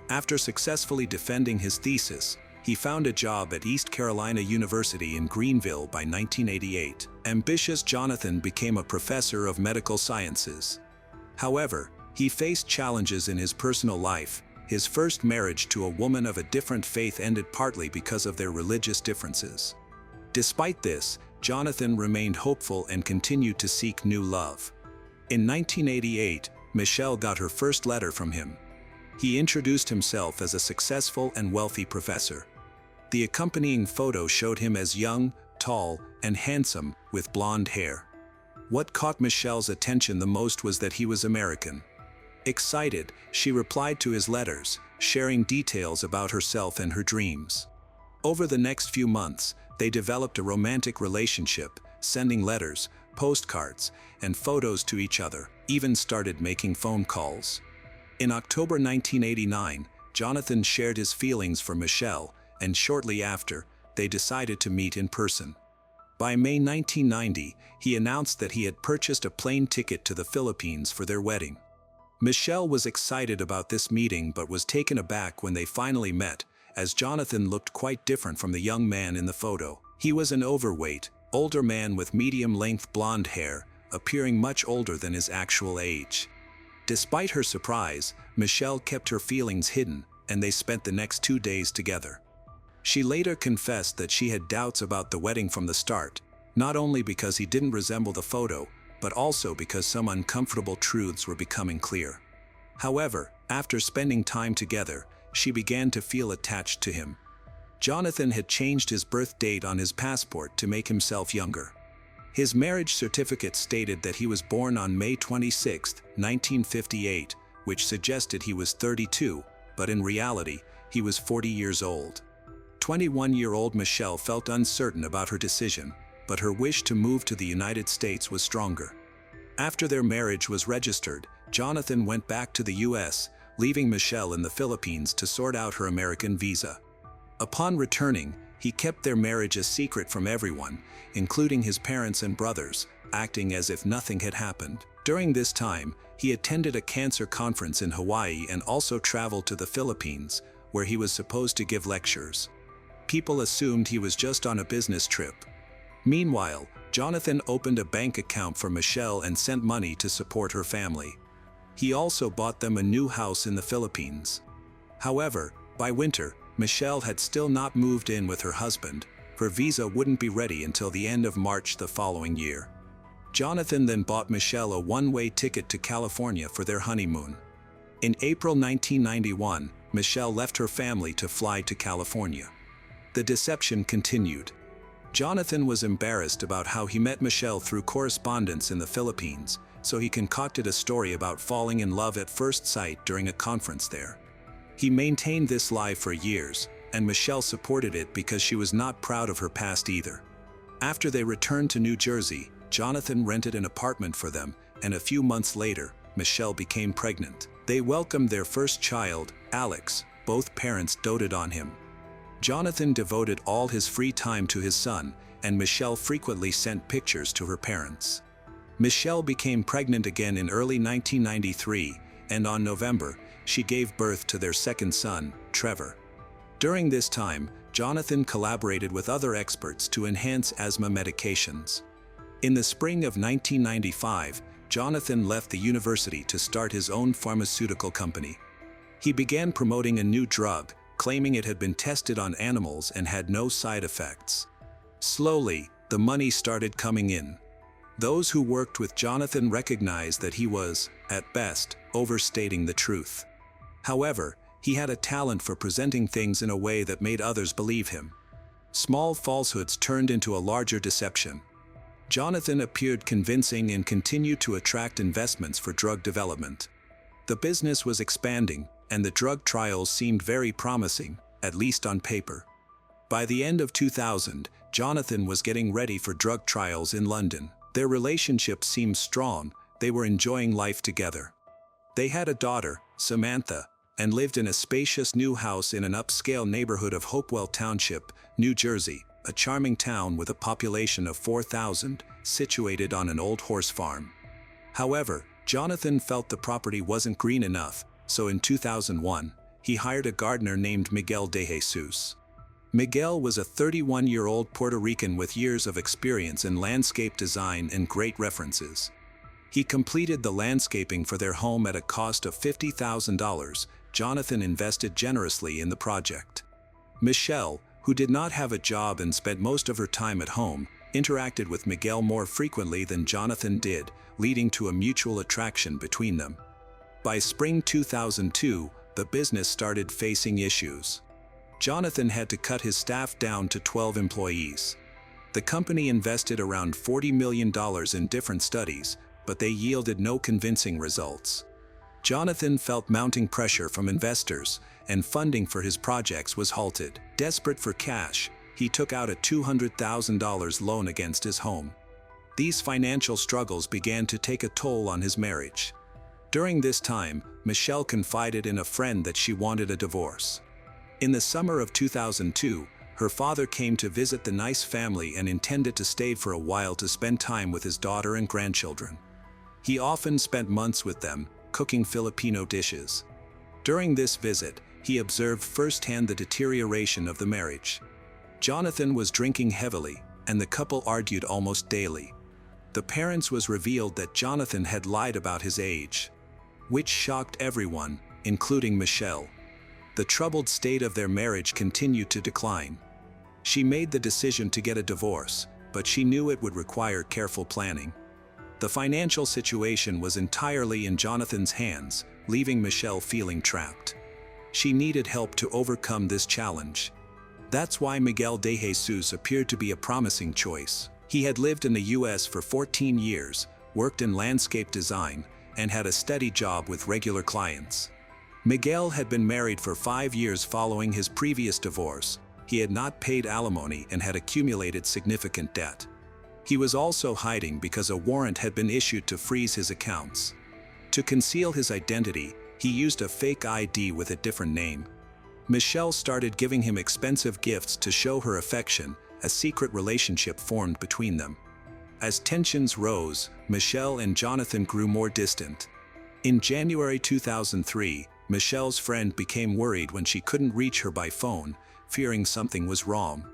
After successfully defending his thesis, he found a job at East Carolina University in Greenville by 1988. Ambitious Jonathan became a professor of medical sciences. However, he faced challenges in his personal life. His first marriage to a woman of a different faith ended partly because of their religious differences. Despite this, Jonathan remained hopeful and continued to seek new love. In 1988, Michelle got her first letter from him. He introduced himself as a successful and wealthy professor. The accompanying photo showed him as young, tall, and handsome, with blonde hair. What caught Michelle's attention the most was that he was American. Excited, she replied to his letters, sharing details about herself and her dreams. Over the next few months, they developed a romantic relationship, sending letters, postcards, and photos to each other, even started making phone calls. In October 1989, Jonathan shared his feelings for Michelle, and shortly after, they decided to meet in person. By May 1990, he announced that he had purchased a plane ticket to the Philippines for their wedding. Michelle was excited about this meeting but was taken aback when they finally met, as Jonathan looked quite different from the young man in the photo. He was an overweight, older man with medium-length blonde hair, appearing much older than his actual age. Despite her surprise, Michelle kept her feelings hidden, and they spent the next 2 days together. She later confessed that she had doubts about the wedding from the start, not only because he didn't resemble the photo, but also because some uncomfortable truths were becoming clear. However, after spending time together, she began to feel attached to him. Jonathan had changed his birth date on his passport to make himself younger. His marriage certificate stated that he was born on May 26, 1958, which suggested he was 32, but in reality, he was 40 years old. 21-year-old Michelle felt uncertain about her decision, but her wish to move to the United States was stronger. After their marriage was registered, Jonathan went back to the U.S., leaving Michelle in the Philippines to sort out her American visa. Upon returning, he kept their marriage a secret from everyone, including his parents and brothers, acting as if nothing had happened. During this time, he attended a cancer conference in Hawaii and also traveled to the Philippines, where he was supposed to give lectures. People assumed he was just on a business trip. Meanwhile, Jonathan opened a bank account for Michelle and sent money to support her family. He also bought them a new house in the Philippines. However, by winter, Michelle had still not moved in with her husband. Her visa wouldn't be ready until the end of March the following year. Jonathan then bought Michelle a one-way ticket to California for their honeymoon. In April 1991, Michelle left her family to fly to California. The deception continued. Jonathan was embarrassed about how he met Michelle through correspondence in the Philippines, so he concocted a story about falling in love at first sight during a conference there. He maintained this lie for years, and Michelle supported it because she was not proud of her past either. After they returned to New Jersey, Jonathan rented an apartment for them, and a few months later, Michelle became pregnant. They welcomed their first child, Alex. Both parents doted on him. Jonathan devoted all his free time to his son, and Michelle frequently sent pictures to her parents. Michelle became pregnant again in early 1993, and on November, she gave birth to their second son, Trevor. During this time, Jonathan collaborated with other experts to enhance asthma medications. In the spring of 1995, Jonathan left the university to start his own pharmaceutical company. He began promoting a new drug, claiming it had been tested on animals and had no side effects. Slowly, the money started coming in. Those who worked with Jonathan recognized that he was, at best, overstating the truth. However, he had a talent for presenting things in a way that made others believe him. Small falsehoods turned into a larger deception. Jonathan appeared convincing and continued to attract investments for drug development. The business was expanding, and the drug trials seemed very promising, at least on paper. By the end of 2000, Jonathan was getting ready for drug trials in London. Their relationship seemed strong, they were enjoying life together. They had a daughter, Samantha, and lived in a spacious new house in an upscale neighborhood of Hopewell Township, New Jersey, a charming town with a population of 4,000, situated on an old horse farm. However, Jonathan felt the property wasn't green enough, so in 2001, he hired a gardener named Miguel de Jesus. Miguel was a 31-year-old Puerto Rican with years of experience in landscape design and great references. He completed the landscaping for their home at a cost of $50,000. Jonathan invested generously in the project. Michelle, who did not have a job and spent most of her time at home, interacted with Miguel more frequently than Jonathan did, leading to a mutual attraction between them. By spring 2002, the business started facing issues. Jonathan had to cut his staff down to 12 employees. The company invested around $40 million in different studies, but they yielded no convincing results. Jonathan felt mounting pressure from investors, and funding for his projects was halted. Desperate for cash, he took out a $200,000 loan against his home. These financial struggles began to take a toll on his marriage. During this time, Michelle confided in a friend that she wanted a divorce. In the summer of 2002, her father came to visit the nice family and intended to stay for a while to spend time with his daughter and grandchildren. He often spent months with them, cooking Filipino dishes. During this visit, he observed firsthand the deterioration of the marriage. Jonathan was drinking heavily, and the couple argued almost daily. The parents was revealed that Jonathan had lied about his age, which shocked everyone, including Michelle. The troubled state of their marriage continued to decline. She made the decision to get a divorce, but she knew it would require careful planning. The financial situation was entirely in Jonathan's hands, leaving Michelle feeling trapped. She needed help to overcome this challenge. That's why Miguel de Jesus appeared to be a promising choice. He had lived in the US for 14 years, worked in landscape design, and had a steady job with regular clients. Miguel had been married for 5 years following his previous divorce. He had not paid alimony and had accumulated significant debt. He was also hiding because a warrant had been issued to freeze his accounts. To conceal his identity, he used a fake ID with a different name. Michelle started giving him expensive gifts to show her affection. A secret relationship formed between them. As tensions rose, Michelle and Jonathan grew more distant. In January 2003, Michelle's friend became worried when she couldn't reach her by phone, fearing something was wrong.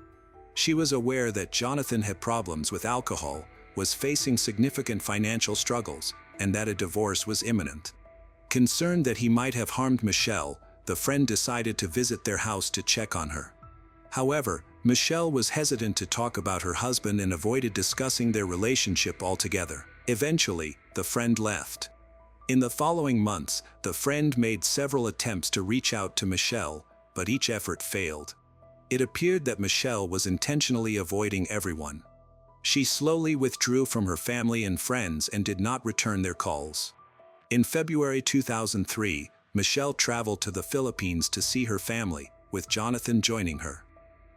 She was aware that Jonathan had problems with alcohol, was facing significant financial struggles, and that a divorce was imminent. Concerned that he might have harmed Michelle, the friend decided to visit their house to check on her. However, Michelle was hesitant to talk about her husband and avoided discussing their relationship altogether. Eventually, the friend left. In the following months, the friend made several attempts to reach out to Michelle, but each effort failed. It appeared that Michelle was intentionally avoiding everyone. She slowly withdrew from her family and friends and did not return their calls. In February 2003, Michelle traveled to the Philippines to see her family, with Jonathan joining her.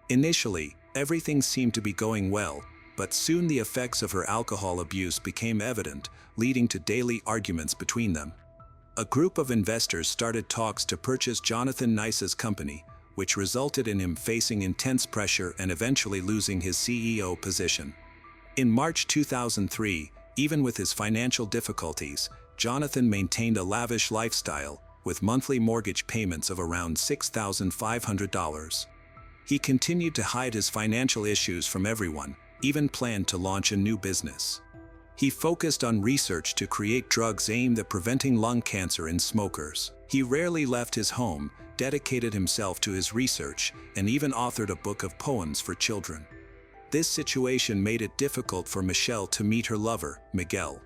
Initially, everything seemed to be going well, but soon the effects of her alcohol abuse became evident, leading to daily arguments between them. A group of investors started talks to purchase Jonathan Nice's company, which resulted in him facing intense pressure and eventually losing his CEO position. In March 2003, even with his financial difficulties, Jonathan maintained a lavish lifestyle, with monthly mortgage payments of around $6,500. He continued to hide his financial issues from everyone, even planned to launch a new business. He focused on research to create drugs aimed at preventing lung cancer in smokers. He rarely left his home, dedicated himself to his research, and even authored a book of poems for children. This situation made it difficult for Michelle to meet her lover, Miguel.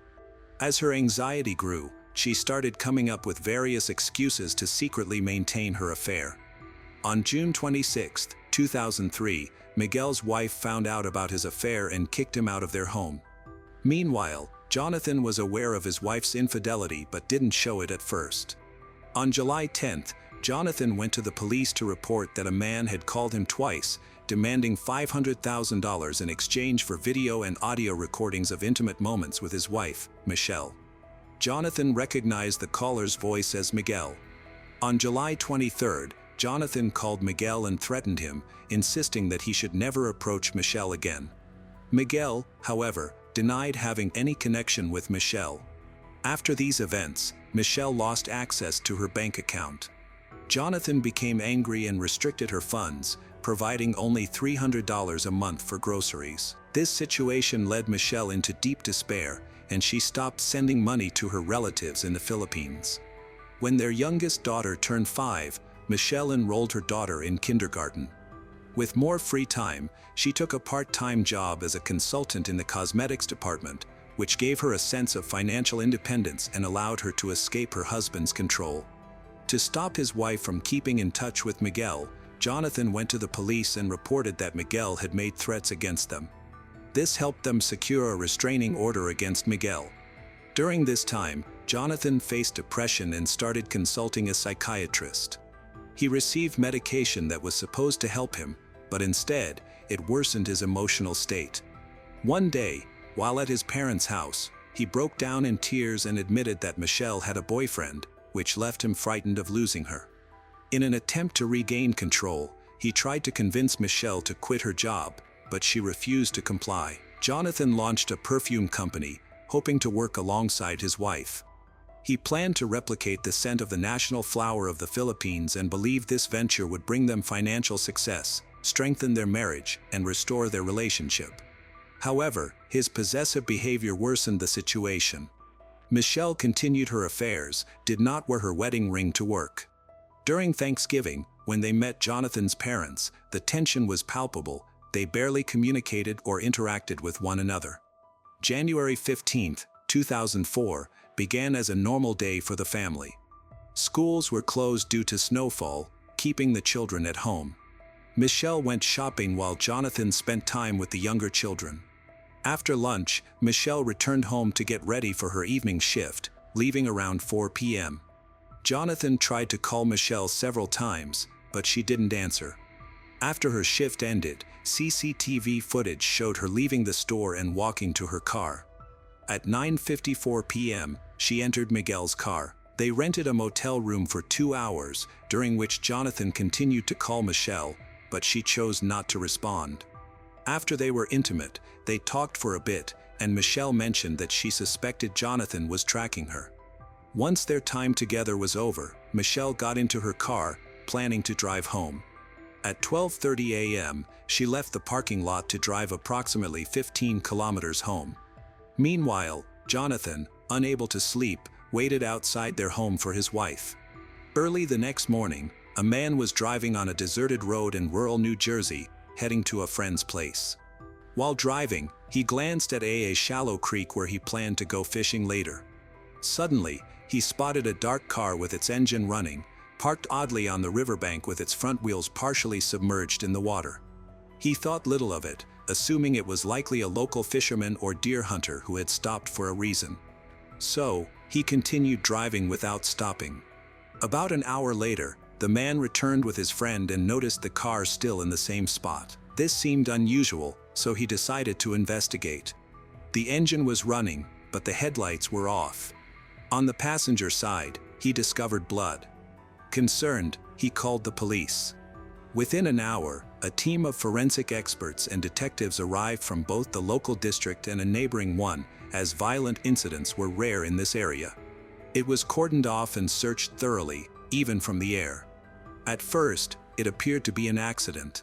As her anxiety grew, she started coming up with various excuses to secretly maintain her affair. On June 26, 2003, Miguel's wife found out about his affair and kicked him out of their home. Meanwhile, Jonathan was aware of his wife's infidelity but didn't show it at first. On July 10, Jonathan went to the police to report that a man had called him twice, demanding $500,000 in exchange for video and audio recordings of intimate moments with his wife, Michelle. Jonathan recognized the caller's voice as Miguel. On July 23, Jonathan called Miguel and threatened him, insisting that he should never approach Michelle again. Miguel, however, denied having any connection with Michelle. After these events, Michelle lost access to her bank account. Jonathan became angry and restricted her funds, providing only $300 a month for groceries. This situation led Michelle into deep despair, and she stopped sending money to her relatives in the Philippines. When their youngest daughter turned 5, Michelle enrolled her daughter in kindergarten. With more free time, she took a part-time job as a consultant in the cosmetics department, which gave her a sense of financial independence and allowed her to escape her husband's control. To stop his wife from keeping in touch with Miguel, Jonathan went to the police and reported that Miguel had made threats against them. This helped them secure a restraining order against Miguel. During this time, Jonathan faced depression and started consulting a psychiatrist. He received medication that was supposed to help him, but instead, it worsened his emotional state. One day, while at his parents' house, he broke down in tears and admitted that Michelle had a boyfriend, which left him frightened of losing her. In an attempt to regain control, he tried to convince Michelle to quit her job, but she refused to comply. Jonathan launched a perfume company, hoping to work alongside his wife. He planned to replicate the scent of the national flower of the Philippines and believed this venture would bring them financial success, strengthen their marriage, and restore their relationship. However, his possessive behavior worsened the situation. Michelle continued her affairs, did not wear her wedding ring to work. During Thanksgiving, when they met Jonathan's parents, the tension was palpable. They barely communicated or interacted with one another. January 15, 2004, began as a normal day for the family. Schools were closed due to snowfall, keeping the children at home. Michelle went shopping while Jonathan spent time with the younger children. After lunch, Michelle returned home to get ready for her evening shift, leaving around 4 p.m. Jonathan tried to call Michelle several times, but she didn't answer. After her shift ended, CCTV footage showed her leaving the store and walking to her car. At 9:54 p.m., she entered Miguel's car. They rented a motel room for 2 hours, during which Jonathan continued to call Michelle, but she chose not to respond. After they were intimate, they talked for a bit, and Michelle mentioned that she suspected Jonathan was tracking her. Once their time together was over, Michelle got into her car, planning to drive home. At 12:30 a.m., she left the parking lot to drive approximately 15 kilometers home. Meanwhile, Jonathan, unable to sleep, waited outside their home for his wife. Early the next morning, a man was driving on a deserted road in rural New Jersey, heading to a friend's place. While driving, he glanced at a shallow creek where he planned to go fishing later. Suddenly, he spotted a dark car with its engine running, parked oddly on the riverbank with its front wheels partially submerged in the water. He thought little of it, assuming it was likely a local fisherman or deer hunter who had stopped for a reason. So, he continued driving without stopping. About an hour later, the man returned with his friend and noticed the car still in the same spot. This seemed unusual, so he decided to investigate. The engine was running, but the headlights were off. On the passenger side, he discovered blood. Concerned, he called the police. Within an hour, a team of forensic experts and detectives arrived from both the local district and a neighboring one, as violent incidents were rare in this area. It was cordoned off and searched thoroughly, even from the air. At first, it appeared to be an accident.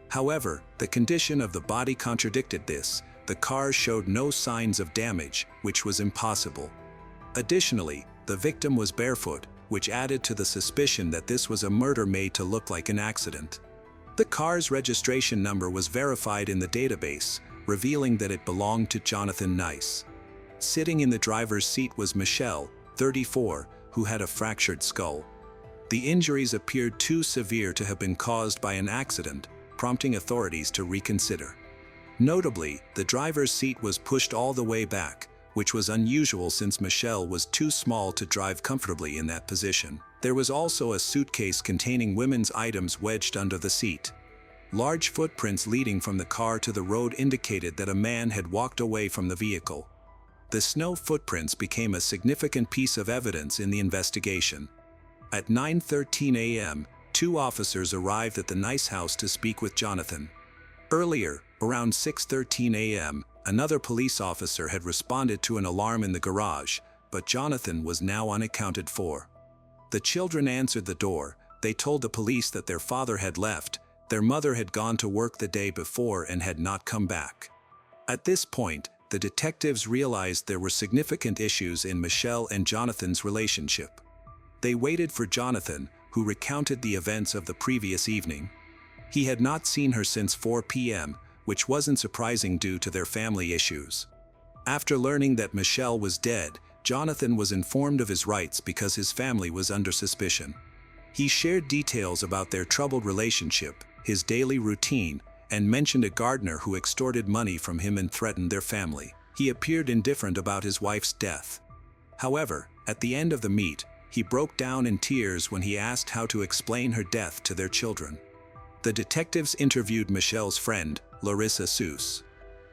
However, the condition of the body contradicted this. The car showed no signs of damage, which was impossible. Additionally, the victim was barefoot, which added to the suspicion that this was a murder made to look like an accident. The car's registration number was verified in the database, revealing that it belonged to Jonathan Nice. Sitting in the driver's seat was Michelle, 34, who had a fractured skull. The injuries appeared too severe to have been caused by an accident, prompting authorities to reconsider. Notably, the driver's seat was pushed all the way back, which was unusual since Michelle was too small to drive comfortably in that position. There was also a suitcase containing women's items wedged under the seat. Large footprints leading from the car to the road indicated that a man had walked away from the vehicle. The snow footprints became a significant piece of evidence in the investigation. At 9:13 a.m., 2 officers arrived at the Nice house to speak with Jonathan. Earlier, around 6:13 a.m., another police officer had responded to an alarm in the garage, but Jonathan was now unaccounted for. The children answered the door. They told the police that their father had left, their mother had gone to work the day before and had not come back. At this point, the detectives realized there were significant issues in Michelle and Jonathan's relationship. They waited for Jonathan, who recounted the events of the previous evening. He had not seen her since 4 p.m., which wasn't surprising due to their family issues. After learning that Michelle was dead, Jonathan was informed of his rights because his family was under suspicion. He shared details about their troubled relationship, his daily routine, and mentioned a gardener who extorted money from him and threatened their family. He appeared indifferent about his wife's death. However, at the end of the meet, he broke down in tears when he asked how to explain her death to their children. The detectives interviewed Michelle's friend, Larissa Seuss.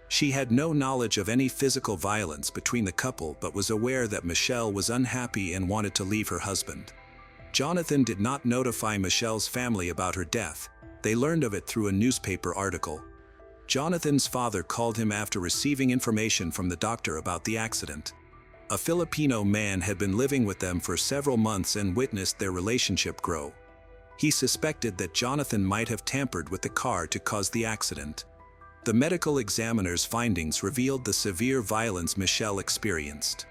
She had no knowledge of any physical violence between the couple but was aware that Michelle was unhappy and wanted to leave her husband. Jonathan did not notify Michelle's family about her death. They learned of it through a newspaper article. Jonathan's father called him after receiving information from the doctor about the accident. A Filipino man had been living with them for several months and witnessed their relationship grow. He suspected that Jonathan might have tampered with the car to cause the accident. The medical examiner's findings revealed the severe violence Michelle experienced.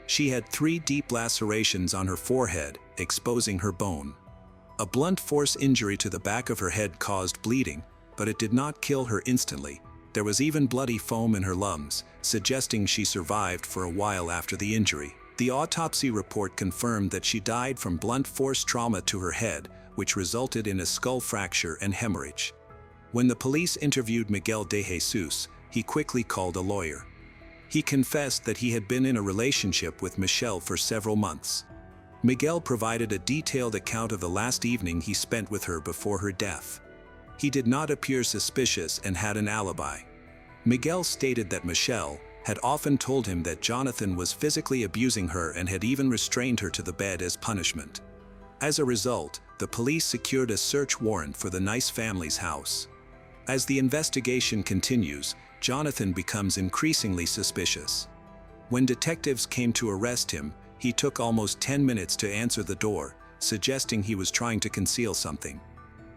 She had 3 deep lacerations on her forehead, exposing her bone. A blunt force injury to the back of her head caused bleeding, but it did not kill her instantly. There was even bloody foam in her lungs, suggesting she survived for a while after the injury. The autopsy report confirmed that she died from blunt force trauma to her head, which resulted in a skull fracture and hemorrhage. When the police interviewed Miguel de Jesus, he quickly called a lawyer. He confessed that he had been in a relationship with Michelle for several months. Miguel provided a detailed account of the last evening he spent with her before her death. He did not appear suspicious and had an alibi. Miguel stated that Michelle had often told him that Jonathan was physically abusing her and had even restrained her to the bed as punishment. As a result, the police secured a search warrant for the Nice family's house. As the investigation continues, Jonathan becomes increasingly suspicious. When detectives came to arrest him, he took almost 10 minutes to answer the door, suggesting he was trying to conceal something.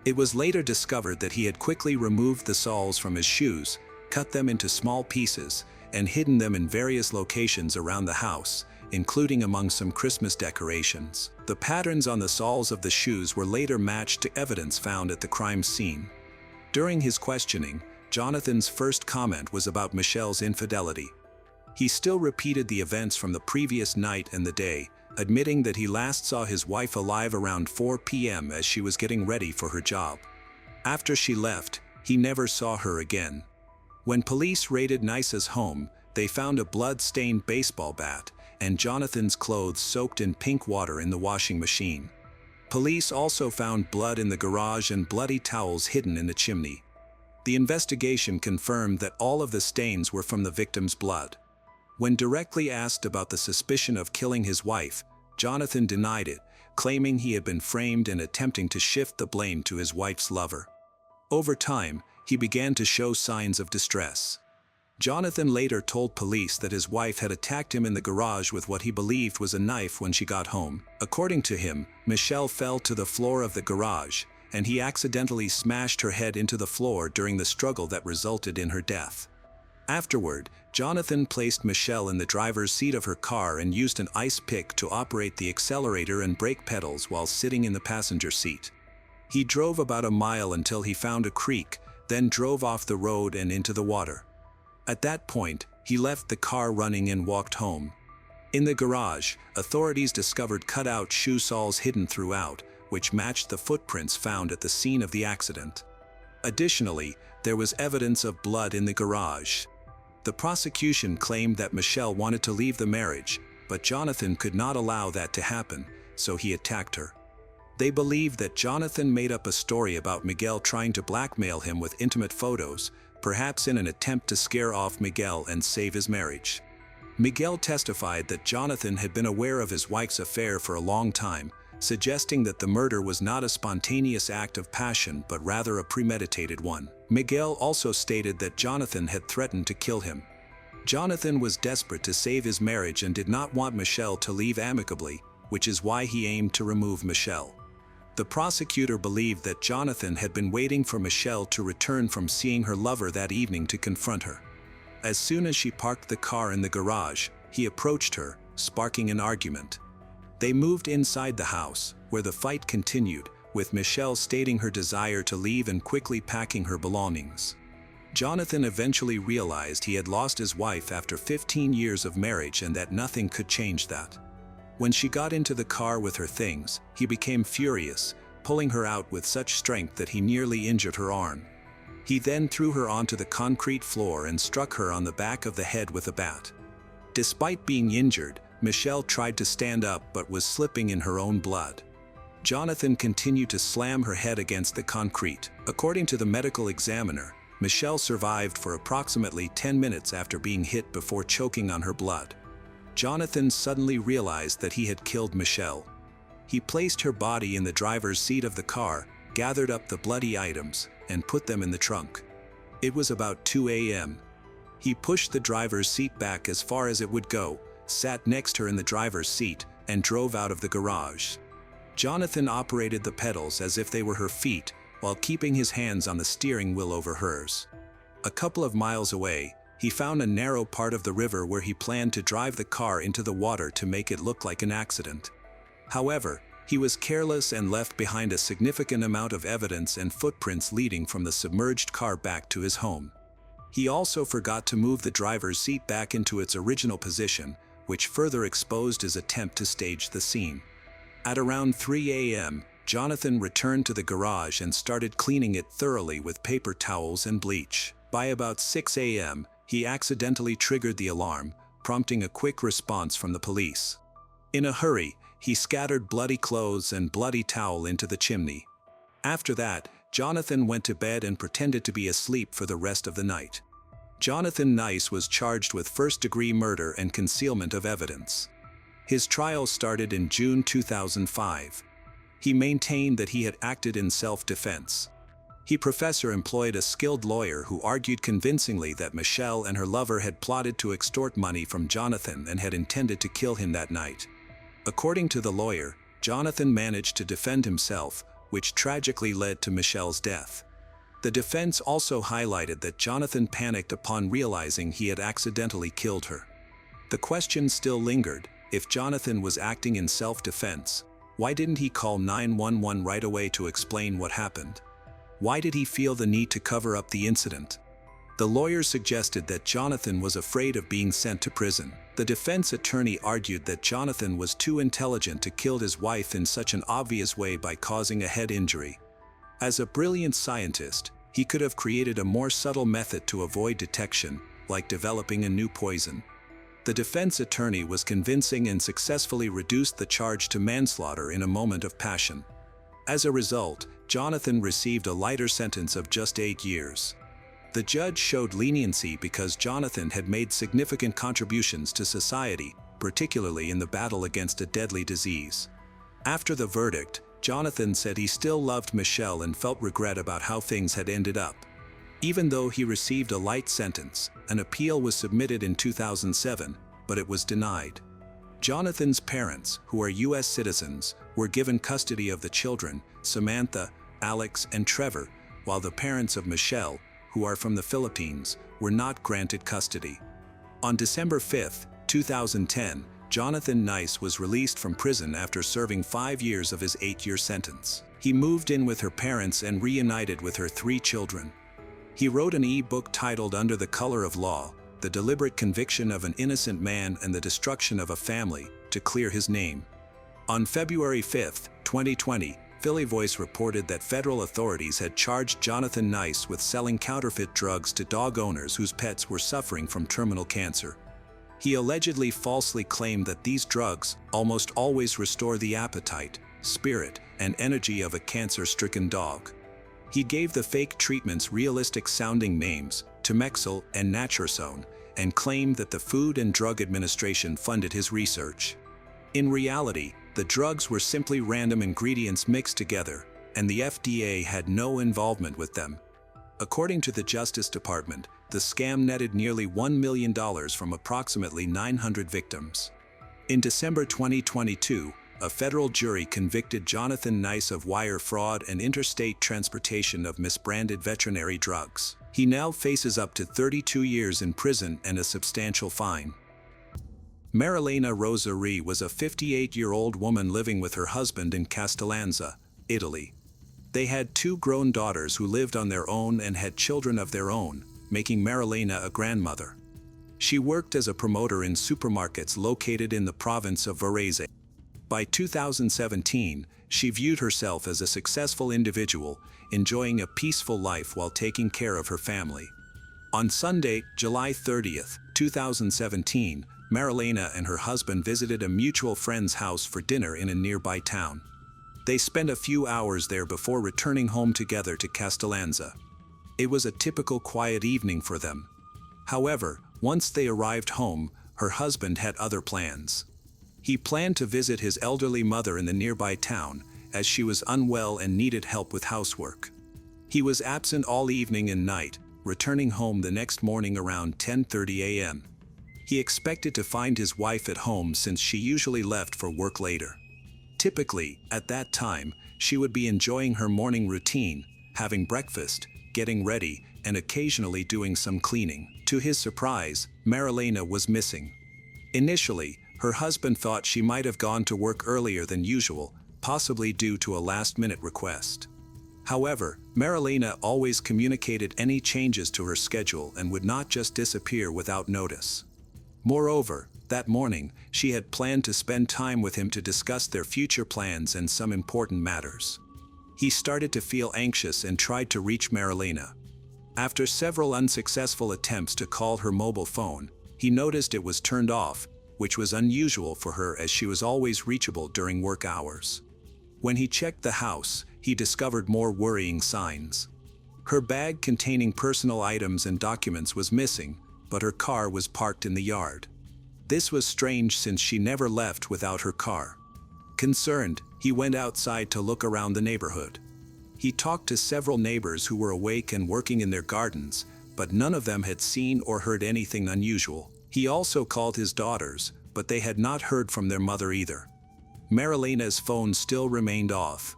It was later discovered that he had quickly removed the soles from his shoes, cut them into small pieces, and hidden them in various locations around the house, including among some Christmas decorations. The patterns on the soles of the shoes were later matched to evidence found at the crime scene. During his questioning, Jonathan's first comment was about Michelle's infidelity. He still repeated the events from the previous night and the day, admitting that he last saw his wife alive around 4 p.m. as she was getting ready for her job. After she left, he never saw her again. When police raided Nice's home, they found a blood-stained baseball bat and Jonathan's clothes soaked in pink water in the washing machine. Police also found blood in the garage and bloody towels hidden in the chimney. The investigation confirmed that all of the stains were from the victim's blood. When directly asked about the suspicion of killing his wife, Jonathan denied it, claiming he had been framed and attempting to shift the blame to his wife's lover. Over time, he began to show signs of distress. Jonathan later told police that his wife had attacked him in the garage with what he believed was a knife when she got home. According to him, Michelle fell to the floor of the garage, and he accidentally smashed her head into the floor during the struggle that resulted in her death. Afterward, Jonathan placed Michelle in the driver's seat of her car and used an ice pick to operate the accelerator and brake pedals while sitting in the passenger seat. He drove about a mile until he found a creek, then drove off the road and into the water. At that point, he left the car running and walked home. In the garage, authorities discovered cut-out shoe soles hidden throughout, which matched the footprints found at the scene of the accident. Additionally, there was evidence of blood in the garage. The prosecution claimed that Michelle wanted to leave the marriage, but Jonathan could not allow that to happen, so he attacked her. They believed that Jonathan made up a story about Miguel trying to blackmail him with intimate photos, perhaps in an attempt to scare off Miguel and save his marriage. Miguel testified that Jonathan had been aware of his wife's affair for a long time, suggesting that the murder was not a spontaneous act of passion but rather a premeditated one. Miguel also stated that Jonathan had threatened to kill him. Jonathan was desperate to save his marriage and did not want Michelle to leave amicably, which is why he aimed to remove Michelle. The prosecutor believed that Jonathan had been waiting for Michelle to return from seeing her lover that evening to confront her. As soon as she parked the car in the garage, he approached her, sparking an argument. They moved inside the house, where the fight continued, with Michelle stating her desire to leave and quickly packing her belongings. Jonathan eventually realized he had lost his wife after 15 years of marriage and that nothing could change that. When she got into the car with her things, he became furious, pulling her out with such strength that he nearly injured her arm. He then threw her onto the concrete floor and struck her on the back of the head with a bat. Despite being injured, Michelle tried to stand up but was slipping in her own blood. Jonathan continued to slam her head against the concrete. According to the medical examiner, Michelle survived for approximately 10 minutes after being hit before choking on her blood. Jonathan suddenly realized that he had killed Michelle. He placed her body in the driver's seat of the car, gathered up the bloody items, and put them in the trunk. It was about 2 a.m. He pushed the driver's seat back as far as it would go, sat next to her in the driver's seat, and drove out of the garage. Jonathan operated the pedals as if they were her feet, while keeping his hands on the steering wheel over hers. A couple of miles away, he found a narrow part of the river where he planned to drive the car into the water to make it look like an accident. However, he was careless and left behind a significant amount of evidence and footprints leading from the submerged car back to his home. He also forgot to move the driver's seat back into its original position, which further exposed his attempt to stage the scene. At around 3 a.m., Jonathan returned to the garage and started cleaning it thoroughly with paper towels and bleach. By about 6 a.m., he accidentally triggered the alarm, prompting a quick response from the police. In a hurry, he scattered bloody clothes and bloody towel into the chimney. After that, Jonathan went to bed and pretended to be asleep for the rest of the night. Jonathan Nice was charged with first-degree murder and concealment of evidence. His trial started in June 2005. He maintained that he had acted in self-defense. His professor employed a skilled lawyer who argued convincingly that Michelle and her lover had plotted to extort money from Jonathan and had intended to kill him that night. According to the lawyer, Jonathan managed to defend himself, which tragically led to Michelle's death. The defense also highlighted that Jonathan panicked upon realizing he had accidentally killed her. The question still lingered: if Jonathan was acting in self-defense, why didn't he call 911 right away to explain what happened? Why did he feel the need to cover up the incident? The lawyer suggested that Jonathan was afraid of being sent to prison. The defense attorney argued that Jonathan was too intelligent to kill his wife in such an obvious way by causing a head injury. As a brilliant scientist, he could have created a more subtle method to avoid detection, like developing a new poison. The defense attorney was convincing and successfully reduced the charge to manslaughter in a moment of passion. As a result, Jonathan received a lighter sentence of just 8 years. The judge showed leniency because Jonathan had made significant contributions to society, particularly in the battle against a deadly disease. After the verdict, Jonathan said he still loved Michelle and felt regret about how things had ended up. Even though he received a light sentence, an appeal was submitted in 2007, but it was denied. Jonathan's parents, who are U.S. citizens, were given custody of the children, Samantha, Alex, and Trevor, while the parents of Michelle, who are from the Philippines, were not granted custody. On December 5, 2010, Jonathan Nice was released from prison after serving 5 years of his 8-year sentence. He moved in with her parents and reunited with her 3 children. He wrote an e-book titled Under the Color of Law, The Deliberate Conviction of an Innocent Man and the Destruction of a Family, to clear his name. On February 5, 2020, Philly Voice reported that federal authorities had charged Jonathan Nice with selling counterfeit drugs to dog owners whose pets were suffering from terminal cancer. He allegedly falsely claimed that these drugs almost always restore the appetite, spirit, and energy of a cancer-stricken dog. He gave the fake treatments realistic-sounding names, Temexal and Naturazone, and claimed that the Food and Drug Administration funded his research. In reality, the drugs were simply random ingredients mixed together, and the FDA had no involvement with them. According to the Justice Department, the scam netted nearly $1 million from approximately 900 victims. In December 2022, a federal jury convicted Jonathan Nice of wire fraud and interstate transportation of misbranded veterinary drugs. He now faces up to 32 years in prison and a substantial fine. Marilena Rosari was a 58-year-old woman living with her husband in Castellanza, Italy. They had 2 grown daughters who lived on their own and had children of their own, making Marilena a grandmother. She worked as a promoter in supermarkets located in the province of Varese. By 2017, she viewed herself as a successful individual, enjoying a peaceful life while taking care of her family. On Sunday, July 30, 2017, Marilena and her husband visited a mutual friend's house for dinner in a nearby town. They spent a few hours there before returning home together to Castellanza. It was a typical quiet evening for them. However, once they arrived home, her husband had other plans. He planned to visit his elderly mother in the nearby town, as she was unwell and needed help with housework. He was absent all evening and night, returning home the next morning around 10:30 a.m. He expected to find his wife at home since she usually left for work later. Typically, at that time, she would be enjoying her morning routine, having breakfast, getting ready, and occasionally doing some cleaning. To his surprise, Marilena was missing. Initially, her husband thought she might have gone to work earlier than usual, possibly due to a last-minute request. However, Marilena always communicated any changes to her schedule and would not just disappear without notice. Moreover, that morning, she had planned to spend time with him to discuss their future plans and some important matters. He started to feel anxious and tried to reach Marilena. After several unsuccessful attempts to call her mobile phone, he noticed it was turned off, which was unusual for her as she was always reachable during work hours. When he checked the house, he discovered more worrying signs. Her bag containing personal items and documents was missing, but her car was parked in the yard. This was strange since she never left without her car. Concerned, he went outside to look around the neighborhood. He talked to several neighbors who were awake and working in their gardens, but none of them had seen or heard anything unusual. He also called his daughters, but they had not heard from their mother either. Marilena's phone still remained off.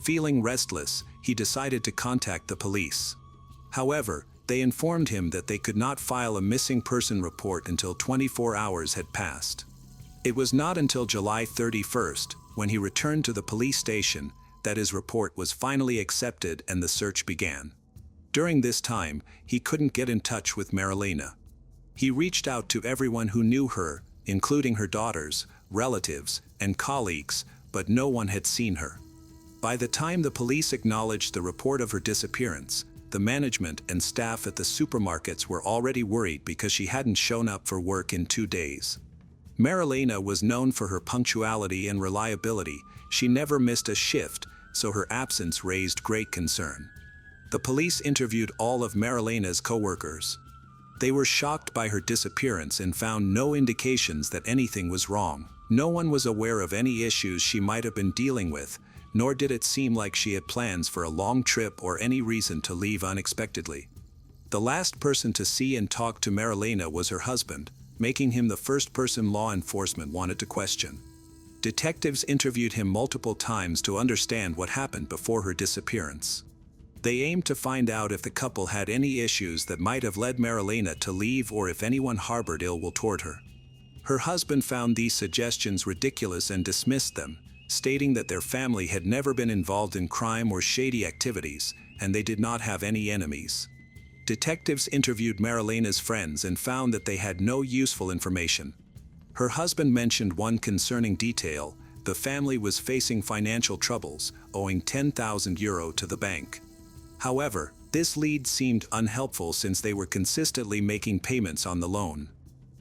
Feeling restless, he decided to contact the police. However, they informed him that they could not file a missing person report until 24 hours had passed. It was not until July 31st, when he returned to the police station, that his report was finally accepted and the search began. During this time, he couldn't get in touch with Marilena. He reached out to everyone who knew her, including her daughters, relatives, and colleagues, but no one had seen her. By the time the police acknowledged the report of her disappearance, the management and staff at the supermarkets were already worried because she hadn't shown up for work in 2 days. Marilena was known for her punctuality and reliability. She never missed a shift, so her absence raised great concern. The police interviewed all of Marilena's co-workers. They were shocked by her disappearance and found no indications that anything was wrong. No one was aware of any issues she might have been dealing with, nor did it seem like she had plans for a long trip or any reason to leave unexpectedly. The last person to see and talk to Marilena was her husband, making him the first person law enforcement wanted to question. Detectives interviewed him multiple times to understand what happened before her disappearance. They aimed to find out if the couple had any issues that might have led Marilena to leave or if anyone harbored ill will toward her. Her husband found these suggestions ridiculous and dismissed them, stating that their family had never been involved in crime or shady activities, and they did not have any enemies. Detectives interviewed Marilena's friends and found that they had no useful information. Her husband mentioned one concerning detail: the family was facing financial troubles, owing €10,000 to the bank. However, this lead seemed unhelpful since they were consistently making payments on the loan.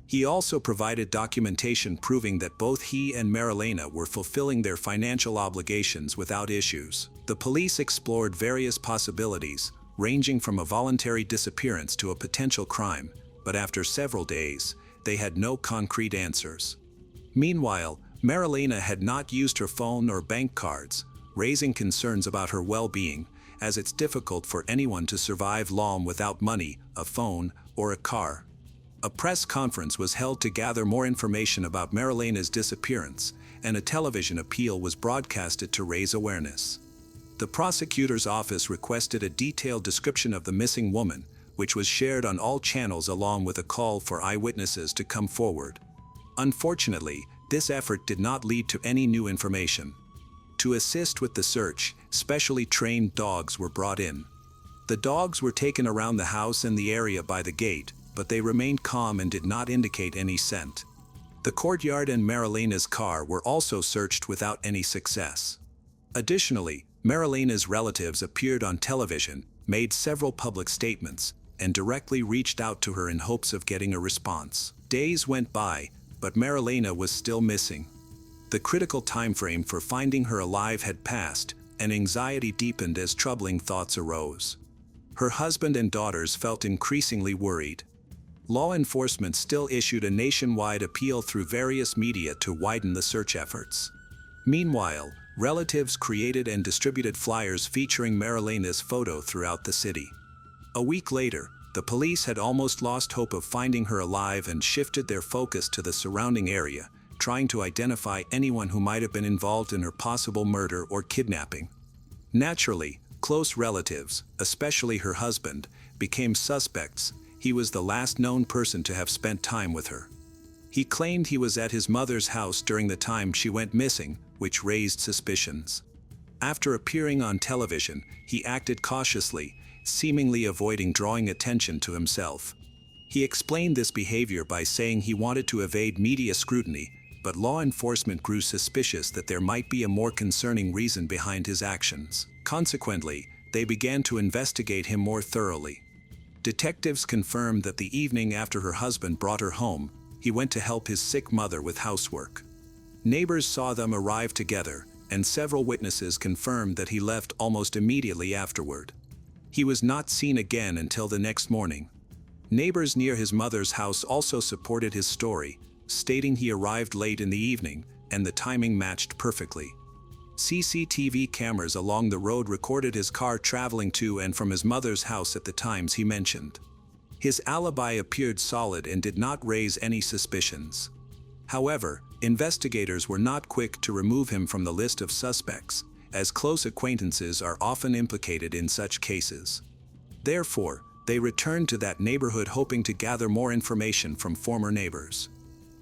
He also provided documentation proving that both he and Marilena were fulfilling their financial obligations without issues. The police explored various possibilities, ranging from a voluntary disappearance to a potential crime, but after several days, they had no concrete answers. Meanwhile, Marilena had not used her phone or bank cards, raising concerns about her well-being, as it's difficult for anyone to survive long without money, a phone, or a car. A press conference was held to gather more information about Marilena's disappearance, and a television appeal was broadcasted to raise awareness. The prosecutor's office requested a detailed description of the missing woman, which was shared on all channels along with a call for eyewitnesses to come forward. Unfortunately, this effort did not lead to any new information. To assist with the search, specially trained dogs were brought in. The dogs were taken around the house and the area by the gate, but they remained calm and did not indicate any scent. The courtyard and Marilena's car were also searched without any success. Additionally, Marilena's relatives appeared on television, made several public statements, and directly reached out to her in hopes of getting a response. Days went by, but Marilena was still missing. The critical timeframe for finding her alive had passed, and anxiety deepened as troubling thoughts arose. Her husband and daughters felt increasingly worried. Law enforcement still issued a nationwide appeal through various media to widen the search efforts. Meanwhile, relatives created and distributed flyers featuring Marilena's photo throughout the city. A week later, the police had almost lost hope of finding her alive and shifted their focus to the surrounding area, trying to identify anyone who might have been involved in her possible murder or kidnapping. Naturally, close relatives, especially her husband, became suspects. He was the last known person to have spent time with her. He claimed he was at his mother's house during the time she went missing, which raised suspicions. After appearing on television, he acted cautiously, seemingly avoiding drawing attention to himself. He explained this behavior by saying he wanted to evade media scrutiny, but law enforcement grew suspicious that there might be a more concerning reason behind his actions. Consequently, they began to investigate him more thoroughly. Detectives confirmed that the evening after her husband brought her home, he went to help his sick mother with housework. Neighbors saw them arrive together, and several witnesses confirmed that he left almost immediately afterward. He was not seen again until the next morning. Neighbors near his mother's house also supported his story, stating he arrived late in the evening, and the timing matched perfectly. CCTV cameras along the road recorded his car traveling to and from his mother's house at the times he mentioned. His alibi appeared solid and did not raise any suspicions. However, investigators were not quick to remove him from the list of suspects, as close acquaintances are often implicated in such cases. Therefore, they returned to that neighborhood hoping to gather more information from former neighbors.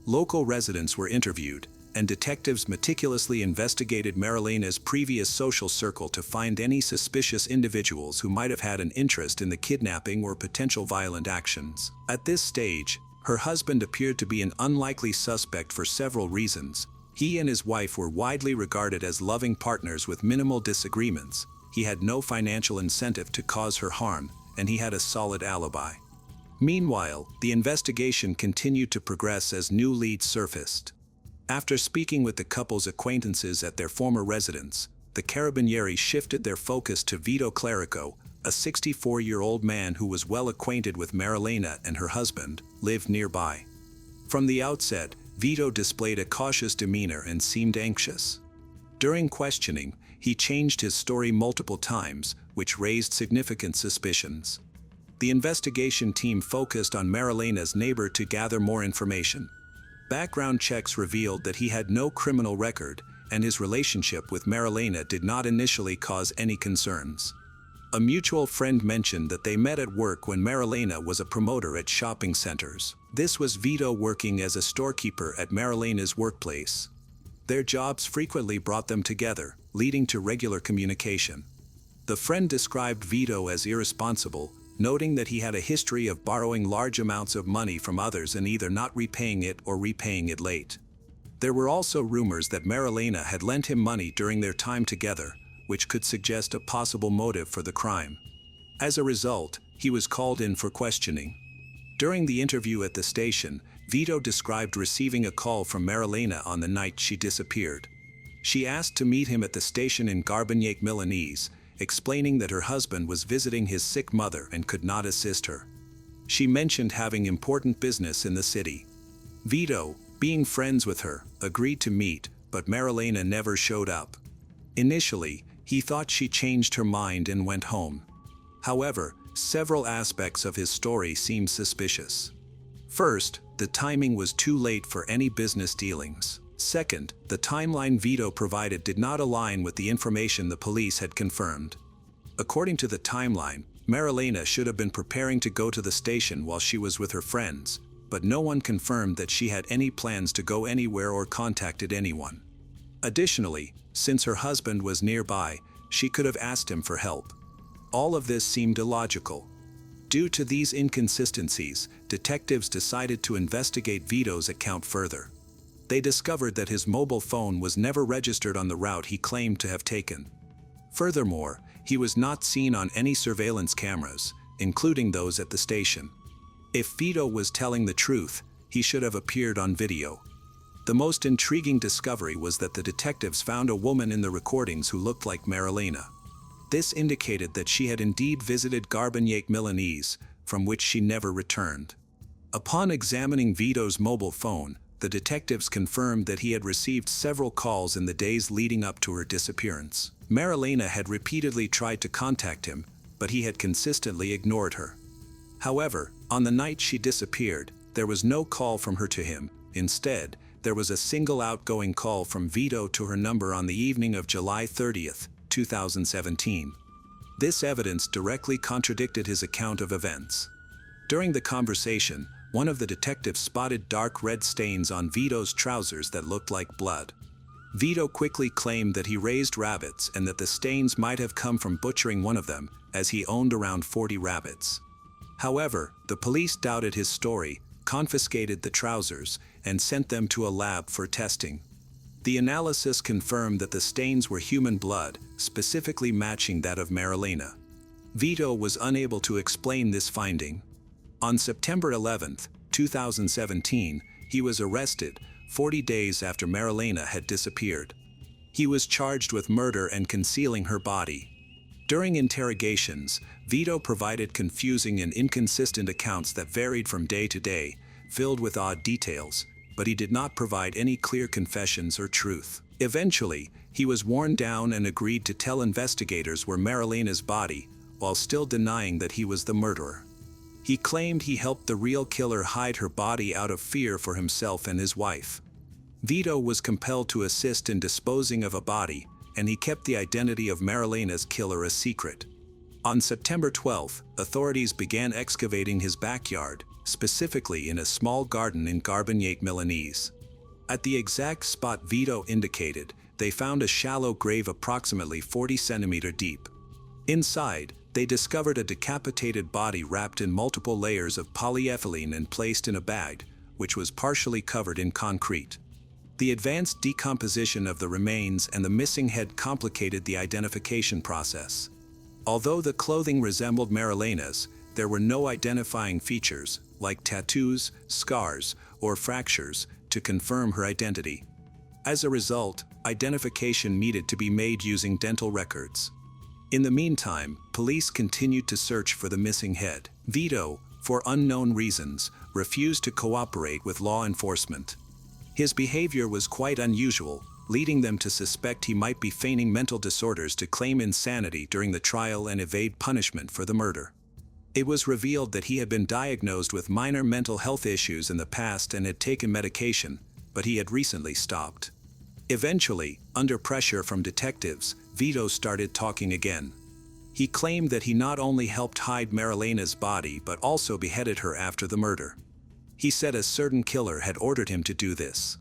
Local residents were interviewed, and detectives meticulously investigated Marilena's previous social circle to find any suspicious individuals who might have had an interest in the kidnapping or potential violent actions. At this stage, her husband appeared to be an unlikely suspect for several reasons. He and his wife were widely regarded as loving partners with minimal disagreements. He had no financial incentive to cause her harm, and he had a solid alibi. Meanwhile, the investigation continued to progress as new leads surfaced. After speaking with the couple's acquaintances at their former residence, the Carabinieri shifted their focus to Vito Clerico, a 64-year-old man who was well acquainted with Marilena and her husband, lived nearby. From the outset, Vito displayed a cautious demeanor and seemed anxious. During questioning, he changed his story multiple times, which raised significant suspicions. The investigation team focused on Marilena's neighbor to gather more information. Background checks revealed that he had no criminal record, and his relationship with Marilena did not initially cause any concerns. A mutual friend mentioned that they met at work when Marilena was a promoter at shopping centers. This was Vito working as a storekeeper at Marilena's workplace. Their jobs frequently brought them together, leading to regular communication. The friend described Vito as irresponsible, noting that he had a history of borrowing large amounts of money from others and either not repaying it or repaying it late. There were also rumors that Marilena had lent him money during their time together, which could suggest a possible motive for the crime. As a result, he was called in for questioning. During the interview at the station, Vito described receiving a call from Marilena on the night she disappeared. She asked to meet him at the station in Garbagnac Milanese, explaining that her husband was visiting his sick mother and could not assist her. She mentioned having important business in the city. Vito, being friends with her, agreed to meet, but Marilena never showed up. Initially, he thought she changed her mind and went home. However, several aspects of his story seemed suspicious. First, the timing was too late for any business dealings. Second, the timeline Vito provided did not align with the information the police had confirmed. According to the timeline, Marilena should have been preparing to go to the station while she was with her friends, but no one confirmed that she had any plans to go anywhere or contacted anyone. Additionally, since her husband was nearby, she could have asked him for help. All of this seemed illogical. Due to these inconsistencies, detectives decided to investigate Vito's account further. They discovered that his mobile phone was never registered on the route he claimed to have taken. Furthermore, he was not seen on any surveillance cameras, including those at the station. If Vito was telling the truth, he should have appeared on video. The most intriguing discovery was that the detectives found a woman in the recordings who looked like Marilena. This indicated that she had indeed visited Garbagnac Milanese, from which she never returned. Upon examining Vito's mobile phone, the detectives confirmed that he had received several calls in the days leading up to her disappearance. Marilena had repeatedly tried to contact him, but he had consistently ignored her. However, on the night she disappeared, there was no call from her to him. Instead, there was a single outgoing call from Vito to her number on the evening of July 30th, 2017. This evidence directly contradicted his account of events. During the conversation, one of the detectives spotted dark red stains on Vito's trousers that looked like blood. Vito quickly claimed that he raised rabbits and that the stains might have come from butchering one of them, as he owned around 40 rabbits. However, the police doubted his story, confiscated the trousers, and sent them to a lab for testing. The analysis confirmed that the stains were human blood, specifically matching that of Marilena. Vito was unable to explain this finding. On September 11, 2017, he was arrested, 40 days after Marilena had disappeared. He was charged with murder and concealing her body. During interrogations, Vito provided confusing and inconsistent accounts that varied from day to day, filled with odd details, but he did not provide any clear confessions or truth. Eventually, he was worn down and agreed to tell investigators where Marilena's body, while still denying that he was the murderer. He claimed he helped the real killer hide her body out of fear for himself and his wife. Vito was compelled to assist in disposing of a body, and he kept the identity of Marilena's killer a secret. On September 12, authorities began excavating his backyard, specifically in a small garden in Garbagnac Milanese. At the exact spot Vito indicated, they found a shallow grave approximately 40 centimeters deep. Inside, they discovered a decapitated body wrapped in multiple layers of polyethylene and placed in a bag, which was partially covered in concrete. The advanced decomposition of the remains and the missing head complicated the identification process. Although the clothing resembled Marilena's, there were no identifying features, like tattoos, scars, or fractures, to confirm her identity. As a result, identification needed to be made using dental records. In the meantime, police continued to search for the missing head. Vito, for unknown reasons, refused to cooperate with law enforcement. His behavior was quite unusual, leading them to suspect he might be feigning mental disorders to claim insanity during the trial and evade punishment for the murder. It was revealed that he had been diagnosed with minor mental health issues in the past and had taken medication, but he had recently stopped. Eventually, under pressure from detectives, Vito started talking again. He claimed that he not only helped hide Marilena's body but also beheaded her after the murder. He said a certain killer had ordered him to do this.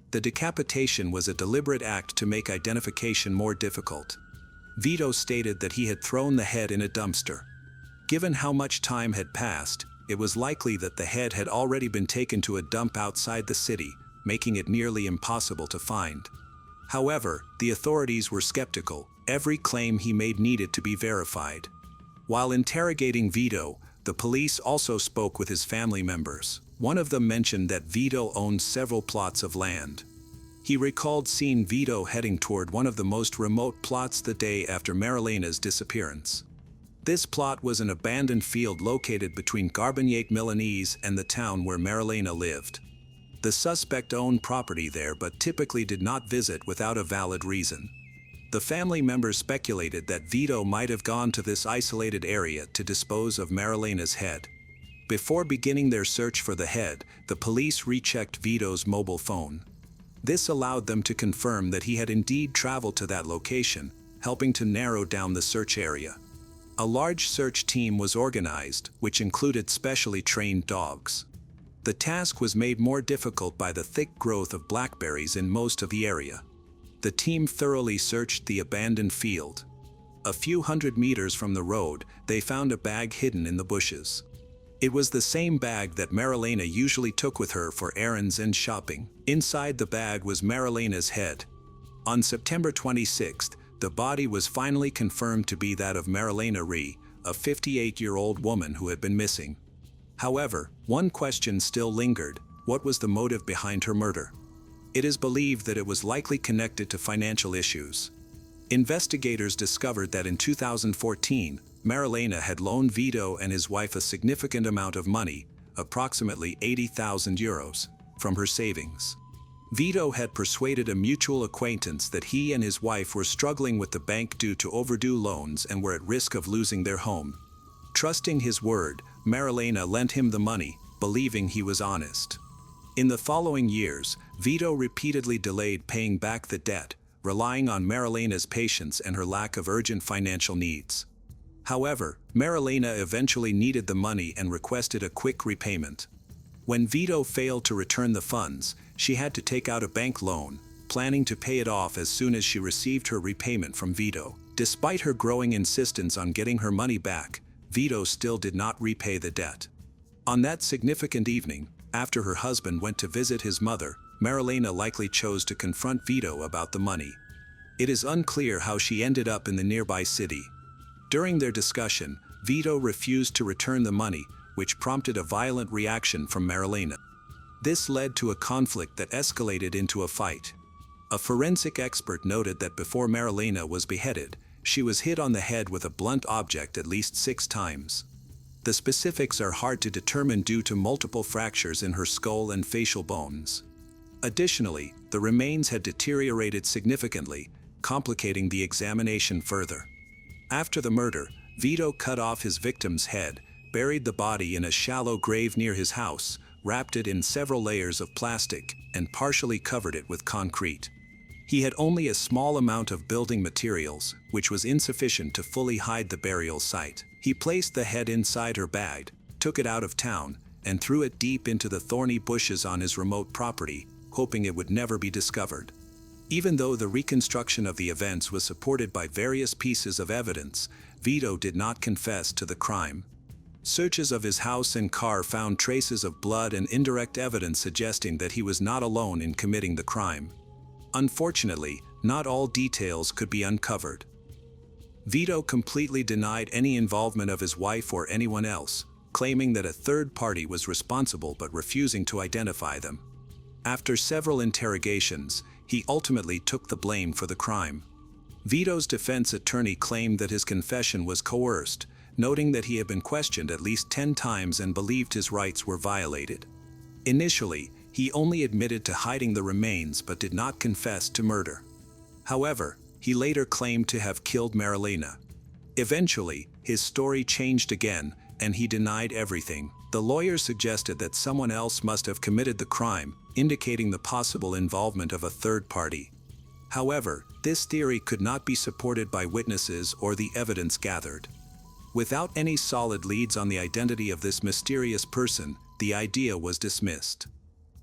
The decapitation was a deliberate act to make identification more difficult. Vito stated that he had thrown the head in a dumpster. Given how much time had passed, it was likely that the head had already been taken to a dump outside the city, making it nearly impossible to find. However, the authorities were skeptical. Every claim he made needed to be verified. While interrogating Vito, the police also spoke with his family members. One of them mentioned that Vito owned several plots of land. He recalled seeing Vito heading toward one of the most remote plots the day after Marilena's disappearance. This plot was an abandoned field located between Garbagnac Milanese and the town where Marilena lived. The suspect owned property there but typically did not visit without a valid reason. The family members speculated that Vito might have gone to this isolated area to dispose of Marilena's head. Before beginning their search for the head, the police rechecked Vito's mobile phone. This allowed them to confirm that he had indeed traveled to that location, helping to narrow down the search area. A large search team was organized, which included specially trained dogs. The task was made more difficult by the thick growth of blackberries in most of the area. The team thoroughly searched the abandoned field. A few hundred meters from the road, they found a bag hidden in the bushes. It was the same bag that Marilena usually took with her for errands and shopping. Inside the bag was Marilena's head. On September 26th, the body was finally confirmed to be that of Marilena Ree, a 58-year-old woman who had been missing. However, one question still lingered: what was the motive behind her murder? It is believed that it was likely connected to financial issues. Investigators discovered that in 2014, Marilena had loaned Vito and his wife a significant amount of money, approximately 80,000 euros, from her savings. Vito had persuaded a mutual acquaintance that he and his wife were struggling with the bank due to overdue loans and were at risk of losing their home. Trusting his word, Marilena lent him the money, believing he was honest. In the following years, Vito repeatedly delayed paying back the debt, relying on Marilena's patience and her lack of urgent financial needs. However, Marilena eventually needed the money and requested a quick repayment. When Vito failed to return the funds, she had to take out a bank loan, planning to pay it off as soon as she received her repayment from Vito. Despite her growing insistence on getting her money back, Vito still did not repay the debt. On that significant evening, after her husband went to visit his mother, Marilena likely chose to confront Vito about the money. It is unclear how she ended up in the nearby city. During their discussion, Vito refused to return the money, which prompted a violent reaction from Marilena. This led to a conflict that escalated into a fight. A forensic expert noted that before Marilena was beheaded, she was hit on the head with a blunt object at least 6 times. The specifics are hard to determine due to multiple fractures in her skull and facial bones. Additionally, the remains had deteriorated significantly, complicating the examination further. After the murder, Vito cut off his victim's head, buried the body in a shallow grave near his house, wrapped it in several layers of plastic, and partially covered it with concrete. He had only a small amount of building materials, which was insufficient to fully hide the burial site. He placed the head inside her bag, took it out of town, and threw it deep into the thorny bushes on his remote property, hoping it would never be discovered. Even though the reconstruction of the events was supported by various pieces of evidence, Vito did not confess to the crime. Searches of his house and car found traces of blood and indirect evidence suggesting that he was not alone in committing the crime. Unfortunately, not all details could be uncovered. Vito completely denied any involvement of his wife or anyone else, claiming that a third party was responsible but refusing to identify them. After several interrogations, he ultimately took the blame for the crime. Vito's defense attorney claimed that his confession was coerced, noting that he had been questioned at least 10 times and believed his rights were violated. Initially, he only admitted to hiding the remains but did not confess to murder. However, he later claimed to have killed Marilena. Eventually, his story changed again, and he denied everything. The lawyer suggested that someone else must have committed the crime, indicating the possible involvement of a third party. However, this theory could not be supported by witnesses or the evidence gathered. Without any solid leads on the identity of this mysterious person, the idea was dismissed.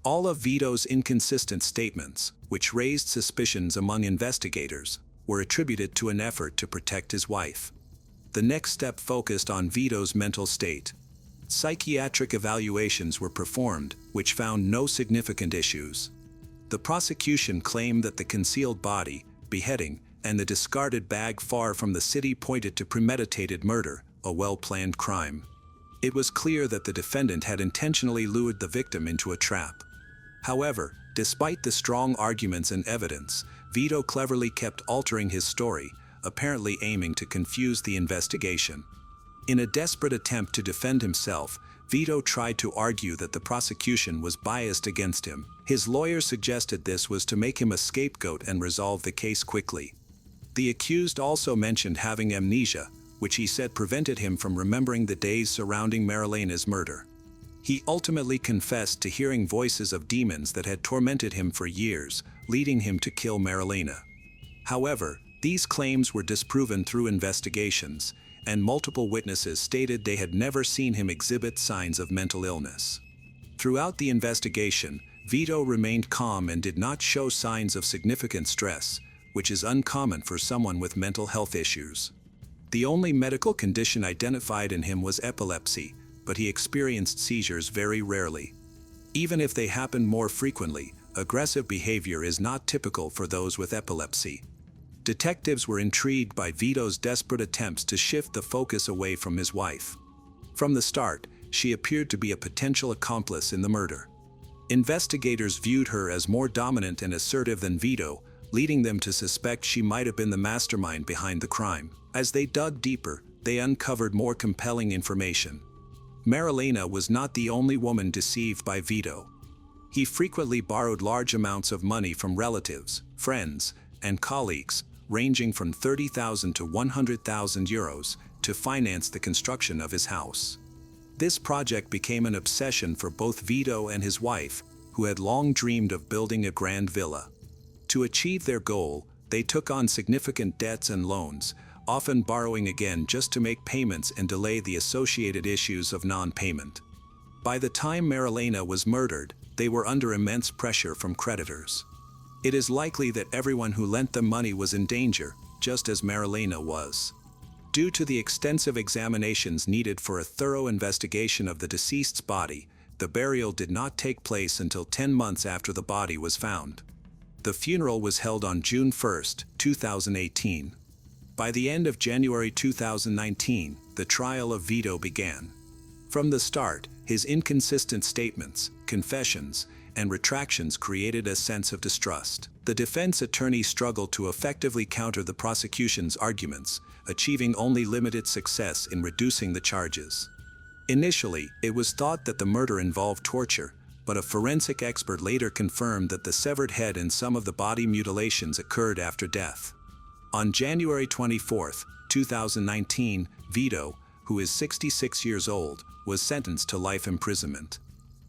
All of Vito's inconsistent statements, which raised suspicions among investigators, were attributed to an effort to protect his wife. The next step focused on Vito's mental state. Psychiatric evaluations were performed, which found no significant issues. The prosecution claimed that the concealed body, beheading, and the discarded bag far from the city pointed to premeditated murder, a well-planned crime. It was clear that the defendant had intentionally lured the victim into a trap. However, despite the strong arguments and evidence, Vito cleverly kept altering his story, apparently aiming to confuse the investigation. In a desperate attempt to defend himself, Vito tried to argue that the prosecution was biased against him. His lawyer suggested this was to make him a scapegoat and resolve the case quickly. The accused also mentioned having amnesia, which he said prevented him from remembering the days surrounding Marilena's murder. He ultimately confessed to hearing voices of demons that had tormented him for years, leading him to kill Marilena. However, these claims were disproven through investigations, and multiple witnesses stated they had never seen him exhibit signs of mental illness. Throughout the investigation, Vito remained calm and did not show signs of significant stress, which is uncommon for someone with mental health issues. The only medical condition identified in him was epilepsy, but he experienced seizures very rarely. Even if they happen more frequently, aggressive behavior is not typical for those with epilepsy. Detectives were intrigued by Vito's desperate attempts to shift the focus away from his wife. From the start, she appeared to be a potential accomplice in the murder. Investigators viewed her as more dominant and assertive than Vito, leading them to suspect she might have been the mastermind behind the crime. As they dug deeper, they uncovered more compelling information. Marilena was not the only woman deceived by Vito. He frequently borrowed large amounts of money from relatives, friends, and colleagues, ranging from 30,000 to 100,000 euros, to finance the construction of his house. This project became an obsession for both Vito and his wife, who had long dreamed of building a grand villa. To achieve their goal, they took on significant debts and loans, often borrowing again just to make payments and delay the associated issues of non-payment. By the time Marilena was murdered, they were under immense pressure from creditors. It is likely that everyone who lent them money was in danger, just as Marilena was. Due to the extensive examinations needed for a thorough investigation of the deceased's body, the burial did not take place until 10 months after the body was found. The funeral was held on June 1, 2018. By the end of January 2019, the trial of Vito began. From the start, his inconsistent statements, confessions, and retractions created a sense of distrust. The defense attorney struggled to effectively counter the prosecution's arguments, achieving only limited success in reducing the charges. Initially, it was thought that the murder involved torture, but a forensic expert later confirmed that the severed head and some of the body mutilations occurred after death. On January 24, 2019, Vito, who is 66 years old, was sentenced to life imprisonment.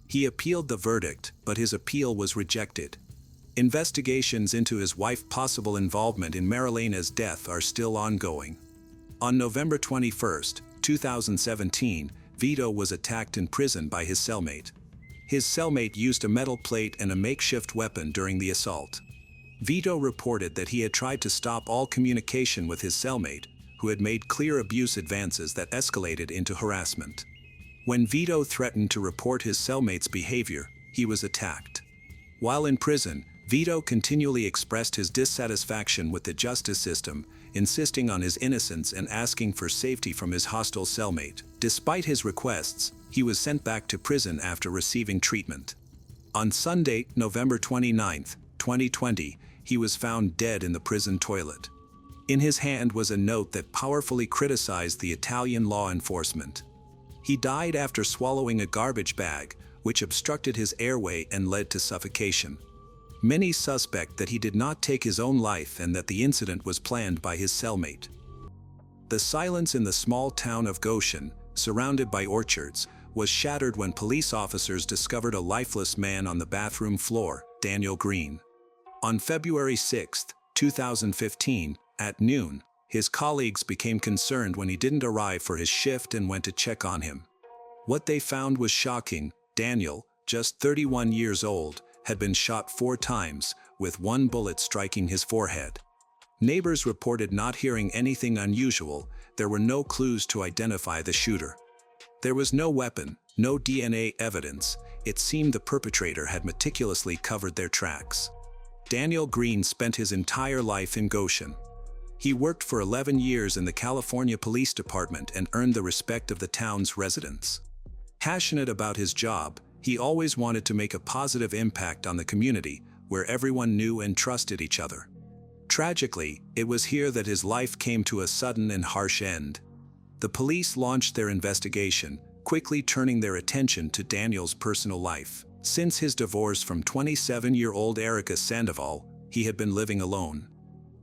He appealed the verdict, but his appeal was rejected. Investigations into his wife's possible involvement in Marilena's death are still ongoing. On November 21, 2017, Vito was attacked in prison by his cellmate. His cellmate used a metal plate and a makeshift weapon during the assault. Vito reported that he had tried to stop all communication with his cellmate, who had made clear abuse advances that escalated into harassment. When Vito threatened to report his cellmate's behavior, he was attacked. While in prison, Vito continually expressed his dissatisfaction with the justice system, insisting on his innocence and asking for safety from his hostile cellmate. Despite his requests, he was sent back to prison after receiving treatment. On Sunday, November 29, 2020, he was found dead in the prison toilet. In his hand was a note that powerfully criticized the Italian law enforcement. He died after swallowing a garbage bag, which obstructed his airway and led to suffocation. Many suspect that he did not take his own life and that the incident was planned by his cellmate. The silence in the small town of Goshen, surrounded by orchards, was shattered when police officers discovered a lifeless man on the bathroom floor, Daniel Green. On February 6, 2015, at noon, his colleagues became concerned when he didn't arrive for his shift and went to check on him. What they found was shocking. Daniel, just 31 years old, had been shot 4 times, with 1 bullet striking his forehead. Neighbors reported not hearing anything unusual. There were no clues to identify the shooter. There was no weapon, no DNA evidence. It seemed the perpetrator had meticulously covered their tracks. Daniel Green spent his entire life in Goshen. He worked for 11 years in the California Police Department and earned the respect of the town's residents. Passionate about his job, he always wanted to make a positive impact on the community, where everyone knew and trusted each other. Tragically, it was here that his life came to a sudden and harsh end. The police launched their investigation, quickly turning their attention to Daniel's personal life. Since his divorce from 27-year-old Erica Sandoval, he had been living alone.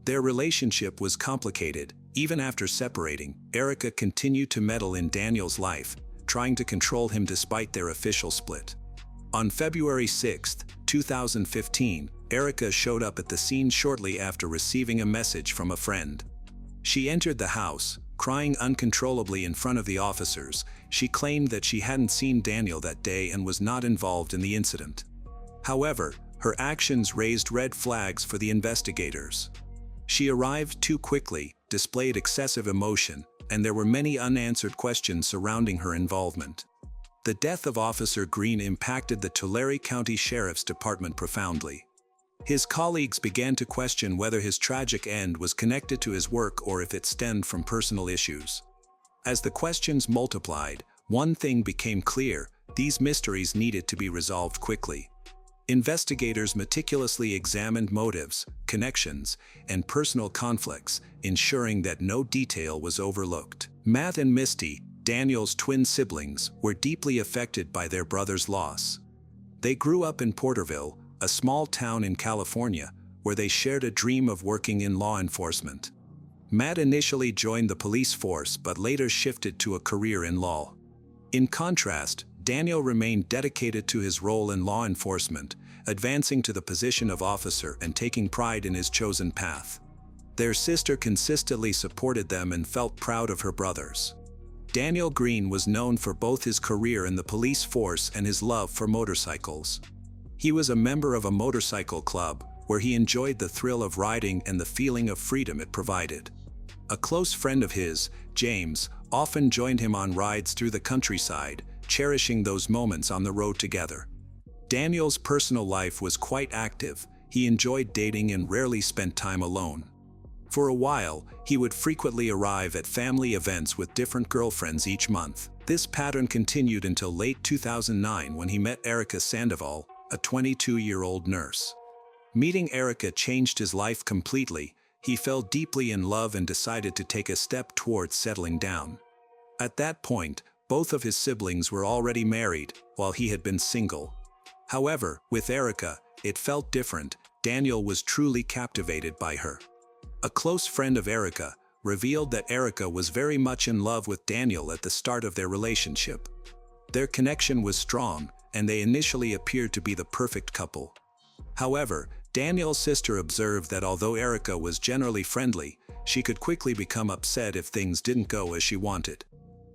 Their relationship was complicated. Even after separating, Erica continued to meddle in Daniel's life, trying to control him despite their official split. On February 6, 2015, Erica showed up at the scene shortly after receiving a message from a friend. She entered the house, crying uncontrollably in front of the officers. She claimed that she hadn't seen Daniel that day and was not involved in the incident. However, her actions raised red flags for the investigators. She arrived too quickly, displayed excessive emotion, and there were many unanswered questions surrounding her involvement. The death of Officer Green impacted the Tulare County Sheriff's Department profoundly. His colleagues began to question whether his tragic end was connected to his work or if it stemmed from personal issues. As the questions multiplied, one thing became clear: these mysteries needed to be resolved quickly. Investigators meticulously examined motives, connections, and personal conflicts, ensuring that no detail was overlooked. Matt and Misty, Daniel's twin siblings, were deeply affected by their brother's loss. They grew up in Porterville, a small town in California, where they shared a dream of working in law enforcement. Matt initially joined the police force but later shifted to a career in law. In contrast, Daniel remained dedicated to his role in law enforcement, advancing to the position of officer and taking pride in his chosen path. Their sister consistently supported them and felt proud of her brothers. Daniel Green was known for both his career in the police force and his love for motorcycles. He was a member of a motorcycle club, where he enjoyed the thrill of riding and the feeling of freedom it provided. A close friend of his, James, often joined him on rides through the countryside, cherishing those moments on the road together. Daniel's personal life was quite active. He enjoyed dating and rarely spent time alone. For a while, he would frequently arrive at family events with different girlfriends each month. This pattern continued until late 2009 when he met Erica Sandoval, a 22-year-old nurse. Meeting Erica changed his life completely. He fell deeply in love and decided to take a step towards settling down. At that point, both of his siblings were already married, while he had been single. However, with Erica, it felt different. Daniel was truly captivated by her. A close friend of Erica revealed that Erica was very much in love with Daniel at the start of their relationship. Their connection was strong, and they initially appeared to be the perfect couple. However, Daniel's sister observed that although Erica was generally friendly, she could quickly become upset if things didn't go as she wanted.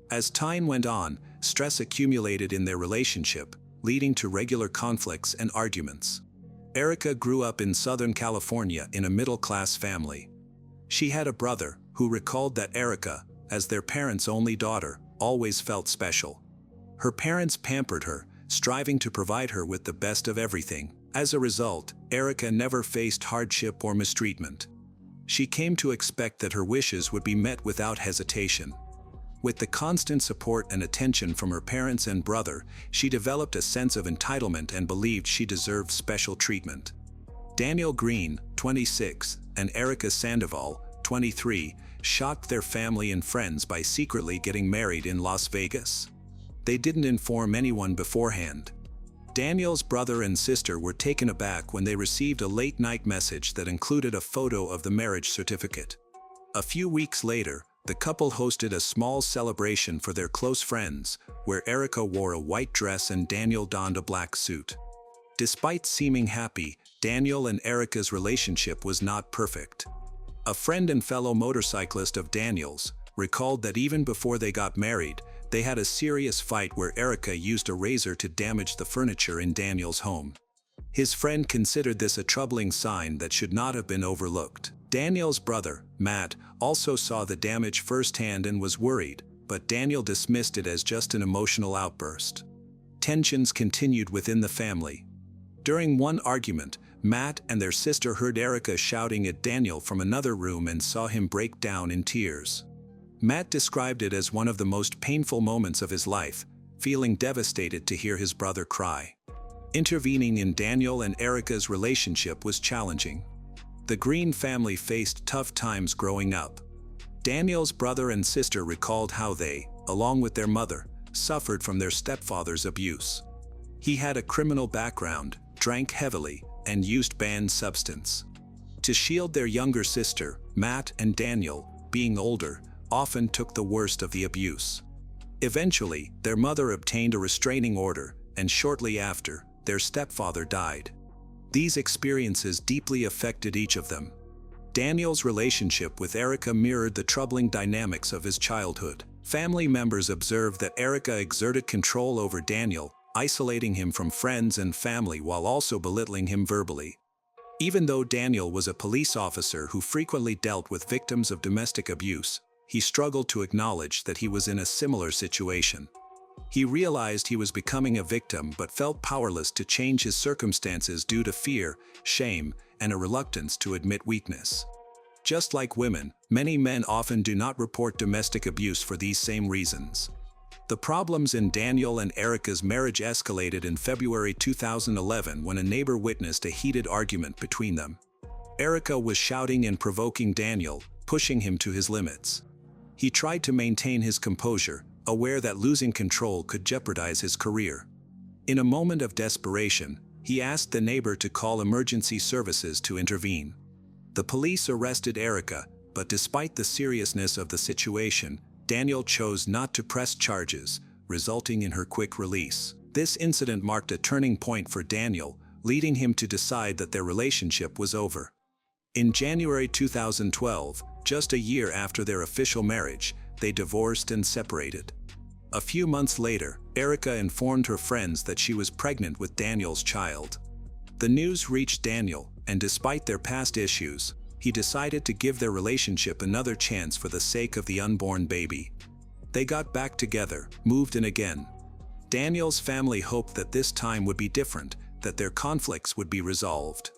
As time went on, stress accumulated in their relationship, leading to regular conflicts and arguments. Erica grew up in Southern California in a middle-class family. She had a brother who recalled that Erica, as their parents' only daughter, always felt special. Her parents pampered her, striving to provide her with the best of everything. As a result, Erica never faced hardship or mistreatment. She came to expect that her wishes would be met without hesitation. With the constant support and attention from her parents and brother, she developed a sense of entitlement and believed she deserved special treatment. Daniel Green, 26, and Erica Sandoval, 23, shocked their family and friends by secretly getting married in Las Vegas. They didn't inform anyone beforehand. Daniel's brother and sister were taken aback when they received a late-night message that included a photo of the marriage certificate. A few weeks later, the couple hosted a small celebration for their close friends, where Erica wore a white dress and Daniel donned a black suit. Despite seeming happy, Daniel and Erica's relationship was not perfect. A friend and fellow motorcyclist of Daniel's recalled that even before they got married, they had a serious fight where Erica used a razor to damage the furniture in Daniel's home. His friend considered this a troubling sign that should not have been overlooked. Daniel's brother, Matt, also saw the damage firsthand and was worried, but Daniel dismissed it as just an emotional outburst. Tensions continued within the family. During one argument, Matt and their sister heard Erica shouting at Daniel from another room and saw him break down in tears. Matt described it as one of the most painful moments of his life, feeling devastated to hear his brother cry. Intervening in Daniel and Erica's relationship was challenging. The Green family faced tough times growing up. Daniel's brother and sister recalled how they, along with their mother, suffered from their stepfather's abuse. He had a criminal background, drank heavily, and used banned substance. To shield their younger sister, Matt and Daniel, being older, often took the worst of the abuse. Eventually, their mother obtained a restraining order, and shortly after, their stepfather died. These experiences deeply affected each of them. Daniel's relationship with Erica mirrored the troubling dynamics of his childhood. Family members observed that Erica exerted control over Daniel, isolating him from friends and family while also belittling him verbally. Even though Daniel was a police officer who frequently dealt with victims of domestic abuse, he struggled to acknowledge that he was in a similar situation. He realized he was becoming a victim but felt powerless to change his circumstances due to fear, shame, and a reluctance to admit weakness. Just like women, many men often do not report domestic abuse for these same reasons. The problems in Daniel and Erica's marriage escalated in February 2011 when a neighbor witnessed a heated argument between them. Erica was shouting and provoking Daniel, pushing him to his limits. He tried to maintain his composure, aware that losing control could jeopardize his career. In a moment of desperation, he asked the neighbor to call emergency services to intervene. The police arrested Erica, but despite the seriousness of the situation, Daniel chose not to press charges, resulting in her quick release. This incident marked a turning point for Daniel, leading him to decide that their relationship was over. In January 2012, just a year after their official marriage, they divorced and separated. A few months later, Erica informed her friends that she was pregnant with Daniel's child. The news reached Daniel, and despite their past issues, he decided to give their relationship another chance for the sake of the unborn baby. They got back together, moved in again. Daniel's family hoped that this time would be different, that their conflicts would be resolved.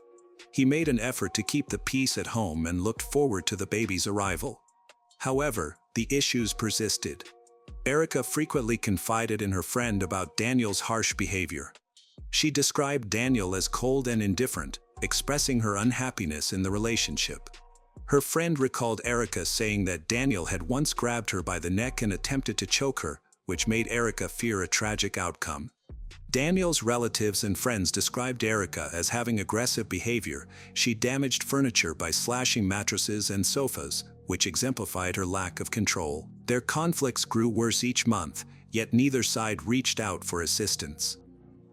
He made an effort to keep the peace at home and looked forward to the baby's arrival. However, the issues persisted. Erica frequently confided in her friend about Daniel's harsh behavior. She described Daniel as cold and indifferent, expressing her unhappiness in the relationship. Her friend recalled Erica saying that Daniel had once grabbed her by the neck and attempted to choke her, which made Erica fear a tragic outcome. Daniel's relatives and friends described Erica as having aggressive behavior. She damaged furniture by slashing mattresses and sofas, which exemplified her lack of control. Their conflicts grew worse each month, yet neither side reached out for assistance.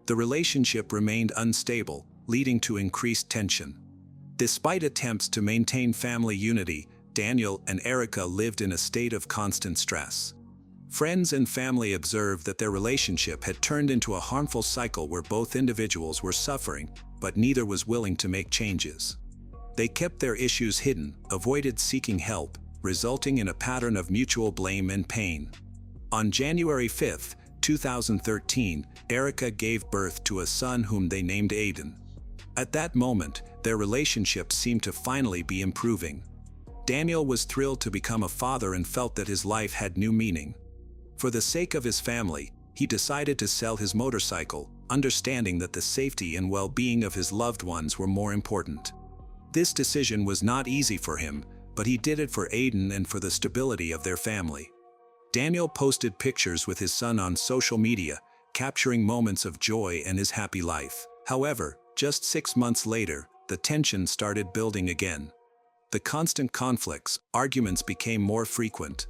The relationship remained unstable, leading to increased tension. Despite attempts to maintain family unity, Daniel and Erica lived in a state of constant stress. Friends and family observed that their relationship had turned into a harmful cycle where both individuals were suffering, but neither was willing to make changes. They kept their issues hidden, avoided seeking help, resulting in a pattern of mutual blame and pain. On January 5, 2013, Erica gave birth to a son whom they named Aiden. At that moment, their relationship seemed to finally be improving. Daniel was thrilled to become a father and felt that his life had new meaning. For the sake of his family, he decided to sell his motorcycle, understanding that the safety and well-being of his loved ones were more important. This decision was not easy for him, but he did it for Aiden and for the stability of their family. Daniel posted pictures with his son on social media, capturing moments of joy and his happy life. However, just 6 months later, the tension started building again. The constant conflicts, arguments became more frequent.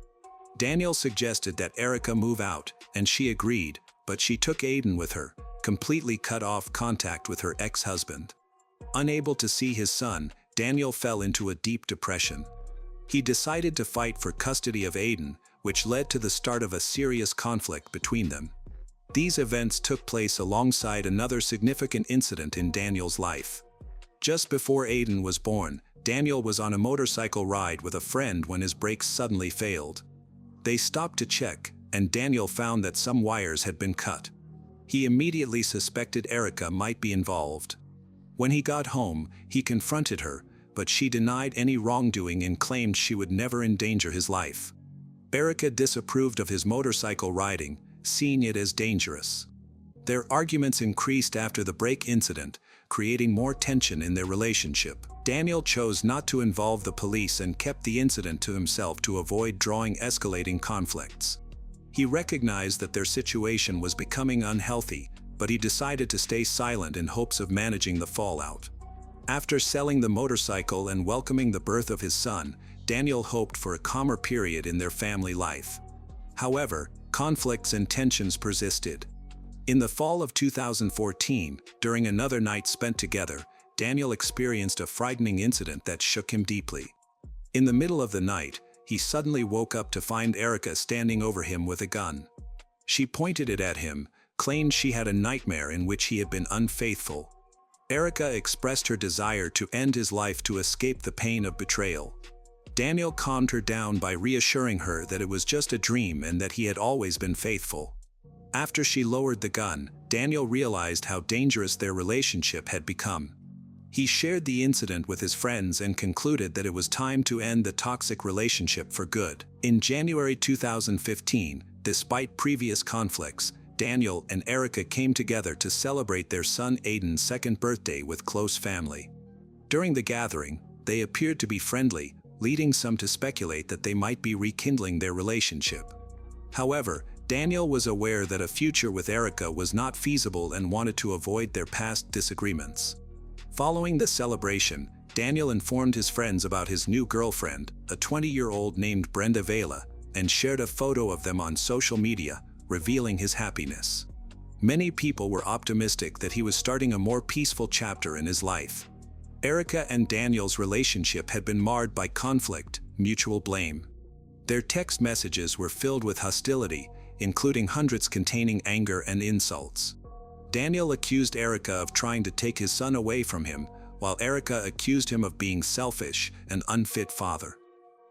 Daniel suggested that Erica move out, and she agreed, but she took Aiden with her, completely cut off contact with her ex-husband. Unable to see his son, Daniel fell into a deep depression. He decided to fight for custody of Aiden, which led to the start of a serious conflict between them. These events took place alongside another significant incident in Daniel's life. Just before Aiden was born, Daniel was on a motorcycle ride with a friend when his brakes suddenly failed. They stopped to check, and Daniel found that some wires had been cut. He immediately suspected Erica might be involved. When he got home, he confronted her, but she denied any wrongdoing and claimed she would never endanger his life. Erica disapproved of his motorcycle riding, seeing it as dangerous. Their arguments increased after the brake incident, creating more tension in their relationship. Daniel chose not to involve the police and kept the incident to himself to avoid drawing escalating conflicts. He recognized that their situation was becoming unhealthy, but he decided to stay silent in hopes of managing the fallout. After selling the motorcycle and welcoming the birth of his son, Daniel hoped for a calmer period in their family life. However, conflicts and tensions persisted. In the fall of 2014, during another night spent together, Daniel experienced a frightening incident that shook him deeply. In the middle of the night, he suddenly woke up to find Erica standing over him with a gun. She pointed it at him, claimed she had a nightmare in which he had been unfaithful. Erica expressed her desire to end his life to escape the pain of betrayal. Daniel calmed her down by reassuring her that it was just a dream and that he had always been faithful. After she lowered the gun, Daniel realized how dangerous their relationship had become. He shared the incident with his friends and concluded that it was time to end the toxic relationship for good. In January 2015, despite previous conflicts, Daniel and Erica came together to celebrate their son Aiden's second birthday with close family. During the gathering, they appeared to be friendly, leading some to speculate that they might be rekindling their relationship. However, Daniel was aware that a future with Erica was not feasible and wanted to avoid their past disagreements. Following the celebration, Daniel informed his friends about his new girlfriend, a 20-year-old named Brenda Vela, and shared a photo of them on social media, revealing his happiness. Many people were optimistic that he was starting a more peaceful chapter in his life. Erica and Daniel's relationship had been marred by conflict, mutual blame. Their text messages were filled with hostility, including hundreds containing anger and insults. Daniel accused Erica of trying to take his son away from him, while Erica accused him of being selfish and unfit father.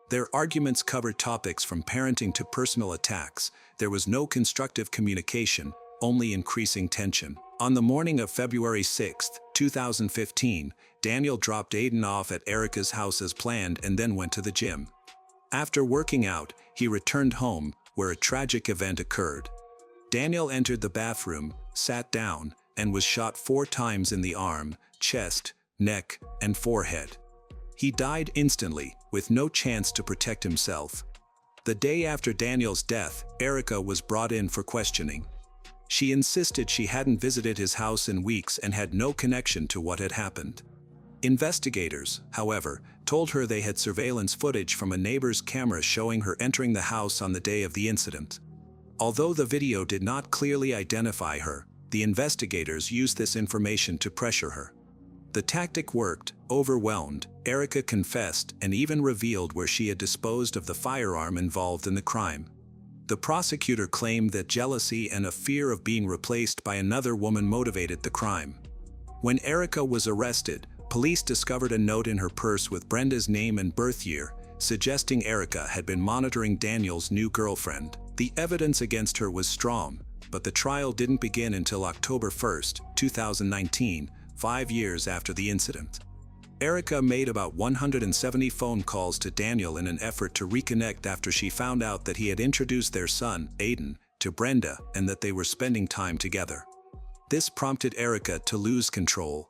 Their arguments covered topics from parenting to personal attacks. There was no constructive communication, only increasing tension. On the morning of February 6, 2015, Daniel dropped Aiden off at Erica's house as planned and then went to the gym. After working out, he returned home, where a tragic event occurred. Daniel entered the bathroom, sat down, and was shot 4 times in the arm, chest, neck, and forehead. He died instantly, with no chance to protect himself. The day after Daniel's death, Erica was brought in for questioning. She insisted she hadn't visited his house in weeks and had no connection to what had happened. Investigators, however, told her they had surveillance footage from a neighbor's camera showing her entering the house on the day of the incident. Although the video did not clearly identify her, the investigators used this information to pressure her. The tactic worked. Overwhelmed, Erica confessed and even revealed where she had disposed of the firearm involved in the crime. The prosecutor claimed that jealousy and a fear of being replaced by another woman motivated the crime. When Erica was arrested, police discovered a note in her purse with Brenda's name and birth year, suggesting Erica had been monitoring Daniel's new girlfriend. The evidence against her was strong, but the trial didn't begin until October 1, 2019, 5 years after the incident. Erica made about 170 phone calls to Daniel in an effort to reconnect after she found out that he had introduced their son, Aiden, to Brenda and that they were spending time together. This prompted Erica to lose control.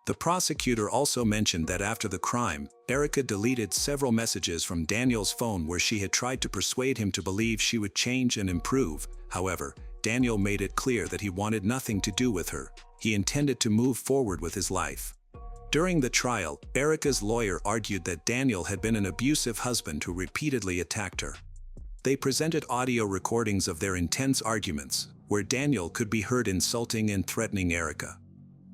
The prosecutor also mentioned that after the crime, Erica deleted several messages from Daniel's phone where she had tried to persuade him to believe she would change and improve. However, Daniel made it clear that he wanted nothing to do with her. He intended to move forward with his life. During the trial, Erica's lawyer argued that Daniel had been an abusive husband who repeatedly attacked her. They presented audio recordings of their intense arguments, where Daniel could be heard insulting and threatening Erica.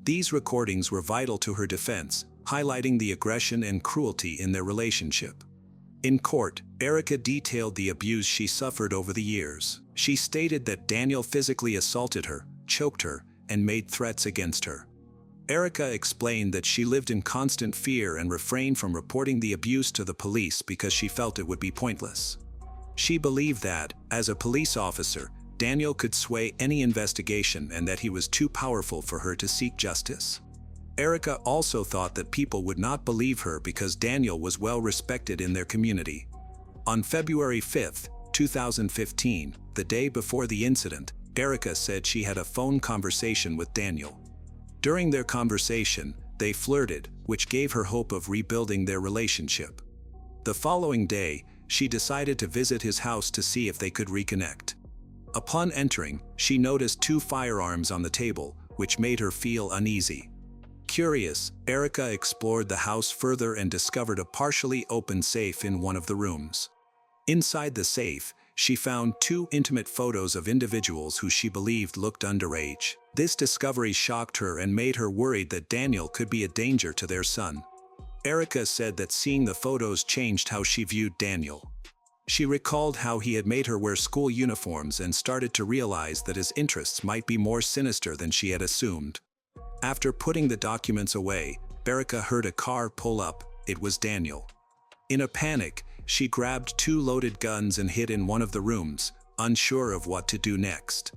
These recordings were vital to her defense, highlighting the aggression and cruelty in their relationship. In court, Erica detailed the abuse she suffered over the years. She stated that Daniel physically assaulted her, choked her, and made threats against her. Erica explained that she lived in constant fear and refrained from reporting the abuse to the police because she felt it would be pointless. She believed that, as a police officer, Daniel could sway any investigation and that he was too powerful for her to seek justice. Erica also thought that people would not believe her because Daniel was well respected in their community. On February 5, 2015, the day before the incident, Erica said she had a phone conversation with Daniel. During their conversation, they flirted, which gave her hope of rebuilding their relationship. The following day, she decided to visit his house to see if they could reconnect. Upon entering, she noticed 2 firearms on the table, which made her feel uneasy. Curious, Erica explored the house further and discovered a partially open safe in one of the rooms. Inside the safe, she found 2 intimate photos of individuals who she believed looked underage. This discovery shocked her and made her worried that Daniel could be a danger to their son. Erica said that seeing the photos changed how she viewed Daniel. She recalled how he had made her wear school uniforms and started to realize that his interests might be more sinister than she had assumed. After putting the documents away, Erica heard a car pull up. It was Daniel. In a panic, she grabbed 2 loaded guns and hid in one of the rooms, unsure of what to do next.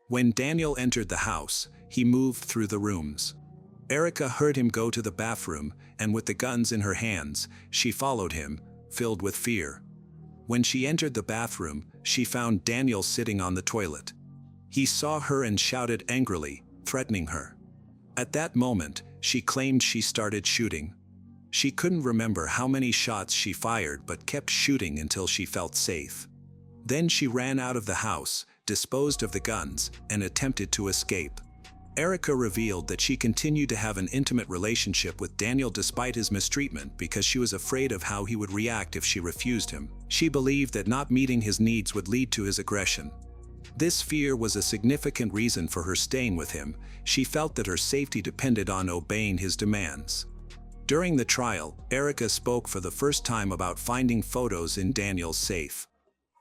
When Daniel entered the house, he moved through the rooms. Erica heard him go to the bathroom, and with the guns in her hands, she followed him, filled with fear. When she entered the bathroom, she found Daniel sitting on the toilet. He saw her and shouted angrily, threatening her. At that moment, she claimed she started shooting. She couldn't remember how many shots she fired but kept shooting until she felt safe. Then she ran out of the house, disposed of the guns, and attempted to escape. Erica revealed that she continued to have an intimate relationship with Daniel despite his mistreatment because she was afraid of how he would react if she refused him. She believed that not meeting his needs would lead to his aggression. This fear was a significant reason for her staying with him. She felt that her safety depended on obeying his demands. During the trial, Erica spoke for the first time about finding photos in Daniel's safe.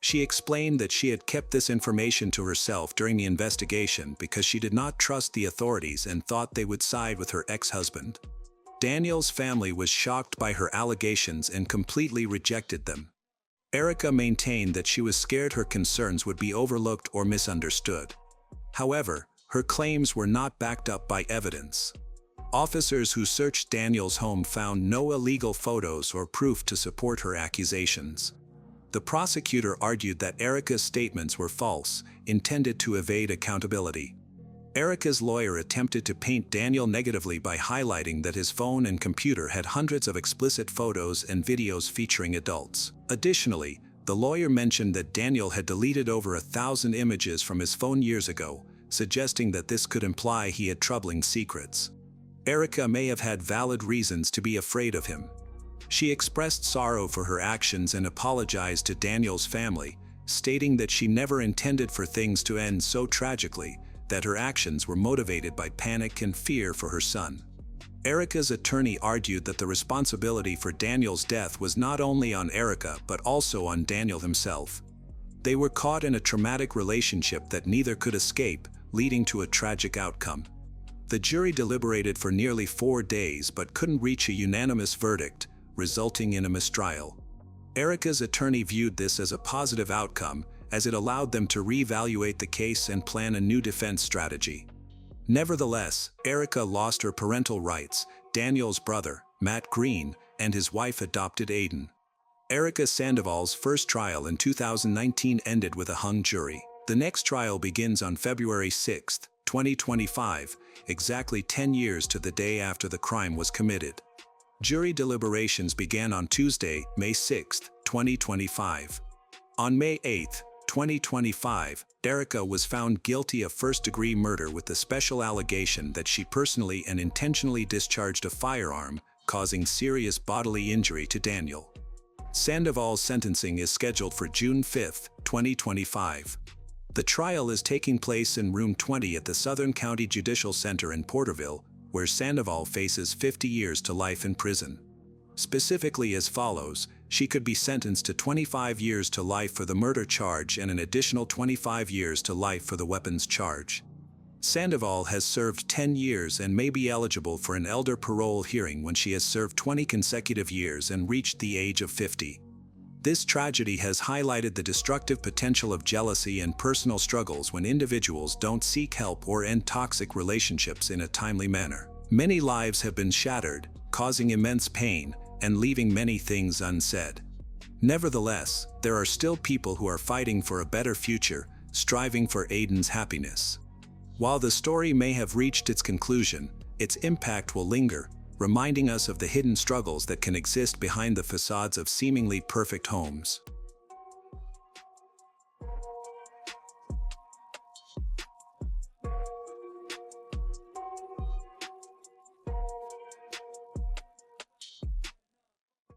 She explained that she had kept this information to herself during the investigation because she did not trust the authorities and thought they would side with her ex-husband. Daniel's family was shocked by her allegations and completely rejected them. Erica maintained that she was scared her concerns would be overlooked or misunderstood. However, her claims were not backed up by evidence. Officers who searched Daniel's home found no illegal photos or proof to support her accusations. The prosecutor argued that Erica's statements were false, intended to evade accountability. Erica's lawyer attempted to paint Daniel negatively by highlighting that his phone and computer had hundreds of explicit photos and videos featuring adults. Additionally, the lawyer mentioned that Daniel had deleted over 1,000 images from his phone years ago, suggesting that this could imply he had troubling secrets. Erica may have had valid reasons to be afraid of him. She expressed sorrow for her actions and apologized to Daniel's family, stating that she never intended for things to end so tragically, that her actions were motivated by panic and fear for her son. Erica's attorney argued that the responsibility for Daniel's death was not only on Erica but also on Daniel himself. They were caught in a traumatic relationship that neither could escape, leading to a tragic outcome. The jury deliberated for nearly 4 days but couldn't reach a unanimous verdict, resulting in a mistrial. Erica's attorney viewed this as a positive outcome, as it allowed them to reevaluate the case and plan a new defense strategy. Nevertheless, Erica lost her parental rights. Daniel's brother, Matt Green, and his wife adopted Aiden. Erica Sandoval's first trial in 2019 ended with a hung jury. The next trial begins on February 6, 2025, exactly 10 years to the day after the crime was committed. Jury deliberations began on Tuesday, May 6, 2025. On May 8, 2025, Derica was found guilty of first-degree murder with the special allegation that she personally and intentionally discharged a firearm, causing serious bodily injury to Daniel. Sandoval's sentencing is scheduled for June 5, 2025. The trial is taking place in Room 20 at the Southern County Judicial Center in Porterville, where Sandoval faces 50 years to life in prison. Specifically as follows: she could be sentenced to 25 years to life for the murder charge and an additional 25 years to life for the weapons charge. Sandoval has served 10 years and may be eligible for an elder parole hearing when she has served 20 consecutive years and reached the age of 50. This tragedy has highlighted the destructive potential of jealousy and personal struggles when individuals don't seek help or end toxic relationships in a timely manner. Many lives have been shattered, causing immense pain and leaving many things unsaid. Nevertheless, there are still people who are fighting for a better future, striving for Aiden's happiness. While the story may have reached its conclusion, its impact will linger, reminding us of the hidden struggles that can exist behind the facades of seemingly perfect homes.